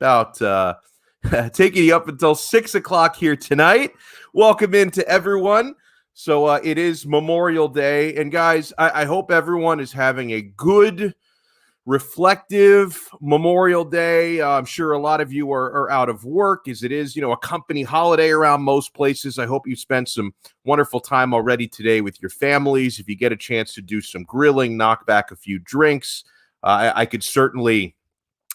about taking you up until 6 o'clock here tonight. Welcome in to everyone. So it is Memorial Day. And guys, I hope everyone is having a good, reflective Memorial Day. I'm sure a lot of you are out of work as it is, a company holiday around most places. I hope you spent some wonderful time already today with your families. If you get a chance to do some grilling, knock back a few drinks, I could certainly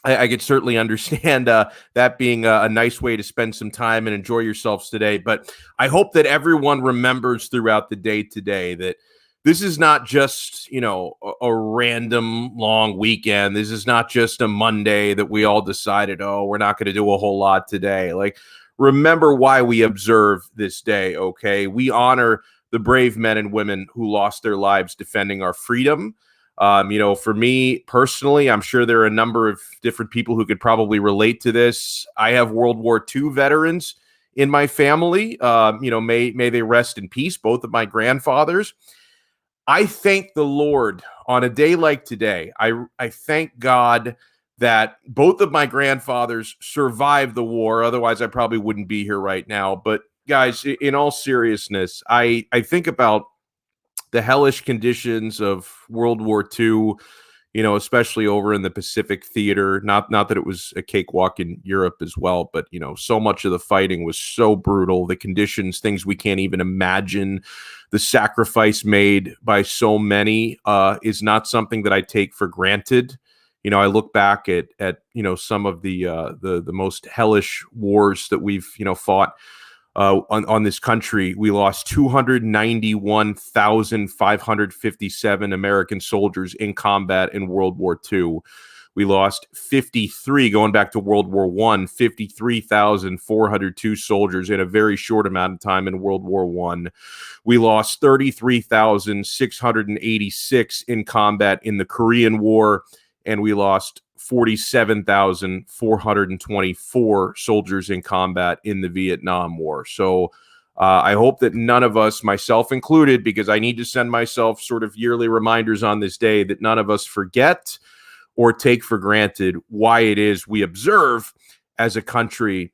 understand that being a nice way to spend some time and enjoy yourselves today. But I hope that everyone remembers throughout the day today that this is not just, a random long weekend. This is not just a Monday that we all decided, we're not going to do a whole lot today. Like, remember why we observe this day, okay? We honor the brave men and women who lost their lives defending our freedom. For me personally, I'm sure there are a number of different people who could probably relate to this. I have World War II veterans in my family. May they rest in peace, both of my grandfathers. I thank the Lord on a day like today. I thank God that both of my grandfathers survived the war. Otherwise, I probably wouldn't be here right now. But guys, in all seriousness, I think about the hellish conditions of World War II, especially over in the Pacific theater. Not that it was a cakewalk in Europe as well, but, so much of the fighting was so brutal. The conditions, things we can't even imagine. The sacrifice made by so many is not something that I take for granted. I look back at some of the most hellish wars that we've, fought on this country. We lost 291,557 American soldiers in combat in World War II. We lost 53, going back to World War I, 53,402 soldiers in a very short amount of time in World War I. We lost 33,686 in combat in the Korean War, and we lost 47,424 soldiers in combat in the Vietnam War. So I hope that none of us, myself included, because I need to send myself sort of yearly reminders on this day, that none of us forget or take for granted why it is we observe as a country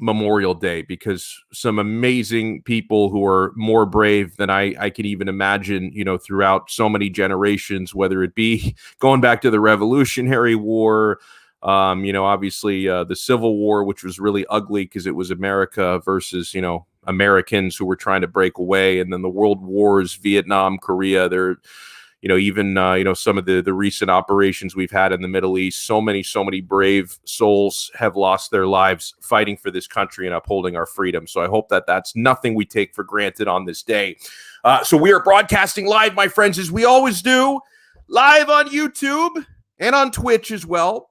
Memorial Day, because some amazing people who are more brave than I could even imagine, throughout so many generations, whether it be going back to the Revolutionary War, obviously the Civil War, which was really ugly because it was America versus, Americans who were trying to break away. And then the World Wars, Vietnam, Korea, they're, even some of the recent operations we've had in the Middle East. So many brave souls have lost their lives fighting for this country and upholding our freedom. So I hope that that's nothing we take for granted on this day. So we are broadcasting live, my friends, as we always do, live on YouTube and on Twitch as well.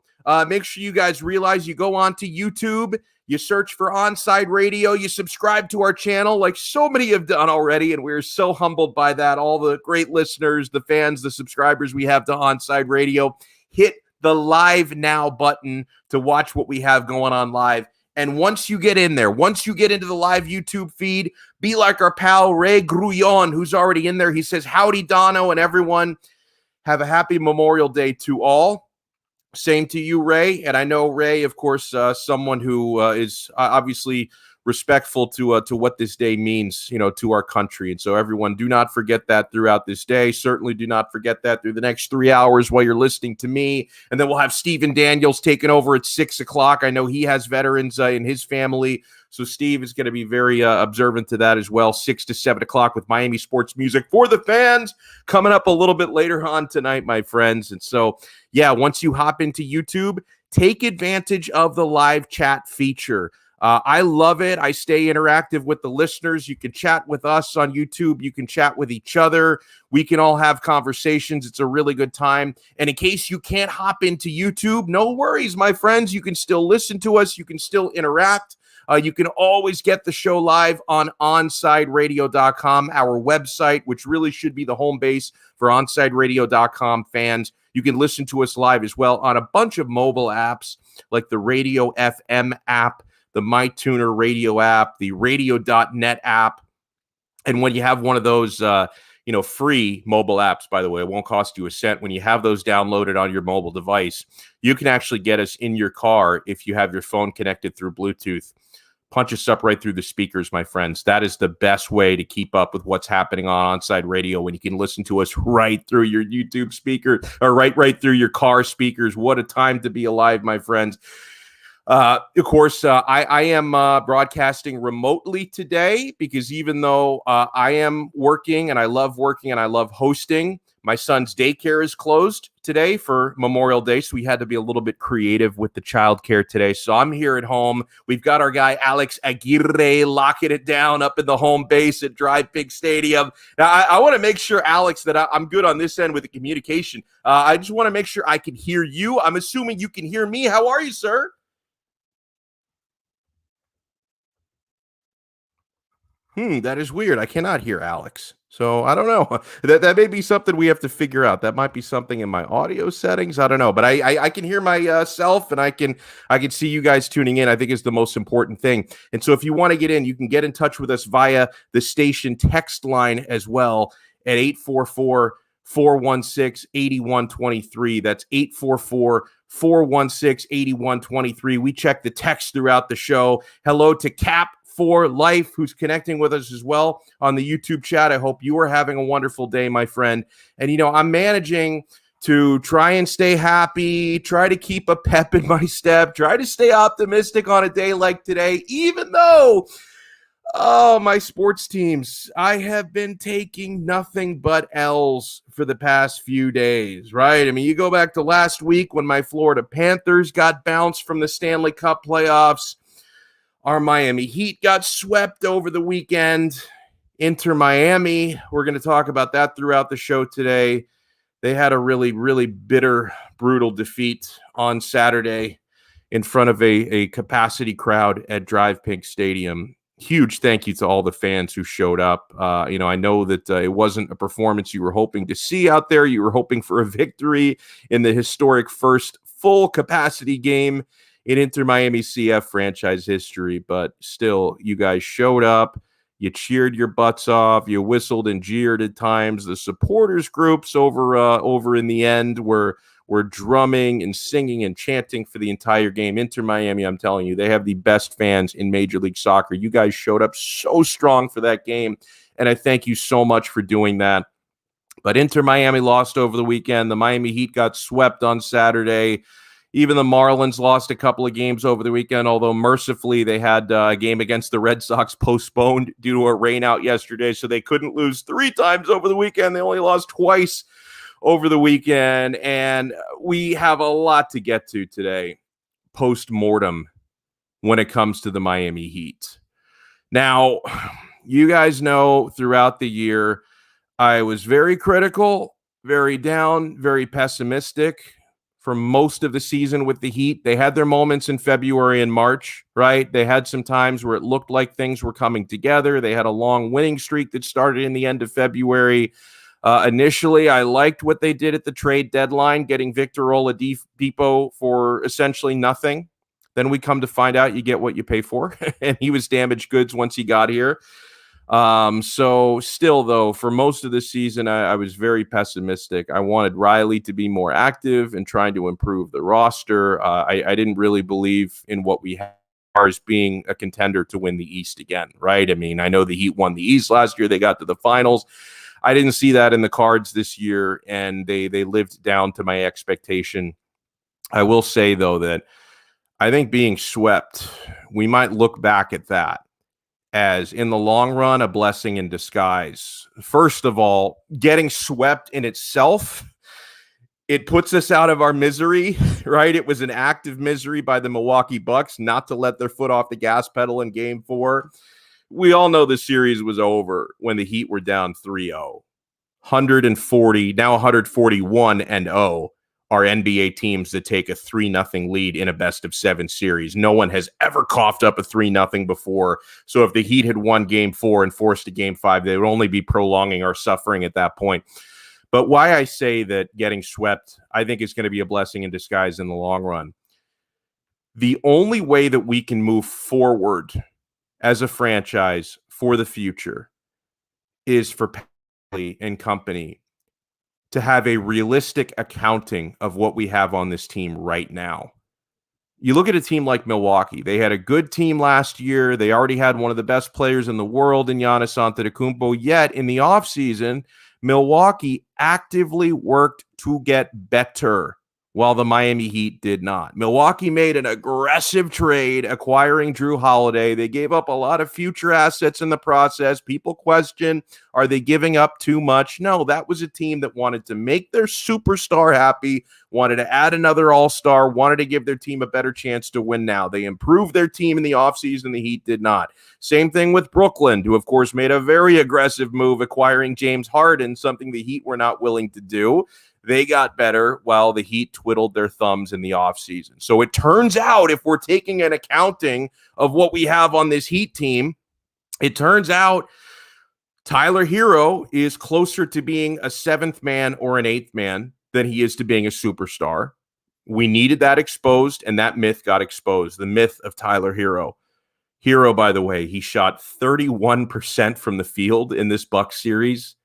Make sure you guys realize you go on to YouTube, you search for Onside Radio, you subscribe to our channel like so many have done already, and we're so humbled by that. All the great listeners, the fans, the subscribers we have to Onside Radio. Hit the Live Now button to watch what we have going on live. And once you get in there, once you get into the live YouTube feed, be like our pal Ray Grullon, who's already in there. He says, howdy, Donno, and everyone. Have a happy Memorial Day to all. Same to you, Ray. And I know Ray, of course, someone who is obviously respectful to what this day means, to our country. And so everyone, do not forget that throughout this day. Certainly do not forget that through the next 3 hours while you're listening to me. And then we'll have Stephen Daniels taking over at 6 o'clock. I know he has veterans in his family. So Steve is going to be very observant to that as well. 6 to 7 o'clock with Miami sports music for the fans coming up a little bit later on tonight, my friends. And so, yeah, once you hop into YouTube, take advantage of the live chat feature. I love it. I stay interactive with the listeners. You can chat with us on YouTube. You can chat with each other. We can all have conversations. It's a really good time. And in case you can't hop into YouTube, no worries, my friends. You can still listen to us. You can still interact. You can always get the show live on OnsideRadio.com, our website, which really should be the home base for OnsideRadio.com fans. You can listen to us live as well on a bunch of mobile apps like the Radio FM app, the MyTuner radio app, the radio.net app. And when you have one of those, free mobile apps, by the way. It won't cost you a cent. When you have those downloaded on your mobile device, you can actually get us in your car if you have your phone connected through Bluetooth. Punch us up right through the speakers, my friends. That is the best way to keep up with what's happening on Onside Radio, when you can listen to us right through your YouTube speaker, or right through your car speakers. What a time to be alive, my friends. Of course, I am broadcasting remotely today, because even though I am working and I love hosting, my son's daycare is closed today for Memorial Day, so we had to be a little bit creative with the childcare today. So I'm here at home. We've got our guy Alex Aguirre locking it down up in the home base at Drive Pig Stadium. Now, I want to make sure, Alex, that I'm good on this end with the communication. I just want to make sure I can hear you. I'm assuming you can hear me. How are you, sir? That is weird. I cannot hear Alex. So I don't know. That may be something we have to figure out. That might be something in my audio settings. I don't know, but I can hear myself, and I can see you guys tuning in. I think is the most important thing. And so if you want to get in, you can get in touch with us via the station text line as well at 844-416-8123. That's 844-416-8123. We check the text throughout the show. Hello to Cap for Life, who's connecting with us as well on the YouTube chat. I hope you are having a wonderful day, my friend. And, I'm managing to try and stay happy, try to keep a pep in my step, try to stay optimistic on a day like today, even though, my sports teams, I have been taking nothing but L's for the past few days, right? I mean, you go back to last week when my Florida Panthers got bounced from the Stanley Cup playoffs. Our Miami Heat got swept over the weekend. Inter Miami, we're going to talk about that throughout the show today. They had a really, really bitter, brutal defeat on Saturday in front of a capacity crowd at Drive Pig Stadium. Huge thank you to all the fans who showed up. I know that it wasn't a performance you were hoping to see out there. You were hoping for a victory in the historic first full capacity game in Inter Miami CF franchise history, but still, you guys showed up. You cheered your butts off. You whistled and jeered at times. The supporters groups over in the end were drumming and singing and chanting for the entire game. Inter Miami, I'm telling you, they have the best fans in Major League Soccer. You guys showed up so strong for that game, and I thank you so much for doing that. But Inter Miami lost over the weekend. The Miami Heat got swept on Saturday. Even the Marlins lost a couple of games over the weekend, although mercifully they had a game against the Red Sox postponed due to a rainout yesterday, so they couldn't lose 3 times over the weekend. They only lost twice over the weekend, and we have a lot to get to today, post-mortem, when it comes to the Miami Heat. Now, you guys know throughout the year, I was very critical, very down, very pessimistic for most of the season with the Heat. They had their moments in February and March, right? They had some times where it looked like things were coming together. They had a long winning streak that started in the end of February. Initially, I liked what they did at the trade deadline, getting Victor Oladipo for essentially nothing. Then we come to find out you get what you pay for, and he was damaged goods once he got here. So still, though, for most of the season, I was very pessimistic. I wanted Riley to be more active and trying to improve the roster. I didn't really believe in what we had as being a contender to win the East again, right? I mean, I know the Heat won the East last year. They got to the finals. I didn't see that in the cards this year, and they lived down to my expectation. I will say, though, that I think being swept, we might look back at that as, in the long run, a blessing in disguise. First of all, getting swept in itself, it puts us out of our misery, right? It was an act of misery by the Milwaukee Bucks not to let their foot off the gas pedal in Game 4. We all know the series was over when the Heat were down 3-0. 140, now 141-0 are NBA teams that take a 3-0 lead in a best-of-7 series. No one has ever coughed up a 3-0 before. So if the Heat had won Game 4 and forced a Game 5, they would only be prolonging our suffering at that point. But why I say that getting swept, I think, is going to be a blessing in disguise in the long run. The only way that we can move forward as a franchise for the future is for and company to have a realistic accounting of what we have on this team right now. You look at a team like Milwaukee. They had a good team last year. They already had one of the best players in the world in Giannis Antetokounmpo. Yet in the offseason, Milwaukee actively worked to get better, while the Miami Heat did not. Milwaukee made an aggressive trade acquiring Drew Holiday. They gave up a lot of future assets in the process. People question, are they giving up too much? No, that was a team that wanted to make their superstar happy, wanted to add another all-star, wanted to give their team a better chance to win now. They improved their team in the offseason. The Heat did not. Same thing with Brooklyn, who, of course, made a very aggressive move acquiring James Harden, something the Heat were not willing to do. They got better while the Heat twiddled their thumbs in the offseason. So it turns out, if we're taking an accounting of what we have on this Heat team, it turns out Tyler Hero is closer to being a seventh man or an eighth man than he is to being a superstar. We needed that exposed, and that myth got exposed, the myth of Tyler Hero. Hero, by the way, he shot 31% from the field in this Bucks series,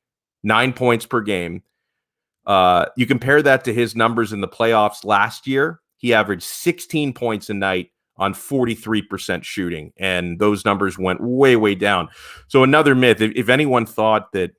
9 points per game. You compare that to his numbers in the playoffs last year. He averaged 16 points a night on 43% shooting, and those numbers went way, way down. So another myth, if anyone thought that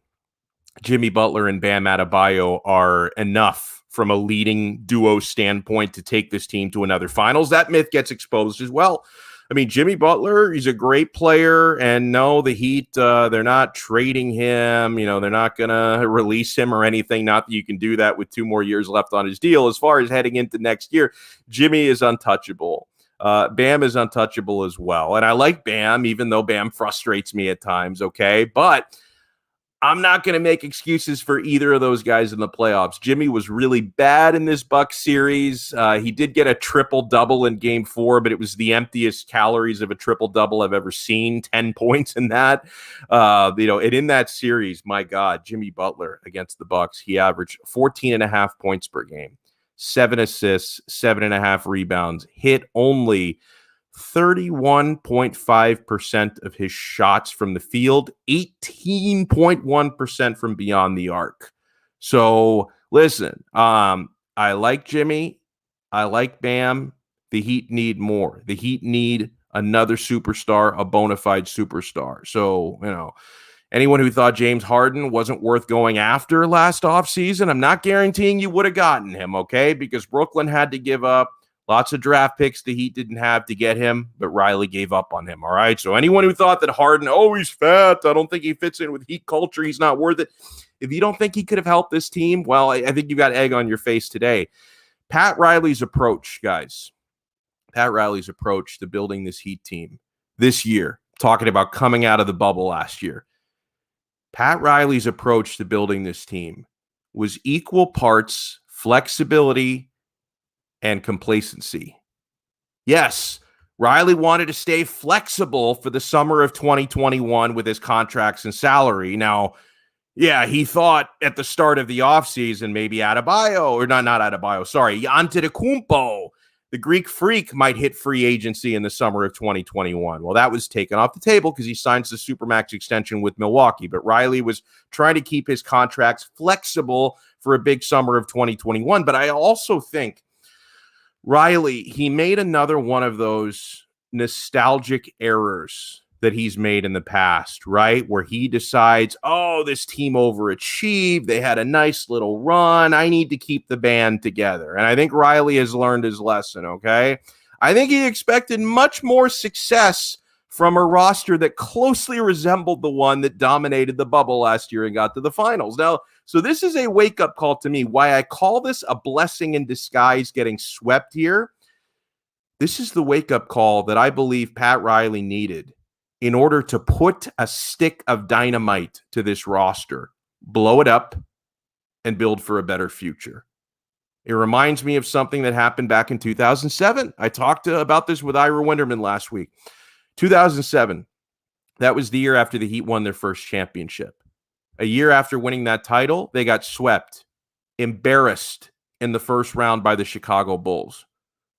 Jimmy Butler and Bam Adebayo are enough from a leading duo standpoint to take this team to another finals, that myth gets exposed as well. I mean, Jimmy Butler, he's a great player, and no, the Heat, they're not trading him. You know, they're not going to release him or anything. Not that you can do that with 2 more years left on his deal. As far as heading into next year, Jimmy is untouchable. Bam is untouchable as well. And I like Bam, even though Bam frustrates me at times, okay? But I'm not going to make excuses for either of those guys in the playoffs. Jimmy was really bad in this Bucks series. He did get a triple-double in Game 4, but it was the emptiest calories of a triple-double I've ever seen, 10 points in that. And in that series, my God, Jimmy Butler against the Bucks, he averaged 14.5 points per game, 7 assists, 7.5 rebounds, hit only 31.5% of his shots from the field, 18.1% from beyond the arc. So listen, I like Jimmy. I like Bam. The Heat need more. The Heat need another superstar, a bona fide superstar. So, anyone who thought James Harden wasn't worth going after last offseason, I'm not guaranteeing you would have gotten him, okay? Because Brooklyn had to give up lots of draft picks the Heat didn't have to get him, but Riley gave up on him, all right? So anyone who thought that Harden, he's fat, I don't think he fits in with Heat culture, he's not worth it. If you don't think he could have helped this team, well, I think you got egg on your face today. Pat Riley's approach, guys, Pat Riley's approach to building this Heat team this year, talking about coming out of the bubble last year, Pat Riley's approach to building this team was equal parts flexibility and complacency. Yes, Riley wanted to stay flexible for the summer of 2021 with his contracts and salary. Now, yeah, he thought at the start of the offseason, maybe Antetokounmpo, the Greek freak, might hit free agency in the summer of 2021. Well, that was taken off the table because he signs the Supermax extension with Milwaukee. But Riley was trying to keep his contracts flexible for a big summer of 2021. But I also think Riley, he made another one of those nostalgic errors that he's made in the past, right? Where he decides, this team overachieved. They had a nice little run. I need to keep the band together. And I think Riley has learned his lesson, okay? I think he expected much more success from a roster that closely resembled the one that dominated the bubble last year and got to the finals. Now, so this is a wake-up call to me. Why I call this a blessing in disguise getting swept here. This is the wake-up call that I believe Pat Riley needed in order to put a stick of dynamite to this roster, blow it up, and build for a better future. It reminds me of something that happened back in 2007. I talked about this with Ira Winderman last week. 2007, that was the year after the Heat won their first championship. A year after winning that title, they got swept, embarrassed in the first round by the Chicago Bulls.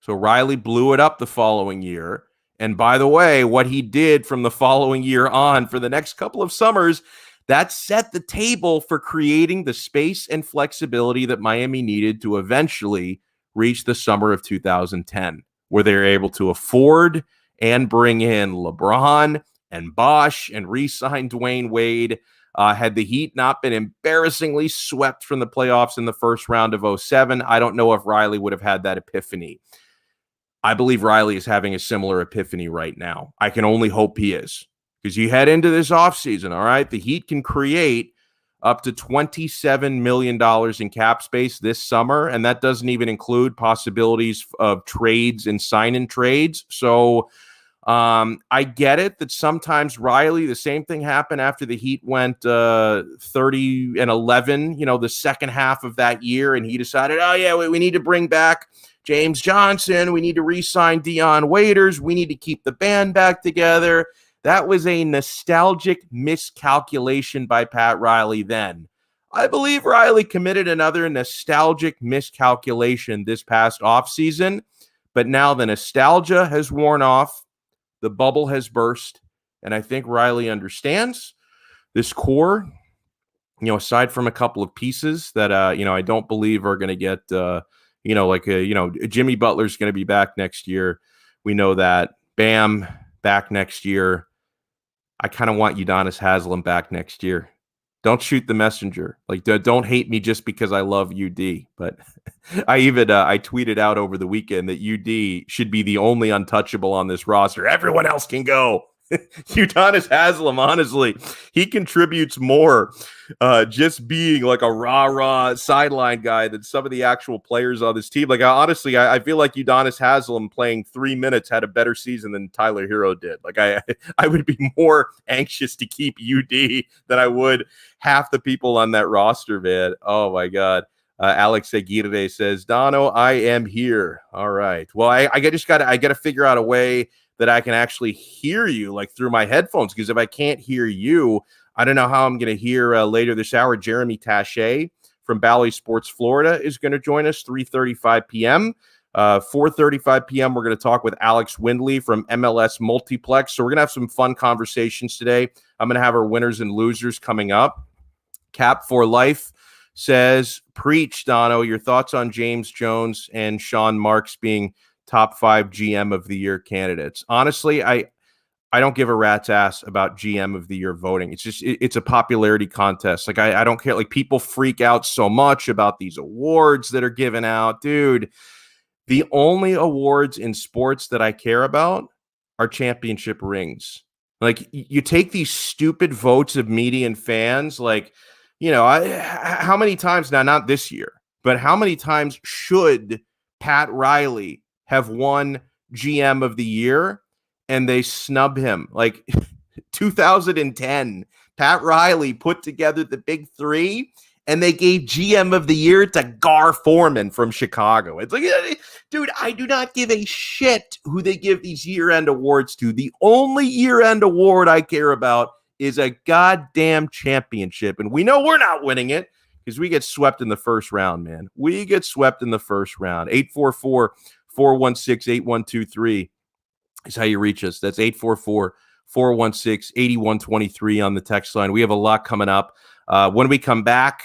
So Riley blew it up the following year. And by the way, what he did from the following year on for the next couple of summers, That set the table for creating the space and flexibility that Miami needed to eventually reach the summer of 2010, where they were able to afford and bring in LeBron and Bosh and re-sign Dwayne Wade. Had the Heat not been embarrassingly swept from the playoffs in the first round of 2007, I don't know if Riley would have had that epiphany. I believe Riley is having a similar epiphany right now. I can only hope he is, because you head into this offseason, all right, the Heat can create up to $27 million in cap space this summer, and that doesn't even include possibilities of trades and sign-in trades. So I get it that sometimes Riley, the same thing happened after the Heat went 30-11, the second half of that year, and he decided, oh yeah, we need to bring back James Johnson. We need to re-sign Dion Waiters. We need to keep the band back together. That was a nostalgic miscalculation by Pat Riley then. I believe Riley committed another nostalgic miscalculation this past offseason, but now the nostalgia has worn off. The bubble has burst, and I think Riley understands this core, aside from a couple of pieces that, I don't believe are going to get, Jimmy Butler's going to be back next year. We know that. Bam, back next year. I kind of want Udonis Haslem back next year. Don't shoot the messenger. Like, don't hate me just because I love UD. But I tweeted out over the weekend that UD should be the only untouchable on this roster. Everyone else can go. Udonis Haslem, honestly, he contributes more just being like a rah-rah sideline guy than some of the actual players on this team. Like, I feel like Udonis Haslem playing 3 minutes had a better season than Tyler Hero did. Like, I would be more anxious to keep UD than I would half the people on that roster, man. Oh, my God. Alex Aguirre says, Donno, I am here. All right. Well, I got to figure out a way that I can actually hear you, like through my headphones, because if I can't hear you, I don't know how I'm going to hear later this hour. Jeremy Tache from Bally Sports Florida is going to join us 3:35 p.m. 4:35 p.m. We're going to talk with Alex Windley from MLS Multiplex. So we're going to have some fun conversations today. I'm going to have our winners and losers coming up. Cap for Life says, preach, Donno, your thoughts on James Jones and Sean Marks being top 5 GM of the year candidates. Honestly, I don't give a rat's ass about GM of the year voting. It's just, it's a popularity contest. Like, I don't care. Like, people freak out so much about these awards that are given out. Dude, the only awards in sports that I care about are championship rings. Like, you take these stupid votes of media and fans, like, how many times now, not this year, but how many times should Pat Riley have won GM of the year and they snub him? Like 2010, Pat Riley put together the big three and they gave GM of the year to Gar Forman from Chicago. It's like, dude, I do not give a shit who they give these year-end awards to. The only year-end award I care about is a goddamn championship. And we know we're not winning it because we get swept in the first round, man. We get swept in the first round. 844-416-8123 is how you reach us. That's 844-416-8123 on the text line. We have a lot coming up. When we come back,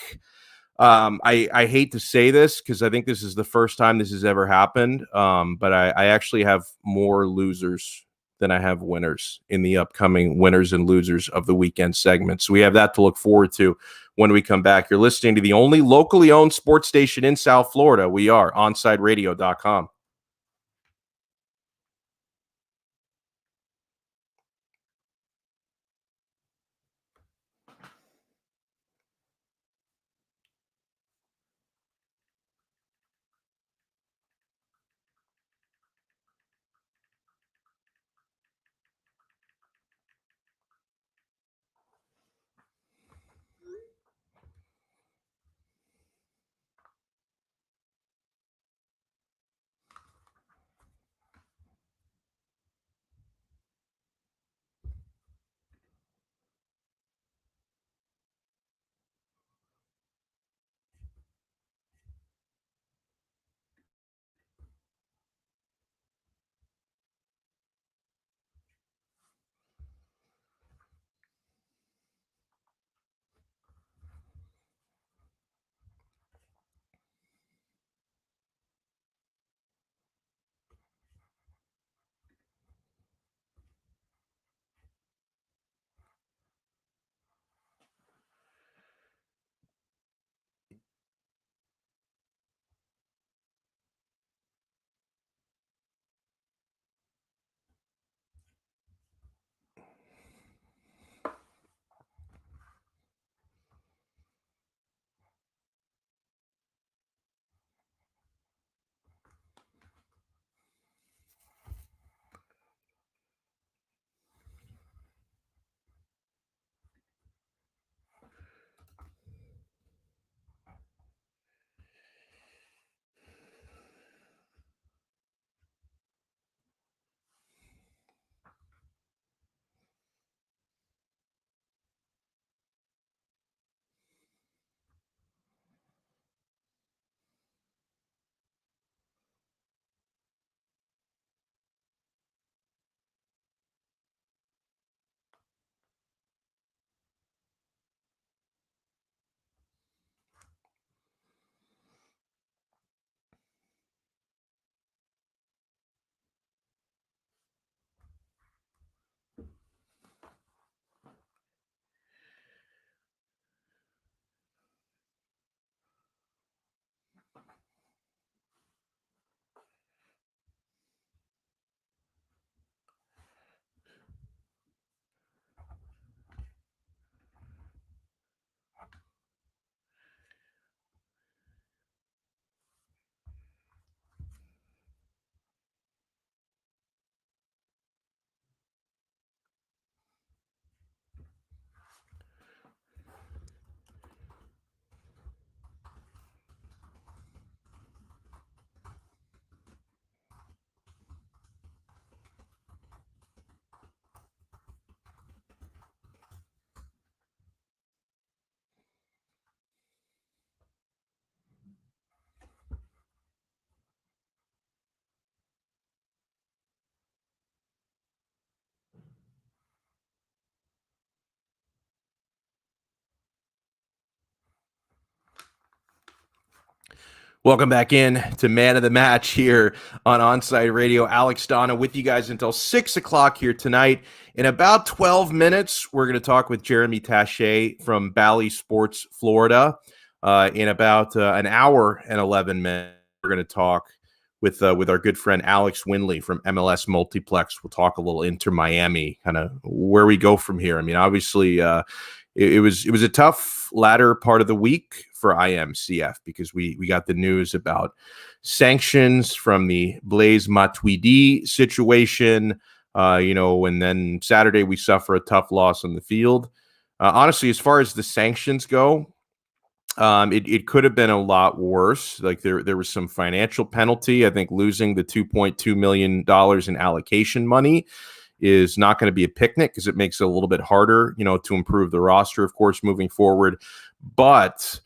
I hate to say this because I think this is the first time this has ever happened, but I actually have more losers than I have winners in the upcoming winners and losers of the weekend segment. So we have that to look forward to when we come back. You're listening to the only locally owned sports station in South Florida. We are OnsideRadio.com. Welcome back in to Man of the Match here on Onside Radio. Alex Donno with you guys until 6 o'clock here tonight. In about 12 minutes, we're going to talk with Jeremy Tache from Bally Sports, Florida. In about an hour and 11 minutes, we're going to talk with our good friend Alex Winley from MLS Multiplex. We'll talk a little Inter Miami, kind of where we go from here. I mean, obviously, it was a tough latter part of the week for IMCF because we got the news about sanctions from the Blaise Matuidi situation, and then Saturday we suffer a tough loss on the field. Honestly, as far as the sanctions go, it could have been a lot worse. Like there was some financial penalty. I think losing the $2.2 million in allocation money is not going to be a picnic because it makes it a little bit harder, to improve the roster, of course, moving forward. But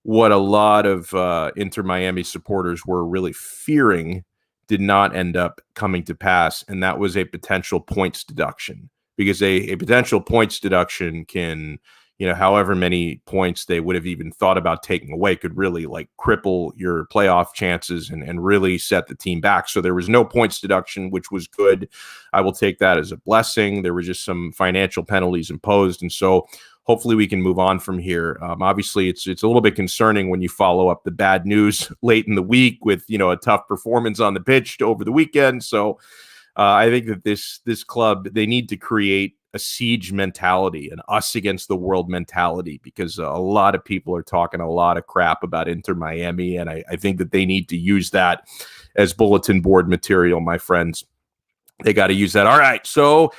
what a lot of Inter Miami supporters were really fearing did not end up coming to pass, and that was a potential points deduction, because a potential points deduction can, however many points they would have even thought about taking away could really cripple your playoff chances and really set the team back. So there was no points deduction, which was good. I will take that as a blessing. There were just some financial penalties imposed, and so hopefully we can move on from here. Obviously, it's a little bit concerning when you follow up the bad news late in the week with a tough performance on the pitch over the weekend. So I think that this club, they need to create a siege mentality, an us against the world mentality, because a lot of people are talking a lot of crap about Inter Miami, and I think that they need to use that as bulletin board material, my friends. They got to use that. All right, so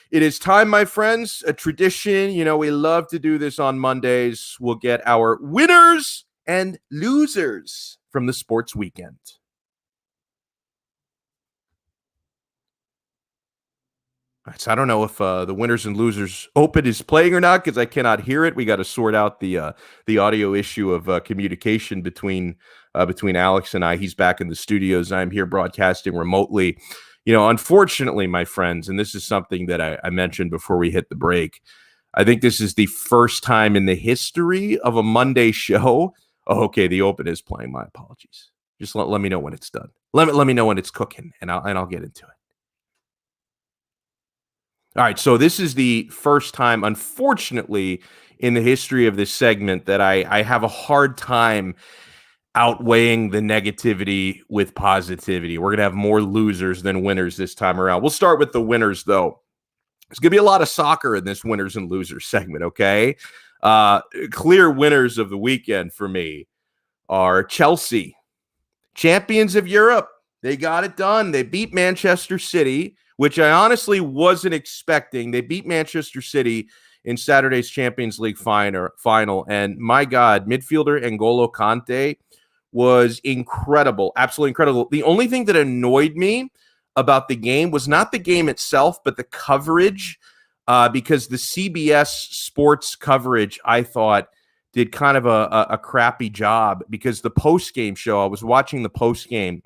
it is time, my friends. A tradition, we love to do this on Mondays. We'll get our winners and losers from the sports weekend. So I don't know if the winners and losers open is playing or not because I cannot hear it. We got to sort out the audio issue of communication between Alex and I. He's back in the studios. I'm here broadcasting remotely. Unfortunately, my friends, and this is something that I mentioned before we hit the break, I think this is the first time in the history of a Monday show. Oh, okay, the open is playing. My apologies. Just let me know when it's done. Let me know when it's cooking, and I'll get into it. All right, so this is the first time, unfortunately, in the history of this segment that I have a hard time outweighing the negativity with positivity. We're going to have more losers than winners this time around. We'll start with the winners, though. There's going to be a lot of soccer in this winners and losers segment, okay? Clear winners of the weekend for me are Chelsea, champions of Europe. They got it done. They beat Manchester City, which I honestly wasn't expecting. They beat Manchester City in Saturday's Champions League final. And my God, midfielder N'Golo Kante was incredible, absolutely incredible. The only thing that annoyed me about the game was not the game itself, but the coverage, because the CBS sports coverage, I thought, did kind of a crappy job, because the post-game show, I was watching the post-game,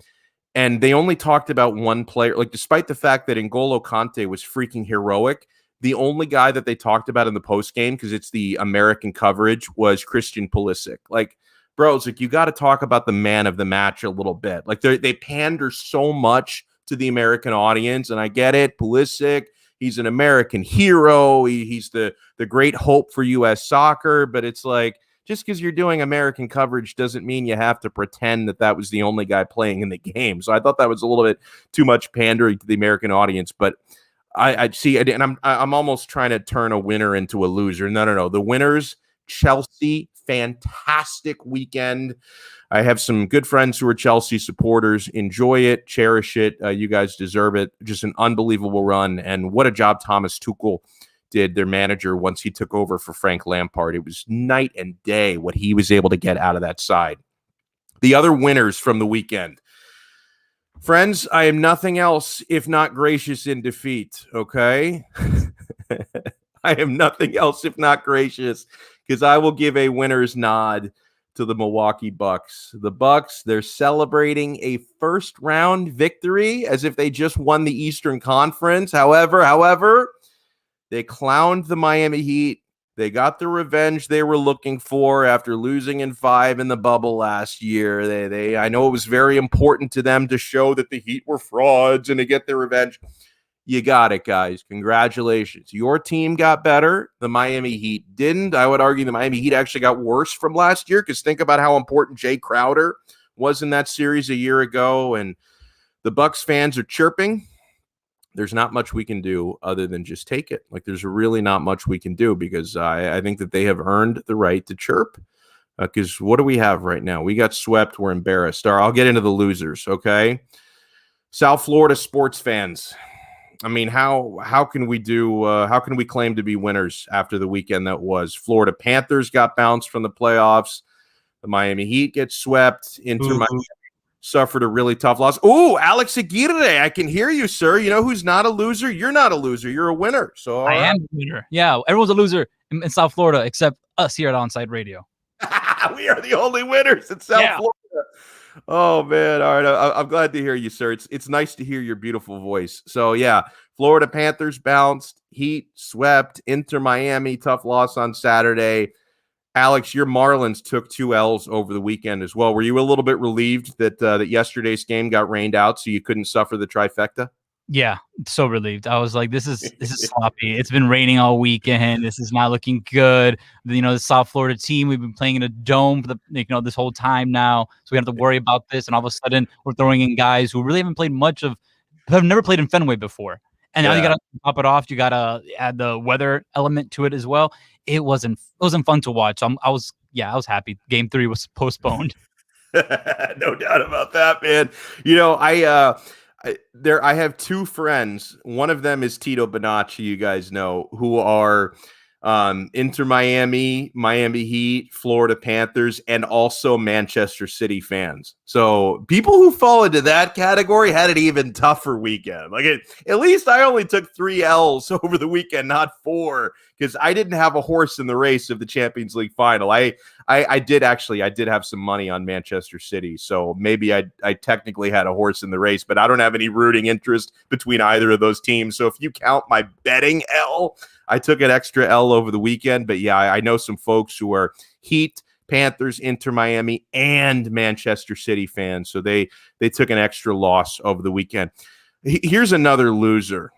and they only talked about one player. Despite the fact that N'Golo Kante was freaking heroic, the only guy that they talked about in the post-game, because it's the American coverage, was Christian Pulisic. Bro, it's you got to talk about the man of the match a little bit. They pander so much to the American audience, and I get it. Pulisic, he's an American hero. He's the great hope for U.S. soccer, but it's just because you're doing American coverage doesn't mean you have to pretend that was the only guy playing in the game. So I thought that was a little bit too much pandering to the American audience, but I see it, and I'm almost trying to turn a winner into a loser. No. The winners, Chelsea, fantastic weekend. I have some good friends who are Chelsea supporters. Enjoy it, cherish it. You guys deserve it. Just an unbelievable run, and what a job Thomas Tuchel did, their manager, once he took over for Frank Lampard. It was night and day what he was able to get out of that side. The other winners from the weekend. Friends, I am nothing else if not gracious in defeat, okay? I am nothing else if not gracious, because I will give a winner's nod to the Milwaukee Bucks. The Bucks, they're celebrating a first-round victory as if they just won the Eastern Conference. However, they clowned the Miami Heat They got the revenge they were looking for after losing in 5 in the bubble last year. I know it was very important to them to show that the Heat were frauds and to get their revenge. You got it, guys. Congratulations. Your team got better. The Miami Heat didn't. I would argue the Miami Heat actually got worse from last year, because think about how important Jay Crowder was in that series a year ago. And the Bucks fans are chirping. There's not much we can do other than just take it. Like, there's really not much we can do, because I think that they have earned the right to chirp. Because what do we have right now? We got swept. We're embarrassed. I'll get into the losers, okay? South Florida sports fans. I mean, how can we claim to be winners after the weekend that was? Florida Panthers got bounced from the playoffs. The Miami Heat get swept. Inter Miami suffered a really tough loss. Ooh, Alex Aguirre, I can hear you, sir. You know who's not a loser? You're not a loser. You're a winner. So I am a winner. Yeah, everyone's a loser in South Florida except us here at Onside Radio. We are the only winners in South Florida. Oh, man. All right. I'm glad to hear you, sir. It's nice to hear your beautiful voice. So, yeah, Florida Panthers bounced. Heat swept. Inter Miami, tough loss on Saturday. Alex, your Marlins took 2 L's over the weekend as well. Were you a little bit relieved that that yesterday's game got rained out so you couldn't suffer the trifecta? Yeah, so relieved. I was like, this is sloppy. It's been raining all weekend. This is not looking good. The South Florida team, we've been playing in a dome for this whole time now, so we have to worry about this. And all of a sudden, we're throwing in guys who really haven't played have never played in Fenway before. And now you got to top it off. You got to add the weather element to it as well. It wasn't fun to watch. I was happy. Game 3 was postponed. No doubt about that, man. I have 2 friends. One of them is Tito Bonacci, you guys know, who are Inter Miami, Miami Heat, Florida Panthers, and also Manchester City fans. So people who fall into that category had an even tougher weekend. At least I only took 3 L's over the weekend, not 4, because I didn't have a horse in the race of the Champions League final. I did have some money on Manchester City, so maybe I technically had a horse in the race, but I don't have any rooting interest between either of those teams. So if you count my betting L, I took an extra L over the weekend. But yeah, I know some folks who are Heat, Panthers, Inter Miami, and Manchester City fans, so they took an extra loss over the weekend. Here's another loser,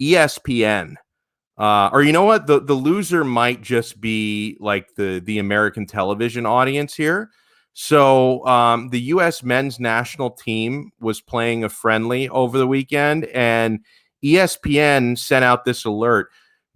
ESPN. Or you know what? The loser might just be like the American television audience here. So the U.S. men's national team was playing a friendly over the weekend, and ESPN sent out this alert.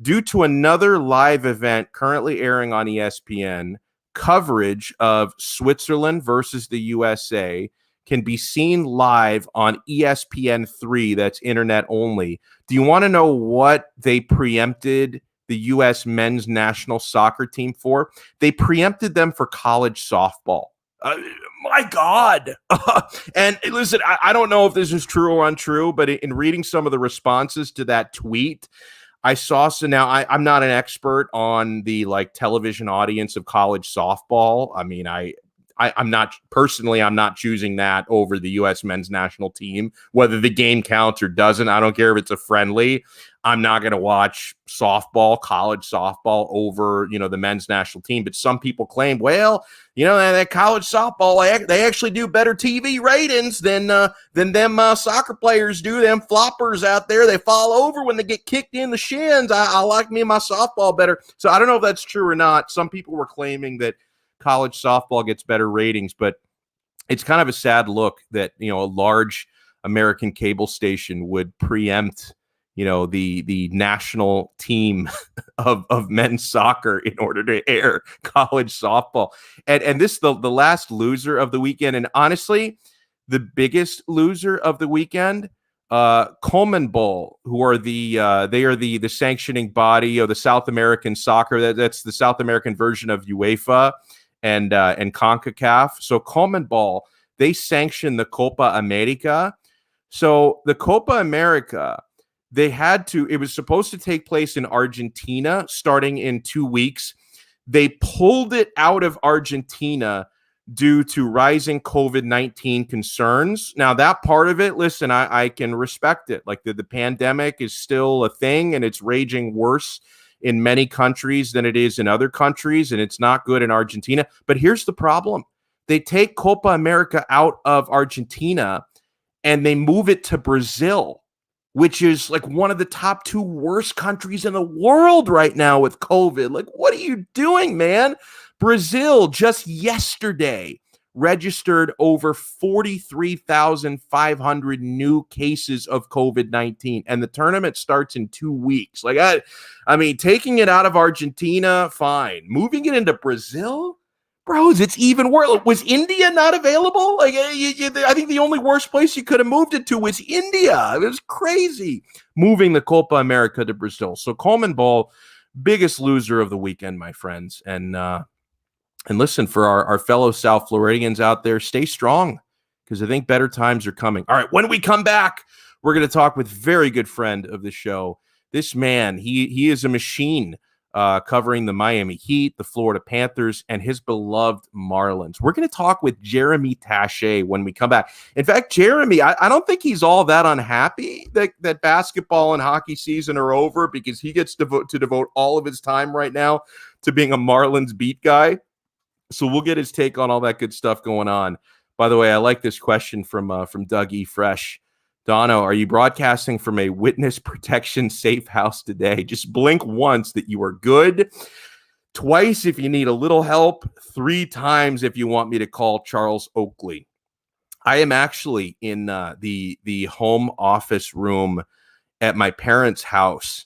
Due to another live event currently airing on ESPN, coverage of Switzerland versus the USA can be seen live on ESPN3. That's internet only. Do you want to know what they preempted the U.S. men's national soccer team for? They preempted them for college softball. My God. And listen, I don't know if this is true or untrue, but in reading some of the responses to that tweet, I saw, so now I'm not an expert on the television audience of college softball. I mean, I'm not choosing that over the U.S. men's national team, whether the game counts or doesn't. I don't care if it's a friendly. I'm not going to watch college softball over, the men's national team. But some people claim, well, that college softball, they actually do better TV ratings than them soccer players do. Them floppers out there, they fall over when they get kicked in the shins. I like me and my softball better. So I don't know if that's true or not. Some people were claiming that college softball gets better ratings, but it's kind of a sad look that, a large American cable station would preempt, the national team of men's soccer in order to air college softball. And this, the last loser of the weekend, and honestly, the biggest loser of the weekend, CONMEBOL, who are the sanctioning body of the South American soccer. That's the South American version of UEFA and CONCACAF. So CONMEBOL, they sanction the Copa America. So the Copa America, it was supposed to take place in Argentina starting in 2 weeks. They pulled it out of Argentina due to rising COVID-19 concerns. Now, that part of it, listen, I can respect it. The pandemic is still a thing, and it's raging worse in many countries than it is in other countries, and it's not good in Argentina. But here's the problem. They take Copa America out of Argentina and they move it to Brazil, which is like one of the top 2 worst countries in the world right now with COVID. Like, what are you doing, man? Brazil just yesterday registered over 43,500 new cases of COVID-19, and the tournament starts in 2 weeks. Like, I mean, taking it out of Argentina, fine. Moving it into Brazil? Bros, it's even worse. Was India not available? Like, I think the only worst place you could have moved it to was India. It was crazy moving the Copa America to Brazil. So Coleman Ball, biggest loser of the weekend, my friends. And listen, for our fellow South Floridians out there, stay strong because I think better times are coming. All right, when we come back, we're going to talk with very good friend of the show. This man, he is a machine covering the Miami Heat, the Florida Panthers, and his beloved Marlins. We're going to talk with Jeremy Tache when we come back. In fact, Jeremy, I don't think he's all that unhappy that basketball and hockey season are over because he gets to devote all of his time right now to being a Marlins beat guy. So we'll get his take on all that good stuff going on. By the way, I like this question from Doug E. Fresh. Donno, are you broadcasting from a witness protection safe house today? Just blink once that you are good. Twice if you need a little help. 3 times if you want me to call Charles Oakley. I am actually in the home office room at my parents' house.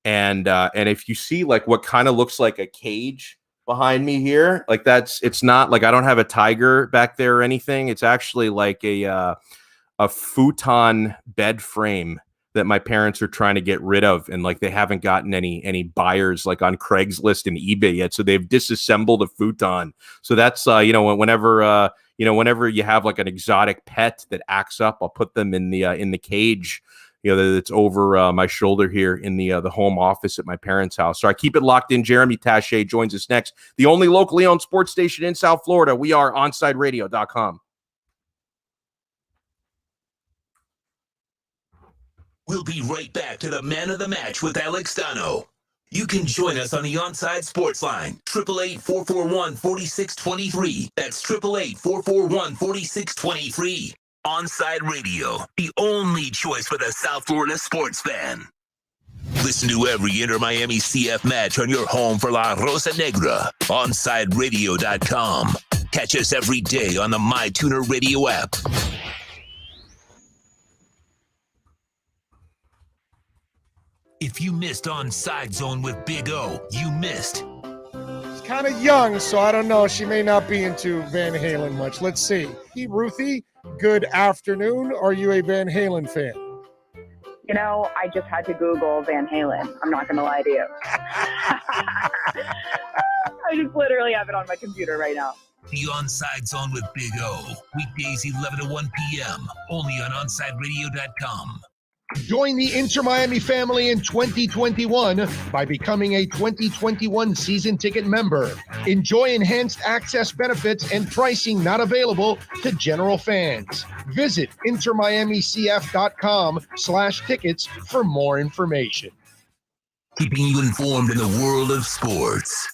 And if you see like what kind of looks like a cage behind me here, like it's not like I don't have a tiger back there or anything. It's actually like a futon bed frame that my parents are trying to get rid of, and like they haven't gotten any buyers like on Craigslist and eBay yet, so they've disassembled a futon. So that's whenever you have like an exotic pet that acts up, I'll put them in the cage, that's over my shoulder here in the home office at my parents' house. So I keep it locked in. Jeremy Tache joins us next. The only locally owned sports station in South Florida. We are OnsideRadio.com. We'll be right back to the man of the match with Alex Donno. You can join us on the Onside Sports Line, 888-441-4623. That's 888-441-4623. Onside Radio, the only choice for the South Florida sports fan. Listen to every Inter-Miami CF match on your home for La Rosa Negra, OnsideRadio.com. Catch us every day on the MyTuner Radio app. If you missed Onside Zone with Big O, you missed. She's kind of young, so I don't know. She may not be into Van Halen much. Let's see. Hey, Ruthie, good afternoon. Are you a Van Halen fan? You know, I just had to Google Van Halen. I'm not going to lie to you. I just literally have it on my computer right now. The Onside Zone with Big O. Weekdays 11 to 1 p.m. Only on OnsideRadio.com. Join the Inter-Miami family in 2021 by becoming a 2021 season ticket member. Enjoy enhanced access benefits and pricing not available to general fans. Visit intermiamicf.com/tickets for more information. Keeping you informed in the world of sports.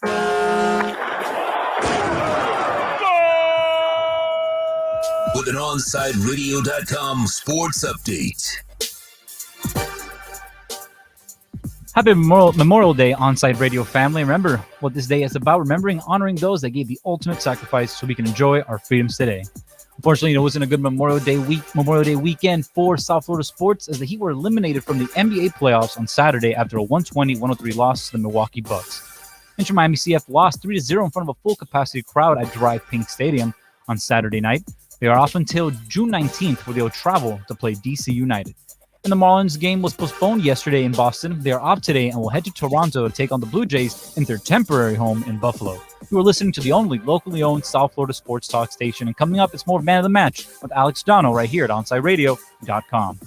With an OnsideRadio.com sports update. Happy Memorial Day, Onside Radio family. Remember what this day is about: remembering, honoring those that gave the ultimate sacrifice so we can enjoy our freedoms today. Unfortunately, it wasn't a good Memorial Day weekend for South Florida sports, as the Heat were eliminated from the NBA playoffs on Saturday after a 120-103 loss to the Milwaukee Bucks. Inter-Miami CF lost 3-0 in front of a full-capacity crowd at Drive Pink Stadium on Saturday night. They are off until June 19th, where they will travel to play DC United. And the Marlins game was postponed yesterday in Boston. They are off today and will head to Toronto to take on the Blue Jays in their temporary home in Buffalo. You are listening to the only locally owned South Florida sports talk station. And coming up, it's more Man of the Match with Alex Donno right here at OnsideRadio.com.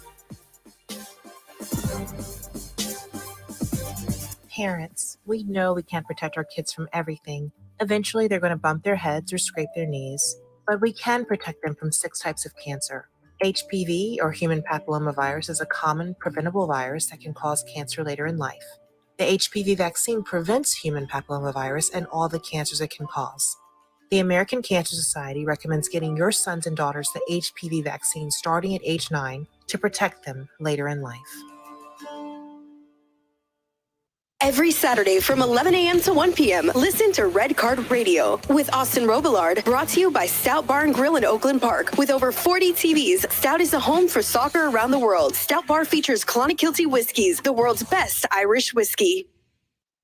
Parents, we know we can't protect our kids from everything. Eventually, they're going to bump their heads or scrape their knees. But we can protect them from 6 types of cancer. HPV, or human papillomavirus, is a common preventable virus that can cause cancer later in life. The HPV vaccine prevents human papillomavirus and all the cancers it can cause. The American Cancer Society recommends getting your sons and daughters the HPV vaccine starting at age 9 to protect them later in life. Every Saturday from 11 a.m. to 1 p.m., listen to Red Card Radio with Austin Robillard, brought to you by Stout Bar and Grill in Oakland Park. With over 40 TVs, Stout is the home for soccer around the world. Stout Bar features Clonakilty whiskeys, the world's best Irish whiskey.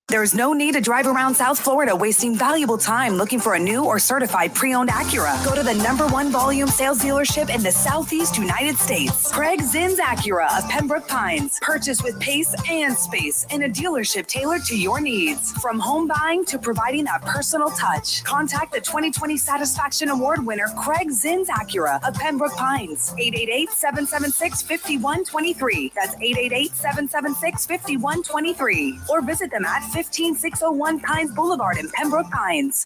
There's no need to drive around South Florida wasting valuable time looking for a new or certified pre-owned Acura. Go to the #1 volume sales dealership in the Southeast United States. Craig Zinn's Acura of Pembroke Pines. Purchase with pace and space in a dealership tailored to your needs. From home buying to providing that personal touch. Contact the 2020 Satisfaction Award winner Craig Zinn's Acura of Pembroke Pines. 888-776-5123. That's 888-776-5123. Or visit them at 15601 Pines Boulevard in Pembroke Pines.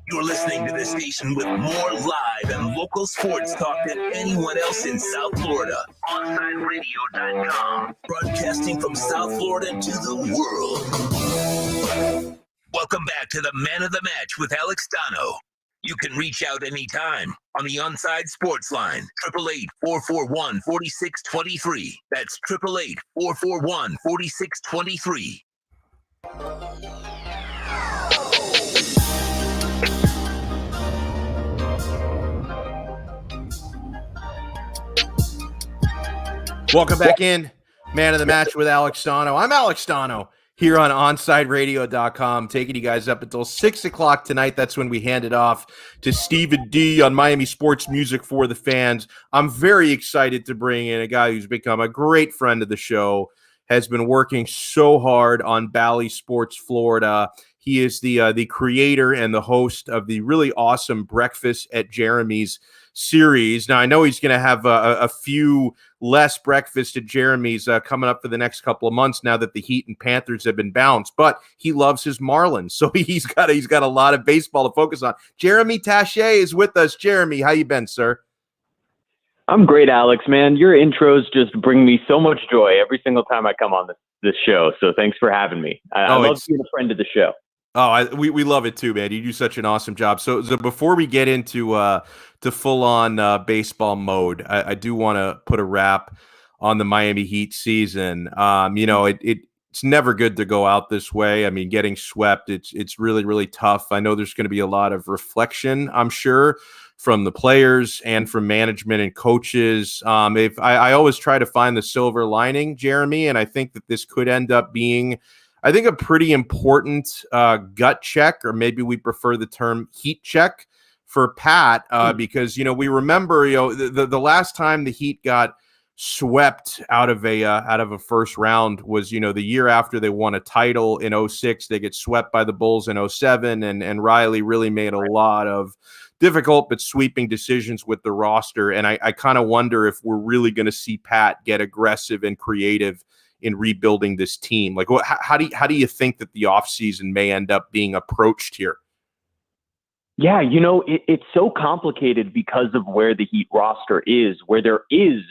You're listening to this station with more live and local sports talk than anyone else in South Florida. OnSideRadio.com. Broadcasting from South Florida to the world. Welcome back to the Man of the Match with Alex Donno. You can reach out anytime on the Onside Sports Line, 888-441-4623. That's 888-441-4623. Welcome back in, Man of the Match with Alex Donno. I'm Alex Donno here on OnSideRadio.com, taking you guys up until 6 o'clock tonight. That's when we hand it off to Stephen D on Miami Sports Music for the Fans. I'm very excited to bring in a guy who's become a great friend of the show, has been working so hard on Bally Sports Florida. He is the creator and the host of the really awesome Breakfast at Jeremy's series. Now, I know he's going to have a few less Breakfast at Jeremy's coming up for the next couple of months now that the Heat and Panthers have been bounced, but he loves his Marlins, so he's got a lot of baseball to focus on. Jeremy Tache is with us. Jeremy, how you been, sir? I'm great, Alex, man. Your intros just bring me so much joy every single time I come on this show. So thanks for having me. I love being a friend of the show. Oh, we love it too, man. You do such an awesome job. So before we get into to full on baseball mode, I do want to put a wrap on the Miami Heat season. It's never good to go out this way. I mean, getting swept, it's really, really tough. I know there's going to be a lot of reflection, I'm sure, from the players and from management and coaches. If I always try to find the silver lining, Jeremy, and I think that this could end up being, I think, a pretty important gut check, or maybe we prefer the term heat check for Pat, because, we remember, the last time the Heat got swept out of a first round was, the year after they won a title in 2006. They get swept by the Bulls in 2007, and Riley really made a lot of difficult but sweeping decisions with the roster. And I kind of wonder if we're really going to see Pat get aggressive and creative in rebuilding this team. Like, how do you think that the offseason may end up being approached here? Yeah, it's so complicated because of where the Heat roster is, where there is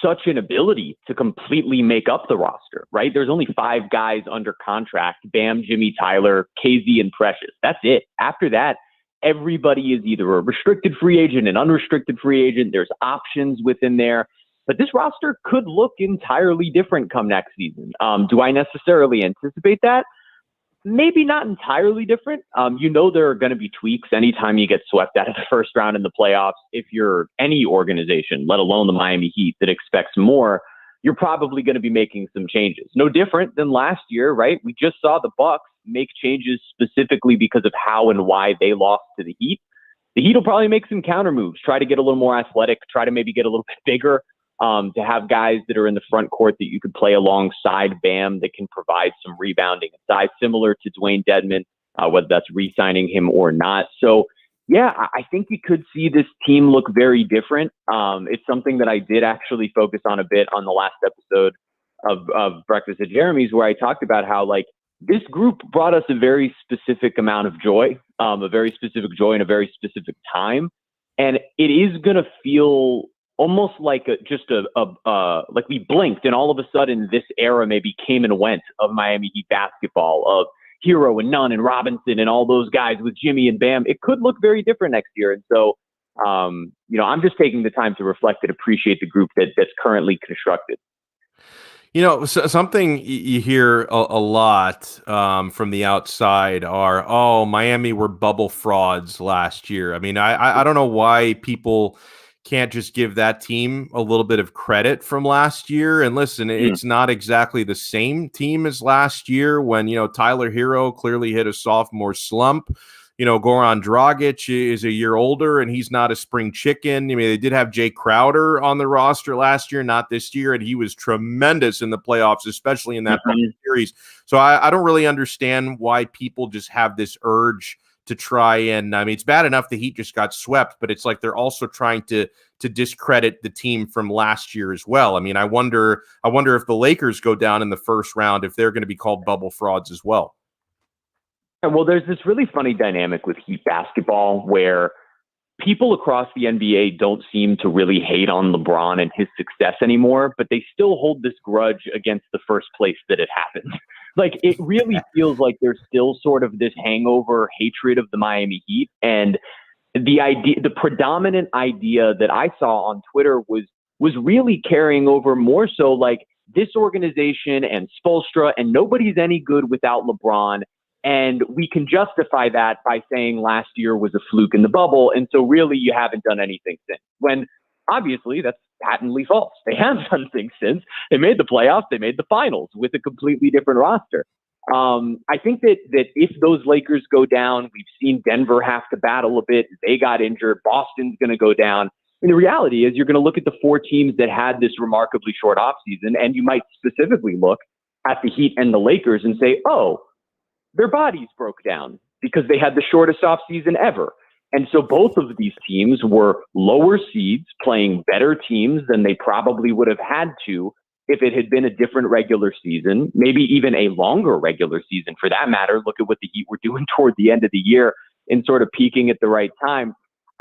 such an ability to completely make up the roster, right? There's only 5 guys under contract: Bam, Jimmy, Tyler, KZ, and Precious. That's it. After that, everybody is either a restricted free agent, an unrestricted free agent. There's options within there. But this roster could look entirely different come next season. Do I necessarily anticipate that? Maybe not entirely different. There are going to be tweaks anytime you get swept out of the first round in the playoffs. If you're any organization, let alone the Miami Heat, that expects more, you're probably going to be making some changes. No different than last year, right? We just saw the Bucks make changes specifically because of how and why they lost to the Heat. The Heat will probably make some counter moves, try to get a little more athletic, try to maybe get a little bit bigger, to have guys that are in the front court that you could play alongside Bam that can provide some rebounding and size, similar to Dwayne Dedmon, whether that's re-signing him or not. So, yeah, I think you could see this team look very different. It's something that I did actually focus on a bit on the last episode of Breakfast at Jeremy's, where I talked about how, this group brought us a very specific amount of joy, a very specific joy in a very specific time. And it is going to feel almost like like we blinked and all of a sudden this era maybe came and went of Miami Heat basketball, of Hero and Nunn and Robinson and all those guys with Jimmy and Bam. It could look very different next year. And so, I'm just taking the time to reflect and appreciate the group that's currently constructed. Something you hear a lot from the outside are, Miami were bubble frauds last year. I mean, I don't know why people can't just give that team a little bit of credit from last year. And listen, it's not exactly the same team as last year when, Tyler Hero clearly hit a sophomore slump. Goran Dragic is a year older and he's not a spring chicken. I mean, they did have Jay Crowder on the roster last year, not this year, and he was tremendous in the playoffs, especially in that series. So I don't really understand why people just have this urge to try and, it's bad enough the Heat just got swept, but it's like they're also trying to discredit the team from last year as well. I mean, I wonder if the Lakers go down in the first round, if they're going to be called bubble frauds as well. And well, there's this really funny dynamic with Heat basketball where people across the NBA don't seem to really hate on LeBron and his success anymore, but they still hold this grudge against the first place that it happened. Like, it really feels like there's still sort of this hangover hatred of the Miami Heat. And the predominant idea that I saw on Twitter was really carrying over more so like this organization and Spoelstra, and nobody's any good without LeBron. And we can justify that by saying last year was a fluke in the bubble. And so really you haven't done anything since, when obviously that's patently false. They have done things since. They made the playoffs. They made the finals with a completely different roster. I think that if those Lakers go down, we've seen Denver have to battle a bit. They got injured. Boston's going to go down. And the reality is you're going to look at the four teams that had this remarkably short offseason, and you might specifically look at the Heat and the Lakers and say, oh, their bodies broke down because they had the shortest offseason ever. And so both of these teams were lower seeds playing better teams than they probably would have had to if it had been a different regular season, maybe even a longer regular season for that matter. Look at what the Heat were doing toward the end of the year and sort of peaking at the right time.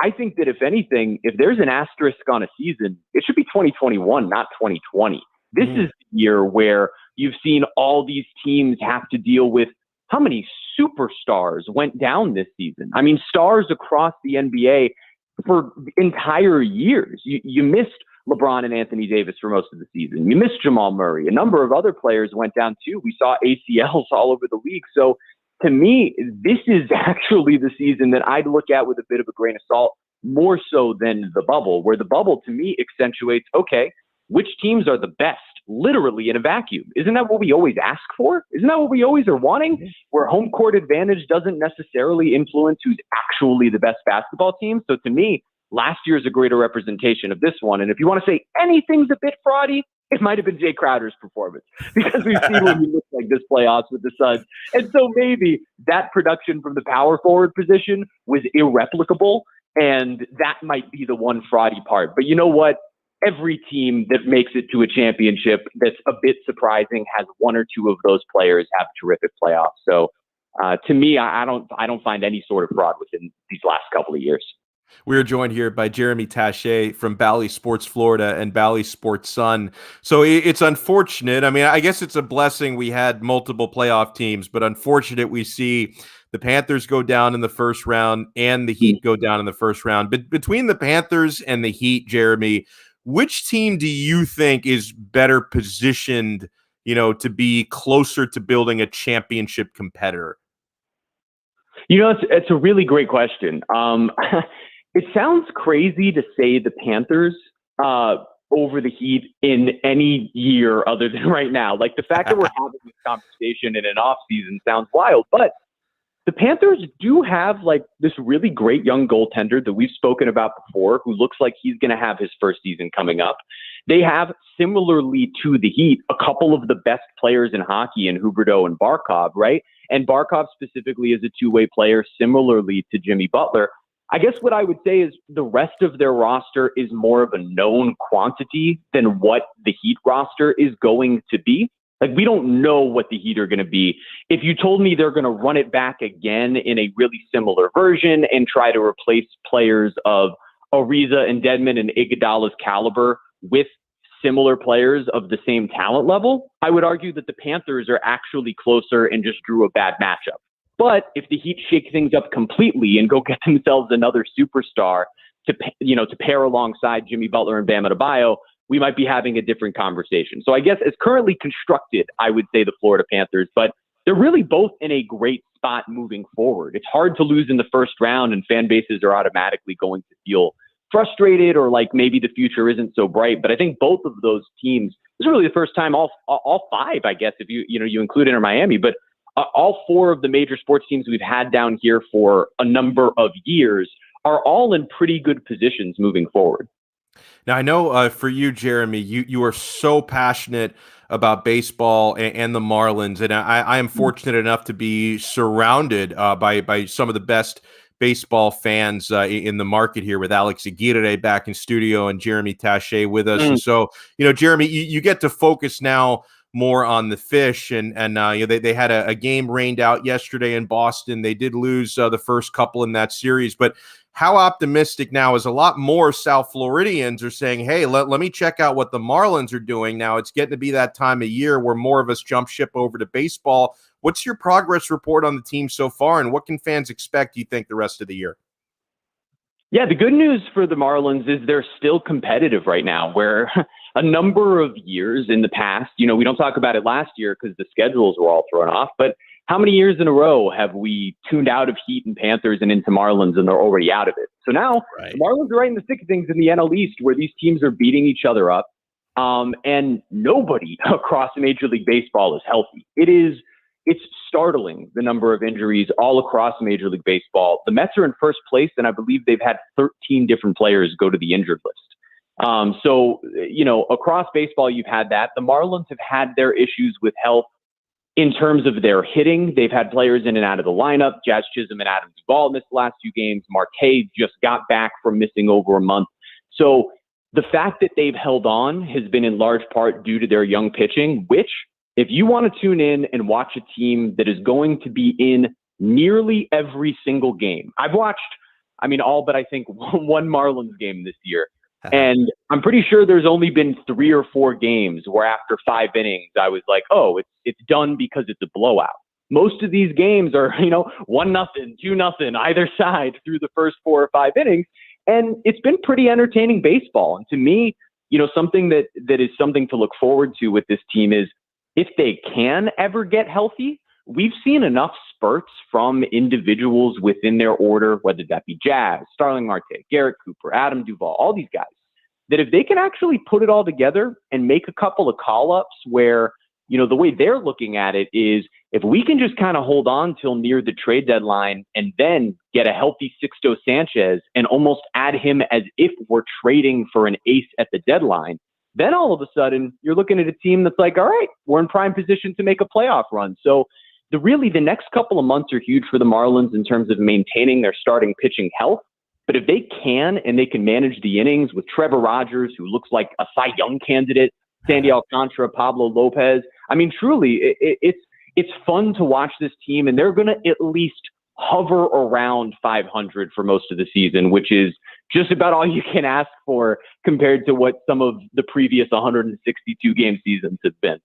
I think that if anything, if there's an asterisk on a season, it should be 2021, not 2020. This is the year where you've seen all these teams have to deal with how many superstars went down this season. I mean, stars across the NBA for entire years. You missed LeBron and Anthony Davis for most of the season. You missed Jamal Murray. A number of other players went down too. We saw ACLs all over the league. So to me, this is actually the season that I'd look at with a bit of a grain of salt, more so than the bubble, where the bubble to me accentuates, okay, which teams are the best, literally in a vacuum. Isn't that what we always ask for? Isn't that what we always are wanting? Where home court advantage doesn't necessarily influence who's actually the best basketball team. So to me, last year is a greater representation of this one. And if you want to say anything's a bit fraudy, it might have been Jay Crowder's performance, because we've seen what he looks like this playoffs with the Suns. And so maybe that production from the power forward position was irreplicable, and that might be the one fraudy part. But you know what? Every team that makes it to a championship that's a bit surprising has one or two of those players have terrific playoffs. So to me, I don't find any sort of fraud within these last couple of years. We are joined here by Jeremy Tache from Bally Sports Florida and Bally Sports Sun. So it's unfortunate. I mean, I guess it's a blessing we had multiple playoff teams, but unfortunate we see the Panthers go down in the first round and the Heat go down in the first round. But between the Panthers and the Heat, Jeremy, which team do you think is better positioned, to be closer to building a championship competitor? It's a really great question. It sounds crazy to say the Panthers over the Heat in any year other than right now. Like, the fact that we're having this conversation in an off season sounds wild, but the Panthers do have like this really great young goaltender that we've spoken about before, who looks like he's going to have his first season coming up. They have, similarly to the Heat, a couple of the best players in hockey in Huberdeau and Barkov, right? And Barkov specifically is a two-way player, similarly to Jimmy Butler. I guess what I would say is the rest of their roster is more of a known quantity than what the Heat roster is going to be. Like, we don't know what the Heat are going to be. If you told me they're going to run it back again in a really similar version and try to replace players of Ariza and Dedmon and Iguodala's caliber with similar players of the same talent level, I would argue that the Panthers are actually closer and just drew a bad matchup. But if the Heat shake things up completely and go get themselves another superstar to pair alongside Jimmy Butler and Bam Adebayo, we might be having a different conversation. So I guess as currently constructed, I would say the Florida Panthers, but they're really both in a great spot moving forward. It's hard to lose in the first round, and fan bases are automatically going to feel frustrated or like maybe the future isn't so bright. But I think both of those teams, this is really the first time all five, I guess, if you include Inter Miami, but all four of the major sports teams we've had down here for a number of years are all in pretty good positions moving forward. Now, I know for you, Jeremy, you are so passionate about baseball and the Marlins, and I am fortunate enough to be surrounded by some of the best baseball fans in the market here, with Alex Aguirre back in studio and Jeremy Tache with us. And so, Jeremy, you get to focus now more on the fish, and they had a game rained out yesterday in Boston. They did lose the first couple in that series, but how optimistic now is a lot more South Floridians are saying, hey, let me check out what the Marlins are doing now. It's getting to be that time of year where more of us jump ship over to baseball. What's your progress report on the team so far, and what can fans expect, do you think, the rest of the year? Yeah, the good news for the Marlins is they're still competitive right now, where a number of years in the past, we don't talk about it last year because the schedules were all thrown off, but how many years in a row have we tuned out of Heat and Panthers and into Marlins and they're already out of it? So now the Marlins are right in the thick of things in the NL East, where these teams are beating each other up. And nobody across Major League Baseball is healthy. It's startling, the number of injuries all across Major League Baseball. The Mets are in first place, and I believe they've had 13 different players go to the injured list. So across baseball, you've had that. The Marlins have had their issues with health in terms of their hitting. They've had players in and out of the lineup. Jazz Chisholm and Adam Duvall missed the last few games. Marte just got back from missing over a month. So the fact that they've held on has been in large part due to their young pitching, which, if you want to tune in and watch a team that is going to be in nearly every single game. I've watched, all but I think one Marlins game this year. And I'm pretty sure there's only been 3 or 4 games where after 5 innings, I was like, oh, it's done because it's a blowout. Most of these games are, 1-0, 2-0, either side through the first 4 or 5 innings. And it's been pretty entertaining baseball. And to me, something that is something to look forward to with this team is, if they can ever get healthy, we've seen enough spurts from individuals within their order, whether that be Jazz, Starling Marte, Garrett Cooper, Adam Duvall, all these guys, that if they can actually put it all together and make a couple of call-ups where, the way they're looking at it is, if we can just kind of hold on till near the trade deadline and then get a healthy Sixto Sanchez and almost add him as if we're trading for an ace at the deadline, then all of a sudden you're looking at a team that's like, all right, we're in prime position to make a playoff run. So the next couple of months are huge for the Marlins in terms of maintaining their starting pitching health. But if they can, and they can manage the innings with Trevor Rogers, who looks like a Cy Young candidate, Sandy Alcantara, Pablo Lopez, truly, it's fun to watch this team, and they're going to at least hover around 500 for most of the season, which is just about all you can ask for compared to what some of the previous 162 game seasons have been.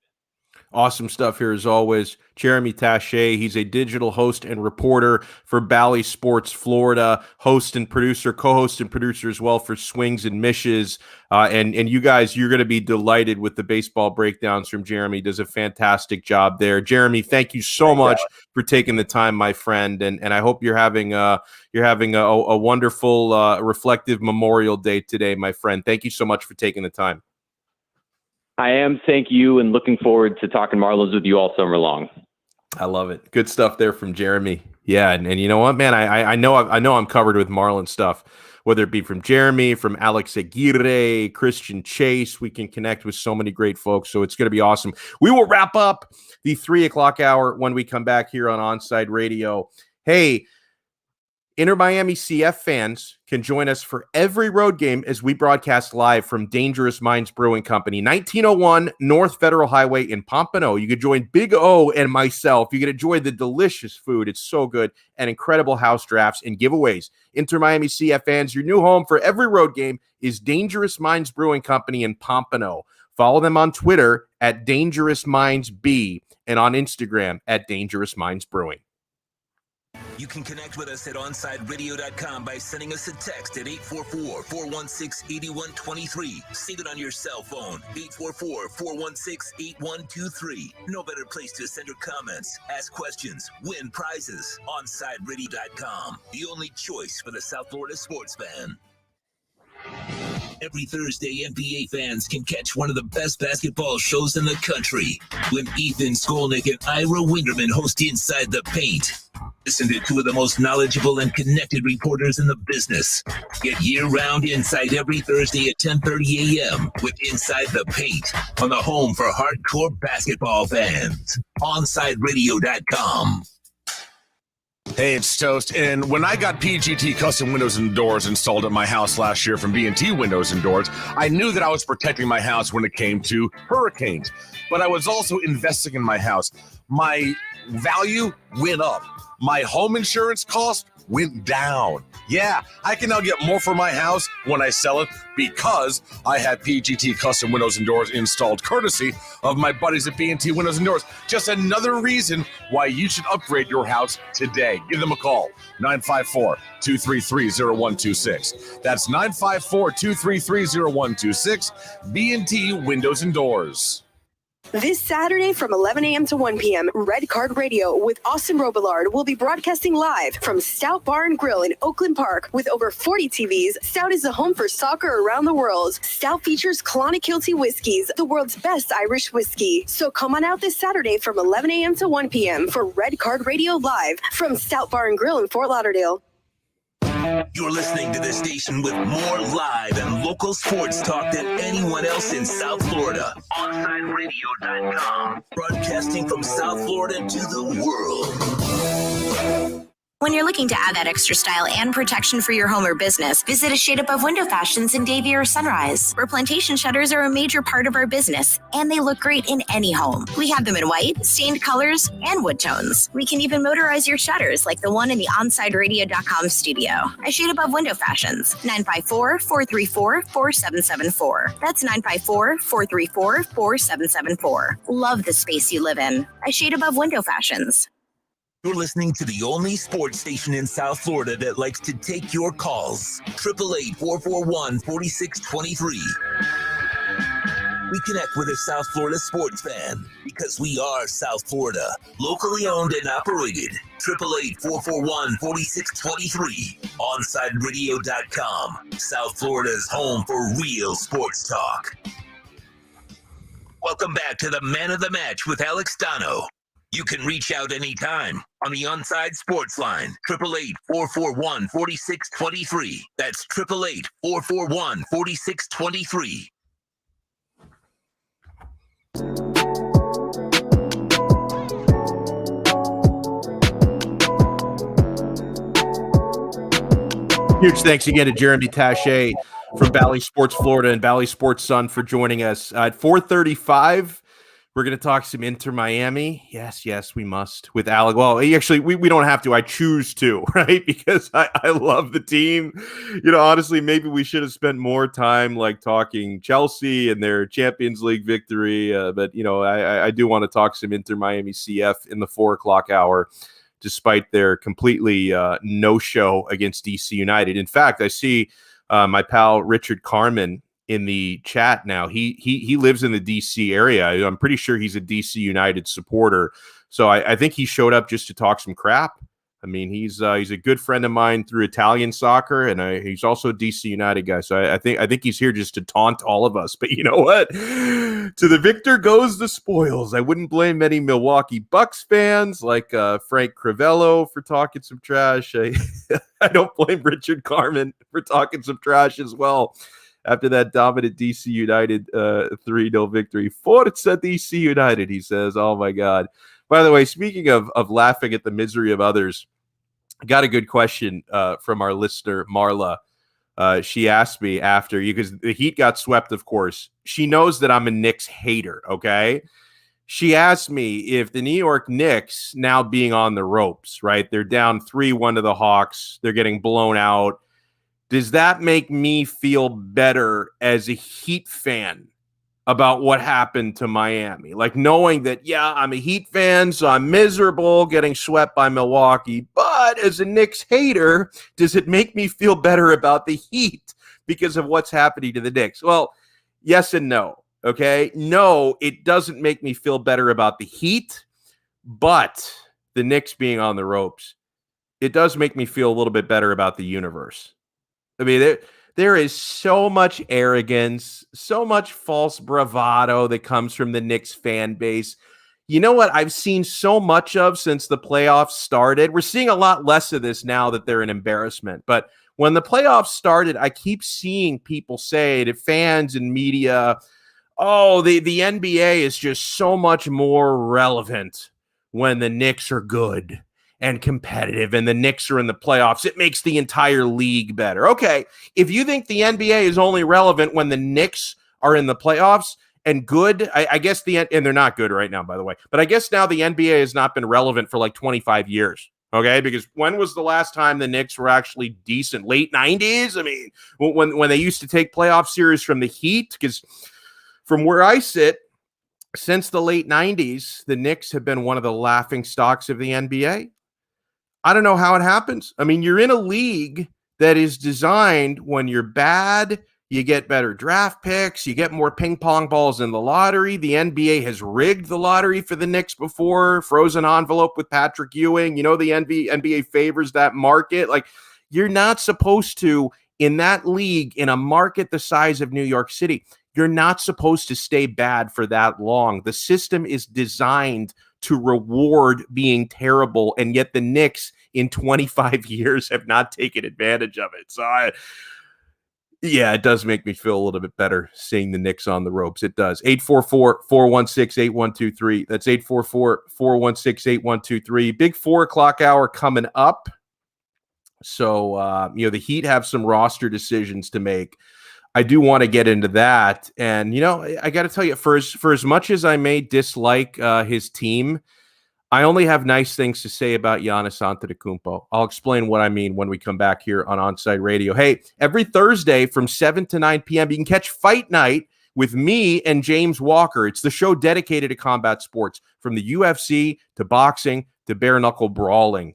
Awesome stuff here as always. Jeremy Tache, he's a digital host and reporter for Bally Sports Florida, host and producer, co-host and producer as well for Swings and Mishes. And you guys, you're going to be delighted with the baseball breakdowns from Jeremy. Does a fantastic job there. Jeremy, thank you so much for taking the time, my friend. And I hope you're having a wonderful, reflective Memorial Day today, my friend. Thank you so much for taking the time. I am. Thank you. And looking forward to talking Marlins with you all summer long. I love it. Good stuff there from Jeremy. Yeah. And you know what, man, I know I'm covered with Marlins stuff, whether it be from Jeremy, from Alex Aguirre, Christian Chase. We can connect with so many great folks. So it's going to be awesome. We will wrap up the 3:00 hour when we come back here on Onside Radio. Hey, Inter Miami CF fans can join us for every road game as we broadcast live from Dangerous Minds Brewing Company, 1901 North Federal Highway in Pompano. You can join Big O and myself. You can enjoy the delicious food. It's so good, and incredible house drafts and giveaways. Inter Miami CF fans, your new home for every road game is Dangerous Minds Brewing Company in Pompano. Follow them on Twitter at Dangerous Minds B and on Instagram at Dangerous Minds Brewing. You can connect with us at OnsideRadio.com by sending us a text at 844-416-8123. Save it on your cell phone, 844-416-8123. No better place to send your comments, ask questions, win prizes. OnsideRadio.com, the only choice for the South Florida sports fan. Every Thursday, NBA fans can catch one of the best basketball shows in the country when Ethan Skolnick and Ira Winderman host Inside the Paint. Listen to two of the most knowledgeable and connected reporters in the business. Get year-round insight every Thursday at 10:30 a.m. with Inside the Paint on the home for hardcore basketball fans. OnsideRadio.com. Hey, it's Toast, and when I got PGT custom windows and doors installed at my house last year from B&T Windows and Doors, I knew that I was protecting my house when it came to hurricanes, but I was also investing in my house. My value went up. My home insurance cost went down. Yeah, I can now get more for my house when I sell it because I have PGT custom windows and doors installed courtesy of my buddies at B&T Windows and Doors. Just another reason why you should upgrade your house today. Give them a call, 954-233-0126. That's 954-233-0126, B&T Windows and Doors. This Saturday from 11 a.m. to 1 p.m., Red Card Radio with Austin Robillard will be broadcasting live from Stout Bar and Grill in Oakland Park. With over 40 TVs, Stout is the home for soccer around the world. Stout features Clonakilty Whiskies, the world's best Irish whiskey. So come on out this Saturday from 11 a.m. to 1 p.m. for Red Card Radio live from Stout Bar and Grill in Fort Lauderdale. You're listening to the station with more live and local sports talk than anyone else in South Florida. OnsideRadio.com. Broadcasting from South Florida to the world. When you're looking to add that extra style and protection for your home or business, visit A Shade Above Window Fashions in Davie or Sunrise, where plantation shutters are a major part of our business, and they look great in any home. We have them in white, stained colors, and wood tones. We can even motorize your shutters like the one in the OnsideRadio.com studio. A Shade Above Window Fashions, 954-434-4774. That's 954-434-4774. Love the space you live in. A Shade Above Window Fashions. You're listening to the only sports station in South Florida that likes to take your calls. 888-441-4623. We connect with a South Florida sports fan because we are South Florida. Locally owned and operated. 888-441-4623. OnsideRadio.com. South Florida's home for real sports talk. Welcome back to the Man of the Match with Alex Donno. You can reach out anytime on the Onside Sports Line, 888-441-4623. That's 888-441-4623. Huge thanks again to Jeremy Tache from Bally Sports Florida and Bally Sports Sun for joining us. At 4:35, we're going to talk some Inter Miami. Yes, we must. With Alec. Well, actually, we don't have to. I choose to, right? Because I love the team. Honestly, maybe we should have spent more time talking Chelsea and their Champions League victory. But I do want to talk some Inter Miami CF in the 4:00 hour, despite their completely no-show against DC United. In fact, I see my pal Richard Carmen in the chat now. He lives in the DC area. I'm pretty sure he's a DC United supporter. So I think he showed up just to talk some crap. I mean, he's a good friend of mine through Italian soccer, and he's also a DC United guy. So I think he's here just to taunt all of us. But you know what? To the victor goes the spoils. I wouldn't blame many Milwaukee Bucks fans like Frank Crivello for talking some trash. I don't blame Richard Carmen for talking some trash as well. After that dominant DC United 3-0 victory. Forza DC United, he says. Oh, my God. By the way, speaking of laughing at the misery of others, I got a good question from our listener, Marla. She asked me after because the Heat got swept, of course. She knows that I'm a Knicks hater, okay? She asked me if the New York Knicks now being on the ropes, right? They're down 3-1 to the Hawks. They're getting blown out. Does that make me feel better as a Heat fan about what happened to Miami? Like knowing that, yeah, I'm a Heat fan, so I'm miserable getting swept by Milwaukee. But as a Knicks hater, does it make me feel better about the Heat because of what's happening to the Knicks? Well, yes and no. Okay. No, it doesn't make me feel better about the Heat, but the Knicks being on the ropes, it does make me feel a little bit better about the universe. I mean, there is so much arrogance, so much false bravado that comes from the Knicks fan base. You know what I've seen so much of since the playoffs started? We're seeing a lot less of this now that they're an embarrassment. But when the playoffs started, I keep seeing people say to fans and media, oh, the NBA is just so much more relevant when the Knicks are good and competitive and the Knicks are in the playoffs. It makes the entire league better. Okay, if you think the NBA is only relevant when the Knicks are in the playoffs and good, I guess and they're not good right now, by the way, but I guess now the NBA has not been relevant for like 25 years. Okay, because when was the last time the Knicks were actually decent? Late 90s? I mean, when they used to take playoff series from the Heat, because from where I sit, since the late 90s, the Knicks have been one of the laughing stocks of the NBA. I don't know how it happens. I mean, you're in a league that is designed when you're bad, you get better draft picks, you get more ping pong balls in the lottery. The NBA has rigged the lottery for the Knicks before, frozen envelope with Patrick Ewing. You know, the NBA favors that market. Like, you're not supposed to, in that league, in a market the size of New York City, you're not supposed to stay bad for that long. The system is designed to reward being terrible, and yet the Knicks in 25 years have not taken advantage of it. So, yeah, it does make me feel a little bit better seeing the Knicks on the ropes. It does. 844-416-8123. That's 844-416-8123. Big 4 o'clock hour coming up. So, the Heat have some roster decisions to make. I do want to get into that. And, I got to tell you, for as much as I may dislike his team, I only have nice things to say about Giannis Antetokounmpo. I'll explain what I mean when we come back here on Onside Radio. Hey, every Thursday from 7 to 9 p.m., you can catch Fight Night with me and James Walker. It's the show dedicated to combat sports, from the UFC to boxing to bare-knuckle brawling.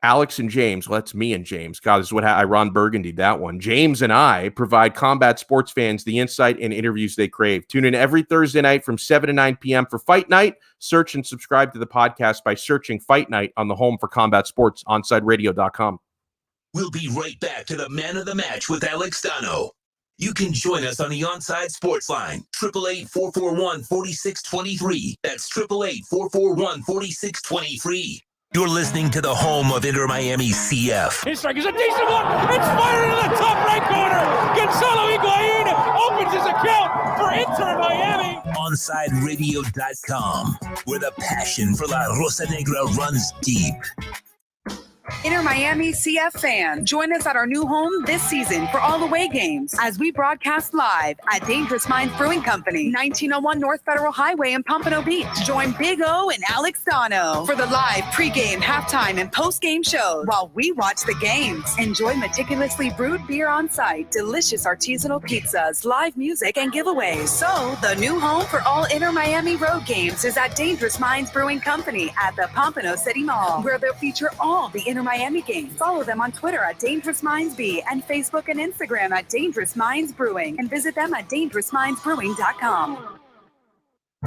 Alex and James, well, that's me and James. God, this is what I Ron Burgundy, that one. James and I provide combat sports fans the insight and interviews they crave. Tune in every Thursday night from 7 to 9 p.m. for Fight Night. Search and subscribe to the podcast by searching Fight Night on the home for combat sports, OnSideRadio.com. We'll be right back to the man of the match with Alex Donno. You can join us on the Onside Sports Line, 888-441-4623. That's 888-441-4623. You're listening to the home of Inter Miami CF. His strike is a decent one. It's fired in the top right corner. Gonzalo Higuain opens his account for Inter Miami. OnSideRadio.com, where the passion for La Rosa Negra runs deep. Inter Miami CF fans, join us at our new home this season for all away games as we broadcast live at Dangerous Minds Brewing Company, 1901 North Federal Highway in Pompano Beach. Join Big O and Alex Donno for the live pregame, halftime, and postgame shows while we watch the games. Enjoy meticulously brewed beer on site, delicious artisanal pizzas, live music, and giveaways. So, the new home for all Inter Miami road games is at Dangerous Minds Brewing Company at the Pompano City Mall, where they'll feature all the Inter Miami games. Follow them on Twitter at Dangerous Minds B and Facebook and Instagram at Dangerous Minds Brewing, and visit them at dangerousmindsbrewing.com.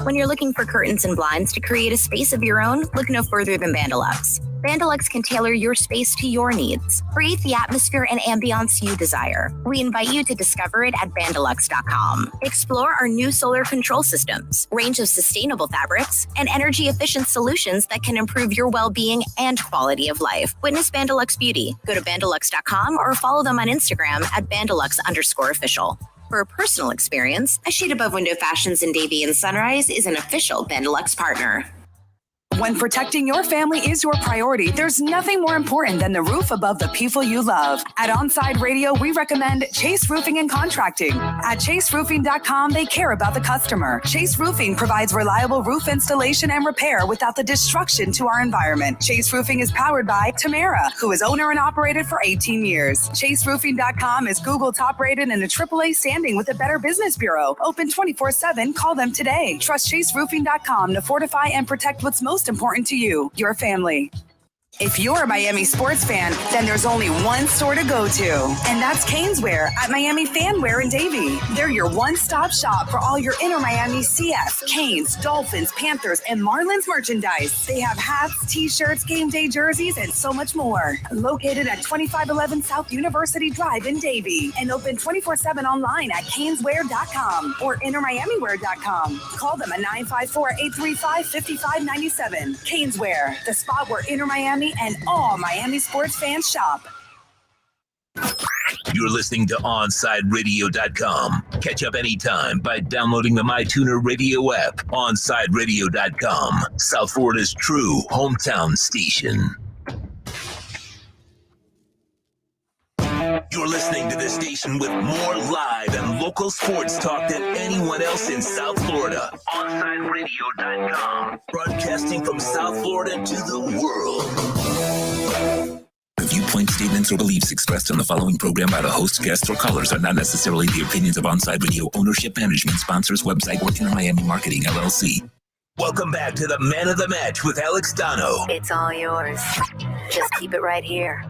When you're looking for curtains and blinds to create a space of your own, look no further than Bandalux. Bandalux can tailor your space to your needs. Create the atmosphere and ambiance you desire. We invite you to discover it at Bandalux.com. Explore our new solar control systems, range of sustainable fabrics, and energy-efficient solutions that can improve your well-being and quality of life. Witness Bandalux Beauty. Go to Bandalux.com or follow them on Instagram at Bandalux_official. For a personal experience, A Shade Above Window Fashions in Davie and Sunrise is an official Bandalux partner. When protecting your family is your priority, there's nothing more important than the roof above the people you love. At Onside Radio, we recommend Chase Roofing and Contracting. At chaseroofing.com, they care about the customer. Chase Roofing provides reliable roof installation and repair without the destruction to our environment. Chase Roofing is powered by Tamara, who is owner and operated for 18 years. Chaseroofing.com is Google top rated and a AAA standing with the Better Business Bureau. Open 24/7. Call them today. Trust chaseroofing.com to fortify and protect what's most important to you, your family. If you're a Miami sports fan, then there's only one store to go to, and that's Caneswear at Miami Fanwear in Davie. They're your one-stop shop for all your Inter Miami CF, Canes, Dolphins, Panthers, and Marlins merchandise. They have hats, t-shirts, game day jerseys, and so much more. Located at 2511 South University Drive in Davie, and open 24/7 online at caneswear.com or intermiamiwear.com. Call them at 954-835-5597. Caneswear, the spot where Inter Miami and all Miami sports fans shop. You're listening to OnsideRadio.com. Catch up anytime by downloading the MyTuner Radio app. OnsideRadio.com, South Florida's true hometown station. You're listening to the station with more live and local sports talk than anyone else in South Florida. OnsideRadio.com. Broadcasting from South Florida to the world. The viewpoint, statements, or beliefs expressed on the following program by the host, guests, or callers are not necessarily the opinions of Onside Radio ownership, management, sponsors, website, or Inter Miami Marketing, LLC. Welcome back to the Man of the Match with Alex Donno. It's all yours. Just keep it right here.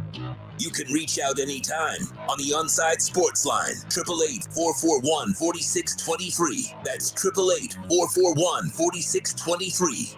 You can reach out anytime on the Onside Sports Line, 888-441-4623. That's 888-441-4623.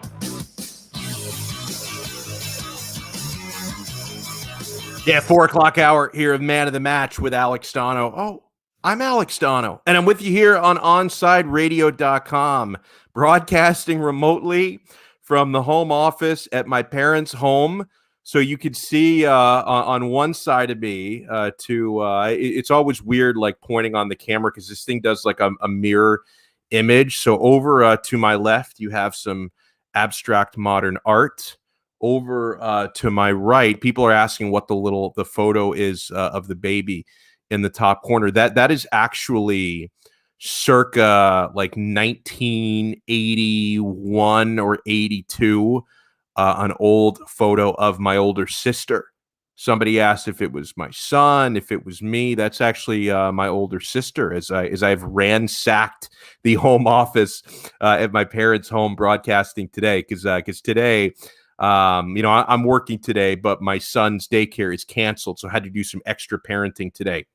Yeah, 4 o'clock hour here of Man of the Match with Alex Donno. Oh, I'm Alex Donno, and I'm with you here on OnsideRadio.com, broadcasting remotely from the home office at my parents' home. So you could see on one side of me it's always weird, like pointing on the camera because this thing does like a mirror image. So over to my left, you have some abstract modern art. Over to my right, people are asking what the photo is of the baby in the top corner. That is actually circa like 1981 or 82. An old photo of my older sister. Somebody asked if it was my son, if it was me. That's actually my older sister. As I've ransacked the home office at my parents' home, broadcasting today, because today, I'm working today, but my son's daycare is canceled, so I had to do some extra parenting today.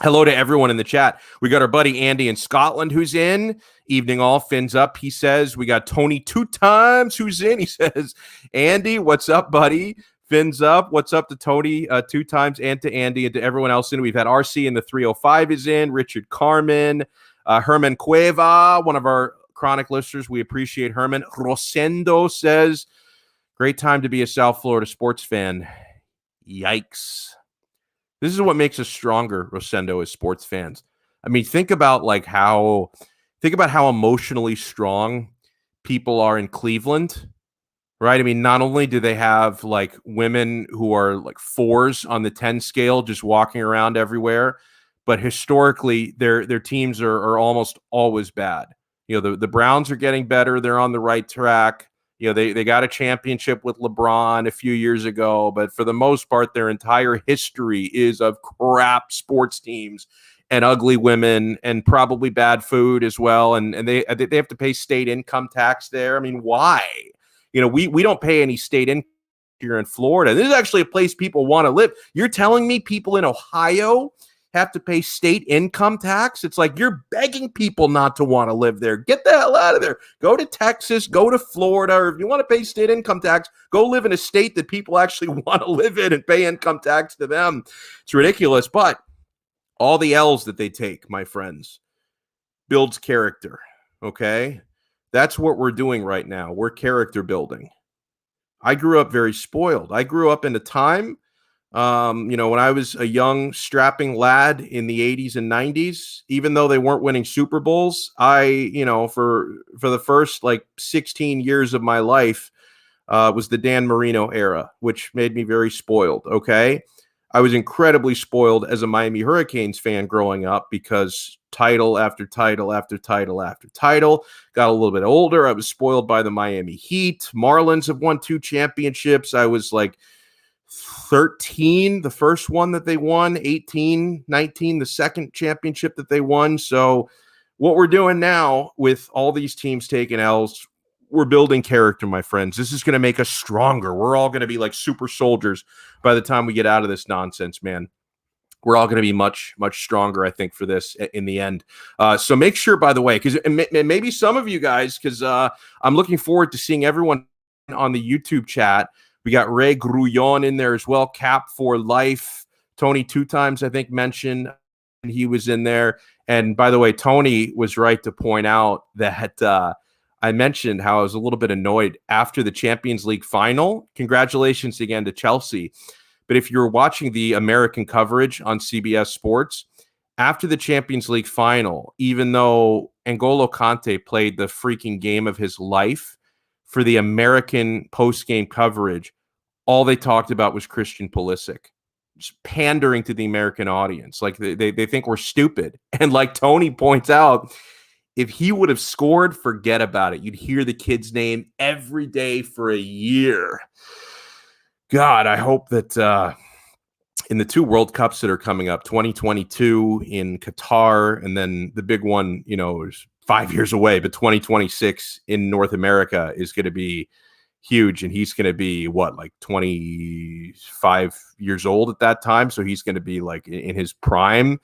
Hello to everyone in the chat. We got our buddy Andy in Scotland who's in. Evening all, fins up, he says. We got Tony 2 times who's in. He says, Andy, what's up, buddy? Fins up. What's up to Tony 2 times and to Andy and to everyone else in. We've had RC in the 305 is in. Richard Carmen. Herman Cueva, one of our chronic listeners. We appreciate Herman. Rosendo says, great time to be a South Florida sports fan. Yikes. This is what makes us stronger, Rosendo, as sports fans. I mean, think about how emotionally strong people are in Cleveland, right? I mean, not only do they have like women who are like 4s on the 10 scale just walking around everywhere, but historically their teams are almost always bad. You know, the Browns are getting better. They're on the right track. You know, they got a championship with LeBron a few years ago, but for the most part, their entire history is of crap sports teams and ugly women and probably bad food as well. And they have to pay state income tax there. I mean, why? You know, we don't pay any state income here in Florida. This is actually a place people want to live. You're telling me people in Ohio have to pay state income tax? It's like you're begging people not to want to live there. Get the hell out of there. Go to Texas, go to Florida, or if you want to pay state income tax, go live in a state that people actually want to live in and pay income tax to them. It's ridiculous, but all the L's that they take, my friends, builds character, okay? That's what we're doing right now. We're character building. I grew up very spoiled. I grew up in a time when I was a young, strapping lad in the 80s and 90s, even though they weren't winning Super Bowls, for the first 16 years of my life, was the Dan Marino era, which made me very spoiled, okay? I was incredibly spoiled as a Miami Hurricanes fan growing up because title after title after title after title. Got a little bit older. I was spoiled by the Miami Heat. Marlins have won 2 championships. I was like 13, the first one that they won, 18, 19, the second championship that they won. So what we're doing now with all these teams taking L's, we're building character, my friends. This is going to make us stronger. We're all going to be like super soldiers by the time we get out of this nonsense, man. We're all going to be much, much stronger, I think, for this in the end. So make sure, by the way, because maybe some of you guys, because I'm looking forward to seeing everyone on the YouTube chat. We got Ray Grullon in there as well, Cap for Life. Tony 2 times, I think, mentioned he was in there. And by the way, Tony was right to point out that I mentioned how I was a little bit annoyed after the Champions League final. Congratulations again to Chelsea. But if you're watching the American coverage on CBS Sports, after the Champions League final, even though N'Golo Kante played the freaking game of his life, for the American post-game coverage, all they talked about was Christian Pulisic, just pandering to the American audience. Like they think we're stupid. And like Tony points out, if he would have scored, forget about it. You'd hear the kid's name every day for a year. God, I hope that in the 2 World Cups that are coming up, 2022 in Qatar, and then the big one, is 5 years away, but 2026 in North America is going to be huge. And he's going to be, like 25 years old at that time. So he's going to be like in his prime.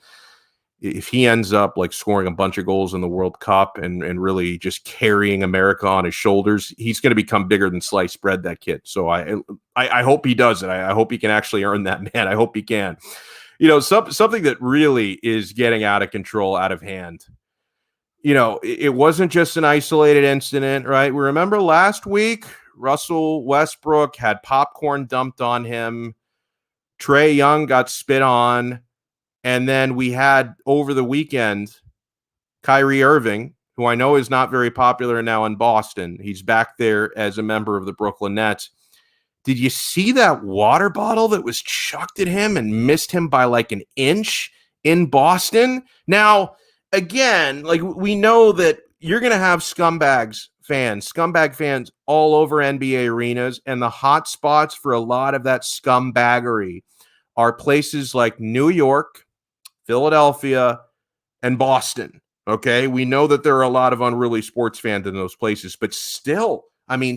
If he ends up like scoring a bunch of goals in the World Cup and really just carrying America on his shoulders, he's going to become bigger than sliced bread, that kid. So I hope he does it. I hope he can actually earn that, man. I hope he can. Something that really is getting out of control, out of hand. It wasn't just an isolated incident, right? We remember last week, Russell Westbrook had popcorn dumped on him. Trae Young got spit on. And then we had over the weekend, Kyrie Irving, who I know is not very popular now in Boston. He's back there as a member of the Brooklyn Nets. Did you see that water bottle that was chucked at him and missed him by like an inch in Boston? Now, again, like we know that you're going to have scumbag fans all over NBA arenas, and the hot spots for a lot of that scumbaggery are places like New York, Philadelphia, and Boston. Okay, we know that there are a lot of unruly sports fans in those places, but still, I'm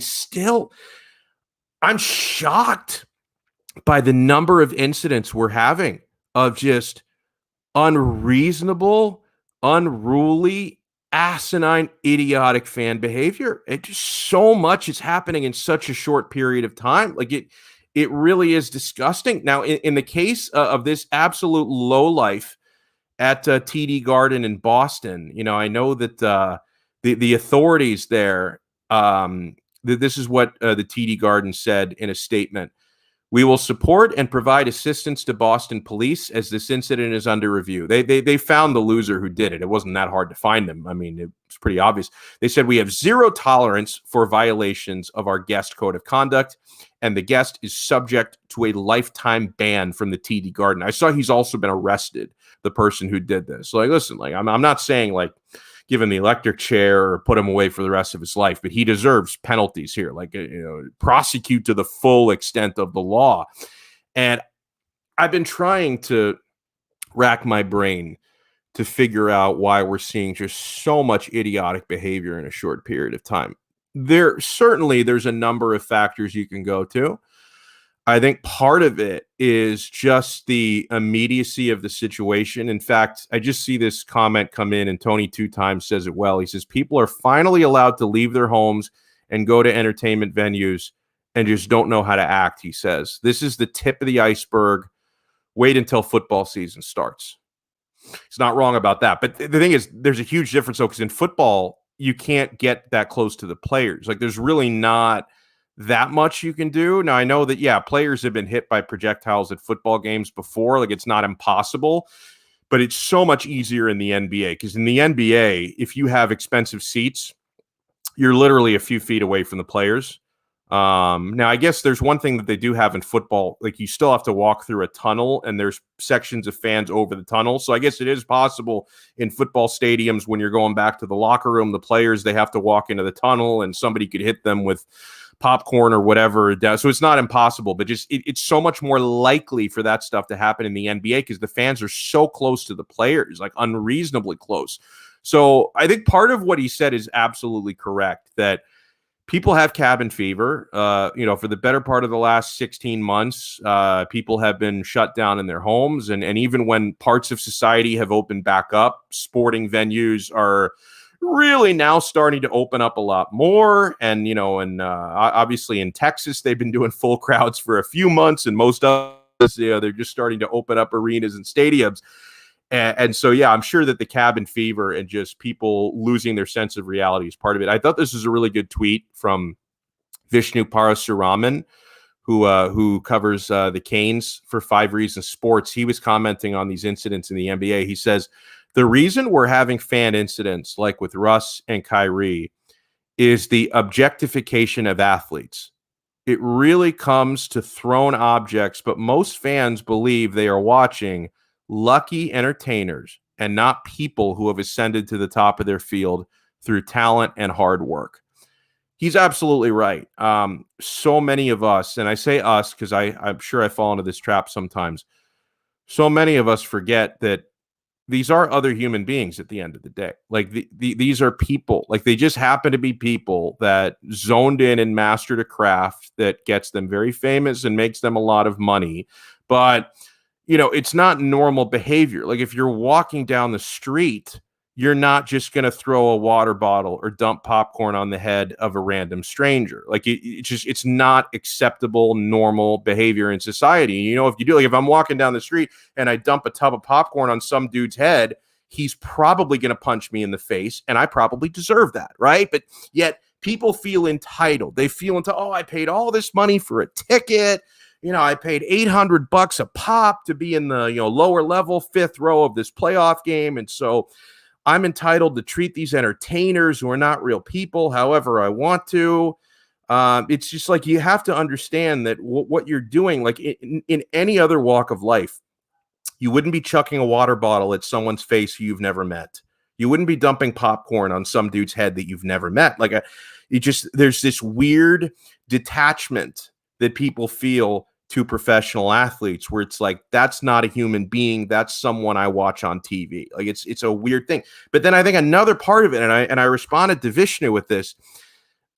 shocked by the number of incidents we're having of just unreasonable, unruly, asinine, idiotic fan behavior. It just so much is happening in such a short period of time. Like it really is disgusting. Now, in the case of this absolute lowlife at TD Garden in Boston, I know that the authorities there, this is what the TD Garden said in a statement. We will support and provide assistance to Boston police as this incident is under review. They found the loser who did it. It wasn't that hard to find him. I mean, it's pretty obvious. They said we have zero tolerance for violations of our guest code of conduct, and the guest is subject to a lifetime ban from the TD Garden. I saw he's also been arrested, the person who did this. Like, listen, like I'm not saying like give him the electric chair or put him away for the rest of his life, but he deserves penalties here. Like, prosecute to the full extent of the law. And I've been trying to rack my brain to figure out why we're seeing just so much idiotic behavior in a short period of time. There's a number of factors you can go to. I think part of it is just the immediacy of the situation. In fact, I just see this comment come in, and Tony 2 times says it well. He says, people are finally allowed to leave their homes and go to entertainment venues and just don't know how to act, he says. This is the tip of the iceberg. Wait until football season starts. He's not wrong about that. But the thing is, there's a huge difference, though, because in football, you can't get that close to the players. Like, there's really not that much you can do. Now, I know that, players have been hit by projectiles at football games before. Like, it's not impossible, but it's so much easier in the NBA, because in the NBA, if you have expensive seats, you're literally a few feet away from the players. Now, I guess there's one thing that they do have in football. Like, you still have to walk through a tunnel, and there's sections of fans over the tunnel. So I guess it is possible in football stadiums when you're going back to the locker room, the players, they have to walk into the tunnel, and somebody could hit them with popcorn or whatever. So it's not impossible, but just it's so much more likely for that stuff to happen in the NBA because the fans are so close to the players, like unreasonably close. So I think part of what he said is absolutely correct, that people have cabin fever. For the better part of the last 16 months, people have been shut down in their homes. And even when parts of society have opened back up, sporting venues are really now starting to open up a lot more. And, obviously in Texas, they've been doing full crowds for a few months. And most of us, they're just starting to open up arenas and stadiums. And so, yeah, I'm sure that the cabin fever and just people losing their sense of reality is part of it. I thought this was a really good tweet from Vishnu Parasuraman, who covers the Canes for 5 Reasons Sports. He was commenting on these incidents in the NBA. He says, the reason we're having fan incidents like with Russ and Kyrie is the objectification of athletes. It really comes to thrown objects, but most fans believe they are watching lucky entertainers and not people who have ascended to the top of their field through talent and hard work. He's absolutely right. So many of us, and I say us because I'm sure I fall into this trap sometimes, so many of us forget that these are other human beings at the end of the day. Like these are people. Like, they just happen to be people that zoned in and mastered a craft that gets them very famous and makes them a lot of money. But it's not normal behavior. Like, if you're walking down the street, you're not just going to throw a water bottle or dump popcorn on the head of a random stranger. Like, it's not acceptable, normal behavior in society. If you do, like, if I'm walking down the street and I dump a tub of popcorn on some dude's head, he's probably going to punch me in the face, and I probably deserve that, right? But yet people feel entitled. They feel I paid all this money for a ticket. I paid $800 a pop to be in the, lower level, fifth row of this playoff game. And so I'm entitled to treat these entertainers who are not real people however I want to. It's just like, you have to understand that what you're doing, like in any other walk of life, you wouldn't be chucking a water bottle at someone's face who you've never met. You wouldn't be dumping popcorn on some dude's head that you've never met. Like, there's this weird detachment that people feel to professional athletes, where it's like, that's not a human being, that's someone I watch on TV. Like, it's a weird thing. But then I think another part of it, and I responded to Vishnu with this,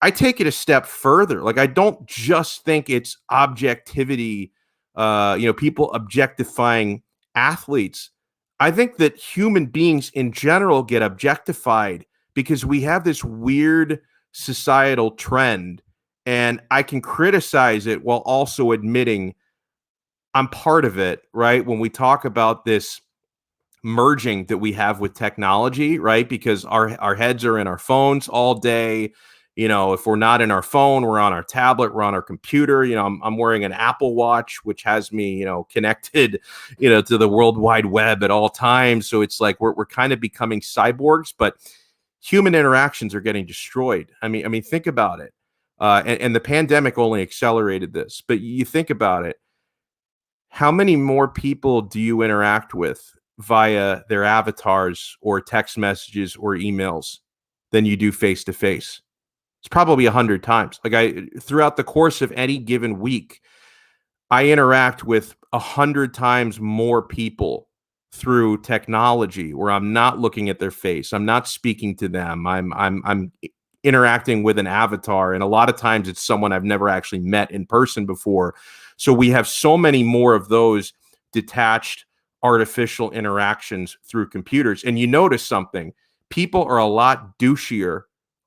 I take it a step further. Like, I don't just think it's objectivity, people objectifying athletes. I think that human beings in general get objectified because we have this weird societal trend. And I can criticize it while also admitting I'm part of it, right? When we talk about this merging that we have with technology, right? Because our heads are in our phones all day. If we're not in our phone, we're on our tablet, we're on our computer. I'm wearing an Apple Watch, which has me, connected, to the World Wide Web at all times. So it's like we're kind of becoming cyborgs, but human interactions are getting destroyed. I mean, think about it. And the pandemic only accelerated this. But you think about it, how many more people do you interact with via their avatars or text messages or emails than you do face-to-face? It's probably 100 times. Like, throughout the course of any given week, I interact with 100 times more people through technology, where I'm not looking at their face. I'm not speaking to them. I'm interacting with an avatar, and a lot of times it's someone I've never actually met in person before. So we have so many more of those detached artificial interactions through computers. And you notice something, people are a lot douchier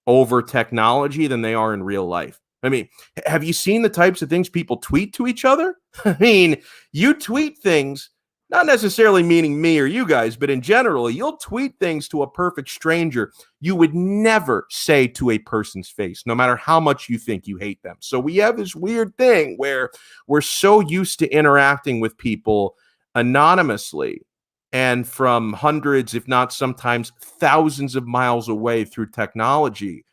over technology than they are in real life. I mean, have you seen the types of things people tweet to each other? I mean, you tweet things, not necessarily meaning me or you guys, but in general, you'll tweet things to a perfect stranger you would never say to a person's face, no matter how much you think you hate them. So we have this weird thing where we're so used to interacting with people anonymously and from hundreds, if not sometimes thousands of miles away through technology,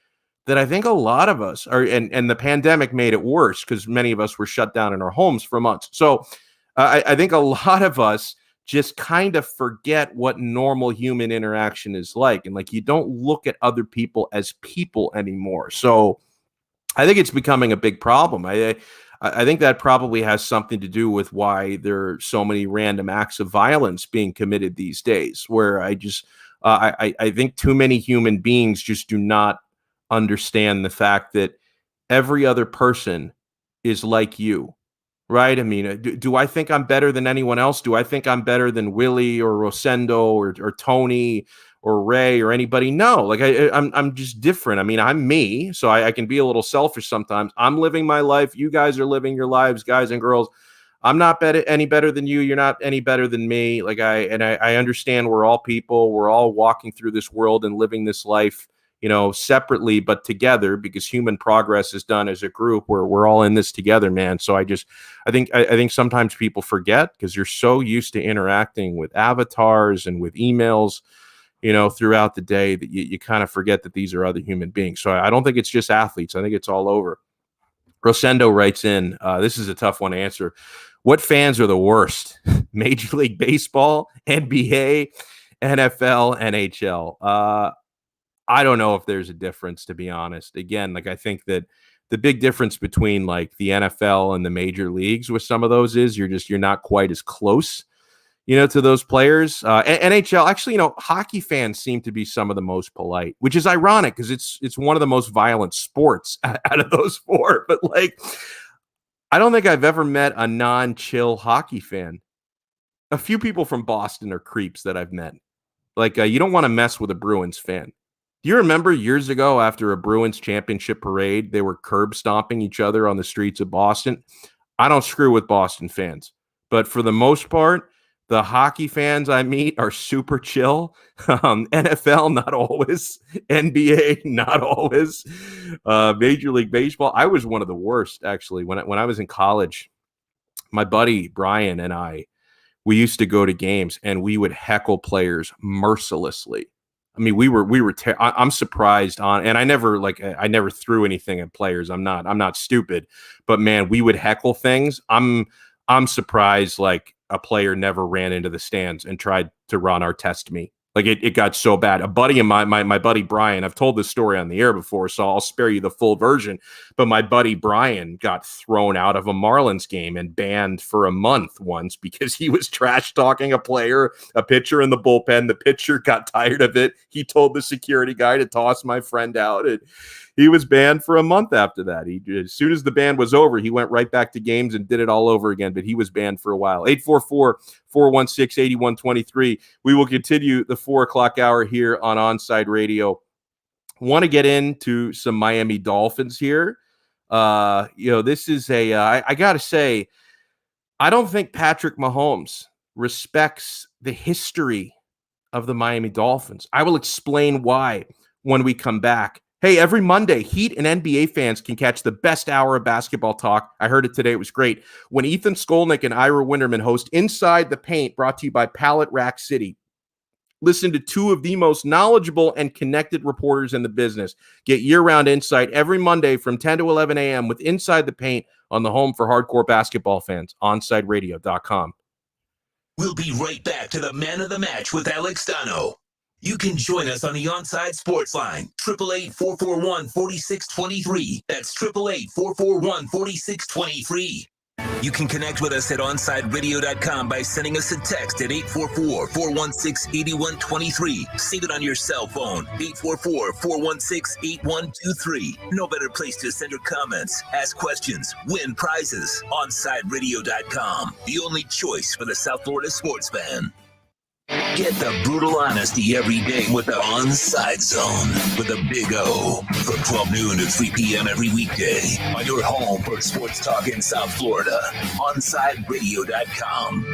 that I think a lot of us are, and the pandemic made it worse because many of us were shut down in our homes for months. So I think a lot of us just kind of forget what normal human interaction is like. And like, you don't look at other people as people anymore. So I think it's becoming a big problem. I think that probably has something to do with why there are so many random acts of violence being committed these days, where I think too many human beings just do not understand the fact that every other person is like you, right? I mean, do I think I'm better than anyone else? Do I think I'm better than Willie or Rosendo or Tony or Ray or anybody? No, like I'm just different. I mean, I'm me, so I can be a little selfish sometimes. I'm living my life. You guys are living your lives, guys and girls. I'm not any better than you. You're not any better than me. Like I understand we're all people. We're all walking through this world and living this life, separately, but together, because human progress is done as a group where we're all in this together, man. So I think sometimes people forget because you're so used to interacting with avatars and with emails, throughout the day that you kind of forget that these are other human beings. So I don't think it's just athletes. I think it's all over. Rosendo writes in, this is a tough one to answer. What fans are the worst? Major League Baseball, NBA, NFL, NHL? I don't know if there's a difference, to be honest. Again, like I think that the big difference between like the NFL and the major leagues with some of those is you're not quite as close, to those players. NHL, actually, hockey fans seem to be some of the most polite, which is ironic because it's one of the most violent sports out of those four. But like, I don't think I've ever met a non-chill hockey fan. A few people from Boston are creeps that I've met. Like, you don't want to mess with a Bruins fan. Do you remember years ago after a Bruins championship parade, they were curb stomping each other on the streets of Boston? I don't screw with Boston fans, but for the most part, the hockey fans I meet are super chill. NFL, not always. NBA, not always. Major League Baseball, I was one of the worst, actually. When I was in college, my buddy Brian and we used to go to games and we would heckle players mercilessly. I mean, I'm surprised and I never threw anything at players. I'm not stupid, but man, we would heckle things. I'm surprised like a player never ran into the stands and tried to run or test me. Like it got so bad. A buddy of my buddy Brian, I've told this story on the air before, so I'll spare you the full version. But my buddy Brian got thrown out of a Marlins game and banned for a month once because he was trash talking a pitcher in the bullpen. The pitcher got tired of it. He told the security guy to toss my friend out. He was banned for a month after that. As soon as the ban was over, he went right back to games and did it all over again, but he was banned for a while. 844-416-8123. We will continue the 4 o'clock hour here on Onside Radio. Want to get into some Miami Dolphins here. This is I got to say, I don't think Patrick Mahomes respects the history of the Miami Dolphins. I will explain why when we come back. Hey, every Monday, Heat and NBA fans can catch the best hour of basketball talk. I heard it today. It was great. When Ethan Skolnick and Ira Winterman host Inside the Paint, brought to you by Pallet Rack City. Listen to two of the most knowledgeable and connected reporters in the business. Get year-round insight every Monday from 10 to 11 a.m. with Inside the Paint on the home for hardcore basketball fans, OnsideRadio.com. We'll be right back to the Man of the Match with Alex Donno. You can join us on the Onside Sports Line, 888-441-4623. That's 888-441-4623. You can connect with us at OnsideRadio.com by sending us a text at 844-416-8123. Save it on your cell phone, 844-416-8123. No better place to send your comments, ask questions, win prizes. OnsideRadio.com, the only choice for the South Florida sports fan. Get the brutal honesty every day with the Onside Zone with a big O from 12 noon to 3 p.m. every weekday on your home for sports talk in South Florida. OnsideRadio.com.